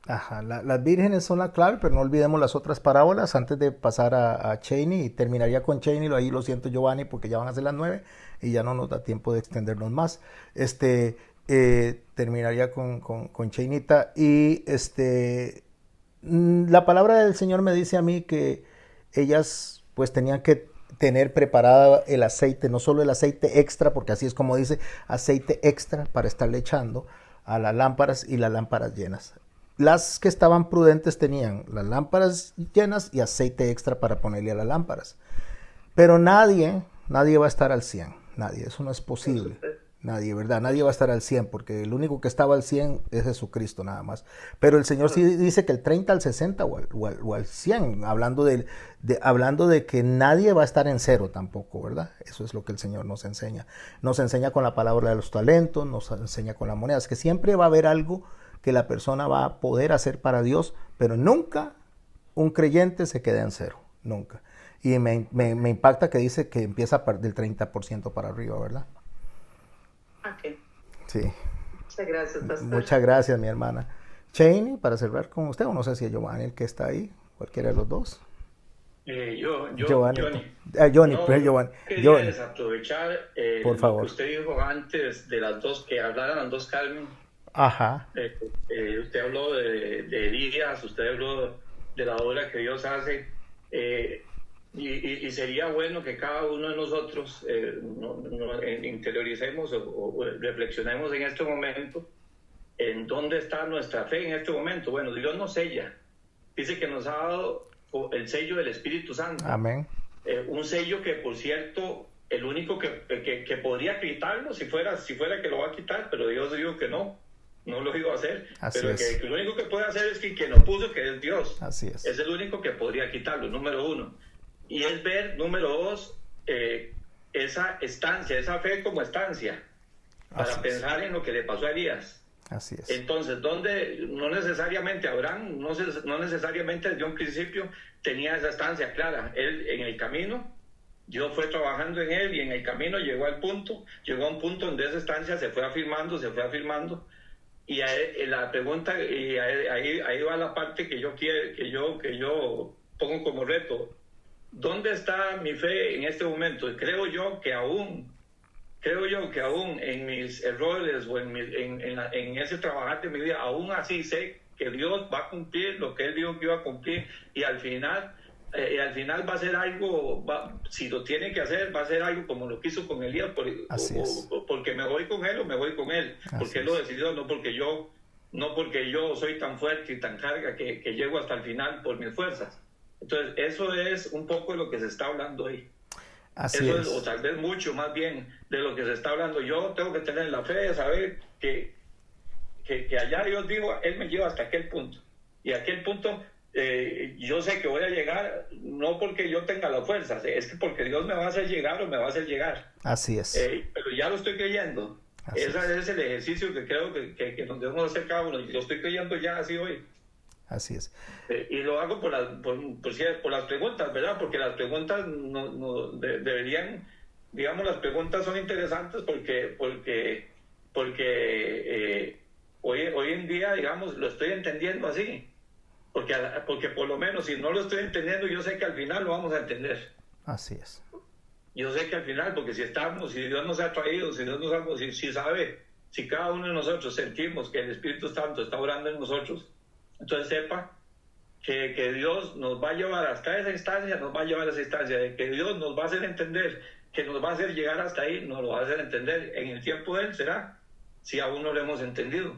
Ajá, las vírgenes son la clave, pero no olvidemos las otras parábolas antes de pasar a Cheney, y terminaría con Cheney. Ahí lo siento, Giovanni, porque ya van a ser las 9 y ya no nos da tiempo de extendernos más. Terminaría con Cheynita, y la palabra del Señor me dice a mí que ellas pues tenían que tener preparada el aceite, no solo el aceite extra, porque así es como dice, aceite extra para estarle echando a las lámparas y las lámparas llenas. Las que estaban prudentes tenían las lámparas llenas y aceite extra para ponerle a las lámparas. Pero nadie va a estar al 100. Nadie, eso no es posible. Nadie, ¿verdad? Nadie va a estar al 100, porque el único que estaba al 100 es Jesucristo nada más. Pero el Señor sí dice que el 30 al 60 o al 100, hablando de que nadie va a estar en cero tampoco, ¿verdad? Eso es lo que el Señor nos enseña. Nos enseña con la palabra de los talentos, nos enseña con las monedas, que siempre va a haber algo que la persona va a poder hacer para Dios, pero nunca un creyente se queda en cero, nunca. Y me impacta que dice que empieza del 30% para arriba, ¿verdad? Ok. Sí. Muchas gracias, pastor. Muchas gracias, mi hermana. Cheney, para cerrar con usted, o no sé si es Giovanni el que está ahí, cualquiera de los dos. Giovanni. Johnny, pero Giovanni. Quería desaprovechar por favor. Lo que usted dijo antes de las dos, que hablaran las dos Carmen. Ajá. Usted habló de Elías, usted habló de la obra que Dios hace, y sería bueno que cada uno de nosotros interioricemos o reflexionemos en este momento en dónde está nuestra fe en este momento. Bueno, Dios nos sella, dice que nos ha dado el sello del Espíritu Santo. Amén. Un sello que, por cierto, el único que podría quitarlo si fuera que lo va a quitar, pero Dios dijo que no lo iba a hacer. Así pero es. que lo único que puede hacer es que lo puso, que es Dios. Así es. Es el único que podría quitarlo, número uno. Y es ver, número dos, esa estancia, esa fe como estancia, para pensar en lo que le pasó a Elías. Así es. Entonces, donde no necesariamente Abraham, no necesariamente desde un principio tenía esa estancia clara. Él en el camino, Dios fue trabajando en él, y en el camino llegó a un punto donde esa estancia se fue afirmando. Y la pregunta, y ahí va la parte que yo pongo como reto. ¿Dónde está mi fe en este momento? Creo yo que aún en mis errores o en ese trabajar de mi vida, aún así sé que Dios va a cumplir lo que Él dijo que iba a cumplir, y al final va a ser algo, si lo tiene que hacer, va a ser algo como lo que hizo con Elías, porque me voy con Él o me voy con Él, porque Él lo decidió, no porque yo soy tan fuerte y tan carga que llego hasta el final por mis fuerzas. Entonces, eso es un poco de lo que se está hablando ahí. Así es. O tal vez mucho más bien de lo que se está hablando. Yo tengo que tener la fe de saber que allá Dios dijo, Él me lleva hasta aquel punto. Y aquel punto, yo sé que voy a llegar, no porque yo tenga la fuerza, es que porque Dios me va a hacer llegar o me va a hacer llegar. Así es. Pero ya lo estoy creyendo. Ese es el ejercicio que creo que nos debemos hacer cada uno. Yo estoy creyendo ya así hoy. Así es. Y lo hago por las preguntas, ¿verdad? Porque las preguntas deberían, digamos, las preguntas son interesantes porque hoy en día, digamos, lo estoy entendiendo así. Porque por lo menos si no lo estoy entendiendo, yo sé que al final lo vamos a entender. Así es. Yo sé que al final, porque si Dios nos ha traído, si cada uno de nosotros sentimos que el Espíritu Santo está orando en nosotros, entonces sepa que Dios nos va a llevar hasta esa instancia, de que Dios nos va a hacer entender, que nos va a hacer llegar hasta ahí, nos lo va a hacer entender. En el tiempo de Él será, si aún no lo hemos entendido.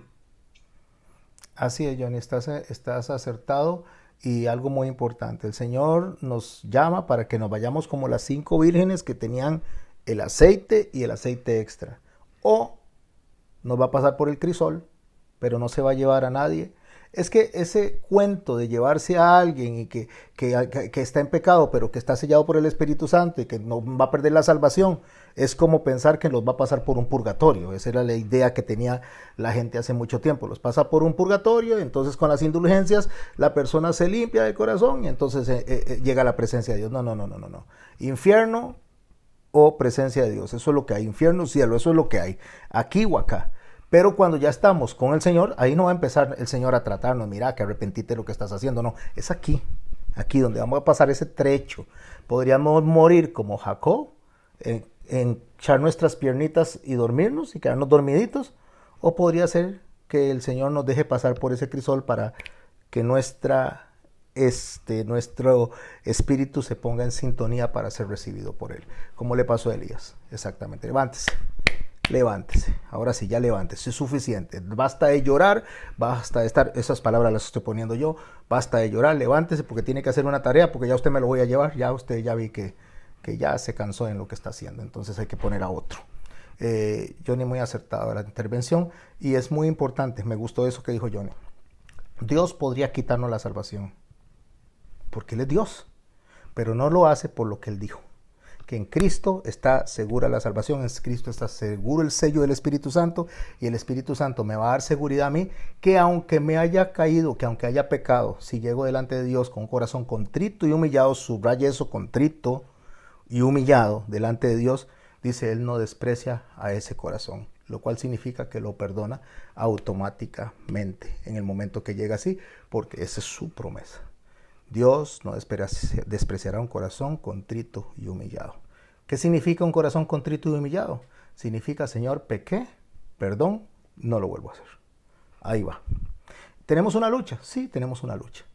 Así es, Johnny, estás acertado. Y algo muy importante, el Señor nos llama para que nos vayamos como las 5 vírgenes que tenían el aceite y el aceite extra. O nos va a pasar por el crisol, pero no se va a llevar a nadie. Es que ese cuento de llevarse a alguien y que está en pecado, pero que está sellado por el Espíritu Santo y que no va a perder la salvación, es como pensar que los va a pasar por un purgatorio. Esa era la idea que tenía la gente hace mucho tiempo. Los pasa por un purgatorio, entonces con las indulgencias la persona se limpia de corazón y entonces llega a la presencia de Dios. No. Infierno o presencia de Dios. Eso es lo que hay. Infierno, cielo, eso es lo que hay. Aquí o acá. Pero cuando ya estamos con el Señor, ahí no va a empezar el Señor a tratarnos, mira, que arrepentite de lo que estás haciendo. No, es aquí donde vamos a pasar ese trecho. Podríamos morir como Jacob, en echar nuestras piernitas y dormirnos y quedarnos dormiditos. O podría ser que el Señor nos deje pasar por ese crisol para que nuestro espíritu se ponga en sintonía para ser recibido por Él. Como le pasó a Elías. Exactamente. Levántese, ahora sí, ya levántese, es suficiente, basta de llorar, basta de estar, esas palabras las estoy poniendo yo, basta de llorar, levántese porque tiene que hacer una tarea, porque ya usted me lo voy a llevar, ya usted ya vi que ya se cansó en lo que está haciendo, entonces hay que poner a otro. Johnny muy acertado a la intervención y es muy importante, me gustó eso que dijo Johnny. Dios podría quitarnos la salvación, porque Él es Dios, pero no lo hace por lo que Él dijo. Que en Cristo está segura la salvación, en Cristo está seguro el sello del Espíritu Santo y el Espíritu Santo me va a dar seguridad a mí que aunque me haya caído, que aunque haya pecado, si llego delante de Dios con un corazón contrito y humillado, subraya eso, contrito y humillado delante de Dios, dice Él no desprecia a ese corazón, lo cual significa que lo perdona automáticamente en el momento que llega así, porque esa es su promesa. Dios no despreciará un corazón contrito y humillado. ¿Qué significa un corazón contrito y humillado? Significa, Señor, pequé, perdón, no lo vuelvo a hacer. Ahí va. ¿Tenemos una lucha? Sí, tenemos una lucha.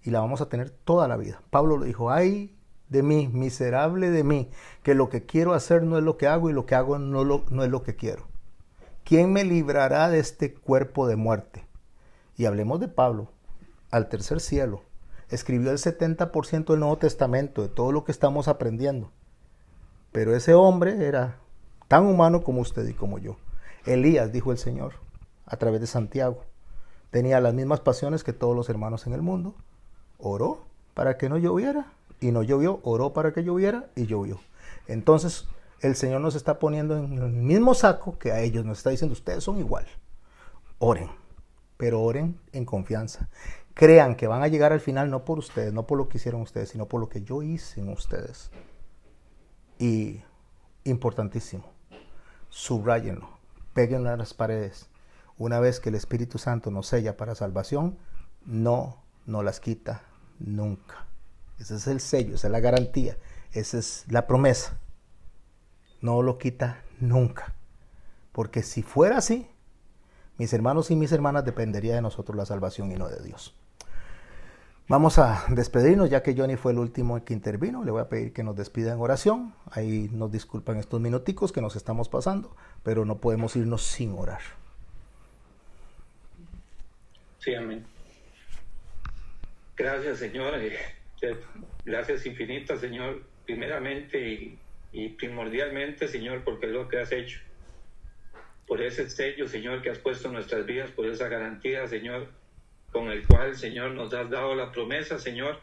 Y la vamos a tener toda la vida. Pablo lo dijo, ay de mí, miserable de mí, que lo que quiero hacer no es lo que hago y lo que hago no es lo que quiero. ¿Quién me librará de este cuerpo de muerte? Y hablemos de Pablo, al tercer cielo. Escribió el 70% del Nuevo Testamento, de todo lo que estamos aprendiendo. Pero ese hombre era tan humano como usted y como yo. Elías, dijo el Señor, a través de Santiago, tenía las mismas pasiones que todos los hermanos en el mundo. Oró para que no lloviera y no llovió, oró para que lloviera y llovió. Entonces, el Señor nos está poniendo en el mismo saco que a ellos, nos está diciendo, ustedes son igual. Oren, pero oren en confianza. Crean que van a llegar al final no por ustedes, no por lo que hicieron ustedes, sino por lo que yo hice en ustedes. Y importantísimo, subrayenlo, péguenlo a las paredes. Una vez que el Espíritu Santo nos sella para salvación, no las quita nunca. Ese es el sello, esa es la garantía, esa es la promesa. No lo quita nunca. Porque si fuera así, mis hermanos y mis hermanas, dependería de nosotros la salvación y no de Dios. Vamos a despedirnos, ya que Johnny fue el último que intervino. Le voy a pedir que nos despida en oración. Ahí nos disculpan estos minuticos que nos estamos pasando, pero no podemos irnos sin orar. Sí, amén. Gracias, Señor. Gracias infinitas, Señor, primeramente y primordialmente, Señor, porque es lo que has hecho. Por ese sello, Señor, que has puesto en nuestras vidas, por esa garantía, Señor, con el cual, Señor, nos has dado la promesa, Señor,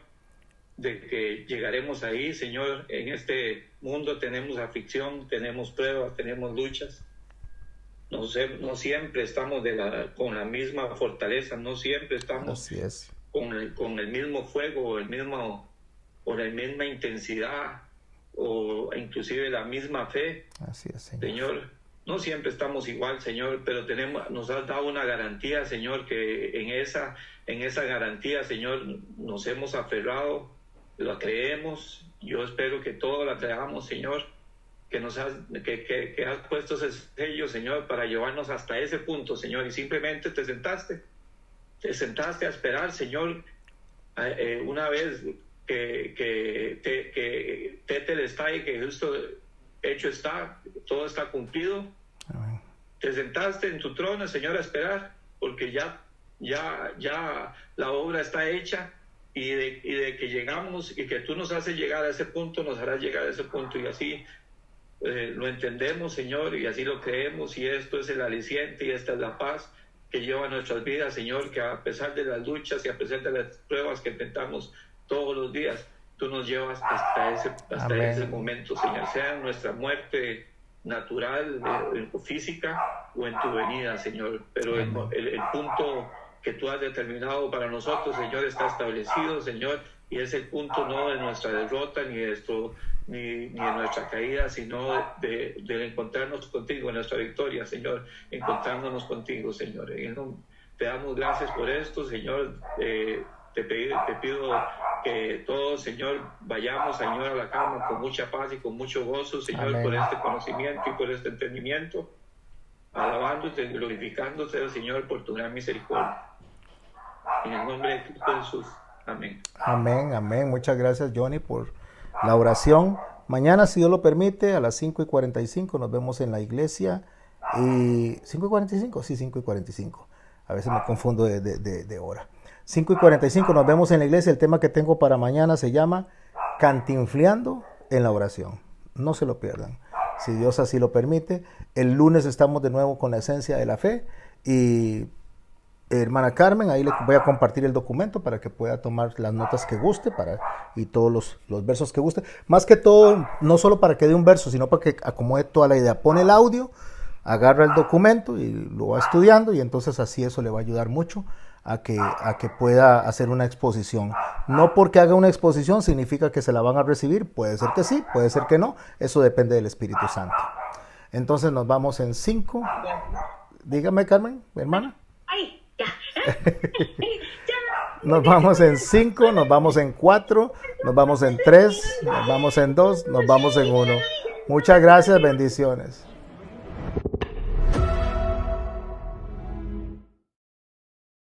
de que llegaremos ahí, Señor. En este mundo tenemos aflicción, tenemos pruebas, tenemos luchas. No siempre estamos con la misma fortaleza, no siempre estamos con el mismo fuego o la misma intensidad o inclusive la misma fe. Así es, Señor. Señor, no siempre estamos igual, Señor, pero nos has dado una garantía, Señor, que en esa garantía, Señor, nos hemos aferrado, la creemos. Yo espero que todos la creamos, Señor, que has puesto ese sello, Señor, para llevarnos hasta ese punto, Señor, y simplemente te sentaste a esperar, Señor, una vez que Tetel está y que justo hecho está, todo está cumplido. Amén. te sentaste en tu trono, Señor, a esperar, porque ya la obra está hecha, y de que llegamos y que tú nos haces llegar a ese punto, nos harás llegar a ese punto, y así lo entendemos, Señor, y así lo creemos, y esto es el aliciente y esta es la paz que lleva nuestras vidas, Señor, que a pesar de las luchas y a pesar de las pruebas que enfrentamos todos los días, tú nos llevas hasta ese momento, Señor, sea en nuestra muerte natural, física, o en tu venida, Señor. Pero el punto que tú has determinado para nosotros, Señor, está establecido, Señor, y es el punto no de nuestra derrota ni de nuestra caída, sino de encontrarnos contigo, en nuestra victoria, Señor, encontrándonos contigo, Señor. Te damos gracias por esto, Señor. Te pido que todos, Señor, vayamos, Señor, a la cama con mucha paz y con mucho gozo, Señor, amén, por este conocimiento y por este entendimiento, alabándote y glorificándote, Señor, por tu gran misericordia. En el nombre de Cristo Jesús. Amén. Amén, amén. Muchas gracias, Johnny, por la oración. Mañana, si Dios lo permite, a las 5:45 nos vemos en la iglesia. Y ¿5:45? Sí, 5:45. A veces me confundo de hora. 5:45 nos vemos en la iglesia. El tema que tengo para mañana se llama Cantinfleando en la oración. No se lo pierdan, si Dios así lo permite. El lunes estamos de nuevo con la esencia de la fe. Y hermana Carmen, ahí le voy a compartir el documento para que pueda tomar las notas que guste y todos los versos que guste. Más que todo, no solo para que dé un verso, sino para que acomode toda la idea. Pone el audio, agarra el documento y lo va estudiando, y entonces así eso le va a ayudar mucho a que pueda hacer una exposición. No porque haga una exposición significa que se la van a recibir. Puede ser que sí, puede ser que no. Eso depende del Espíritu Santo. Entonces nos vamos en 5. Dígame, Carmen, hermana. Nos vamos en 5, nos vamos en 4, nos vamos en 3, nos vamos en 2, nos vamos en 1. Muchas gracias, bendiciones.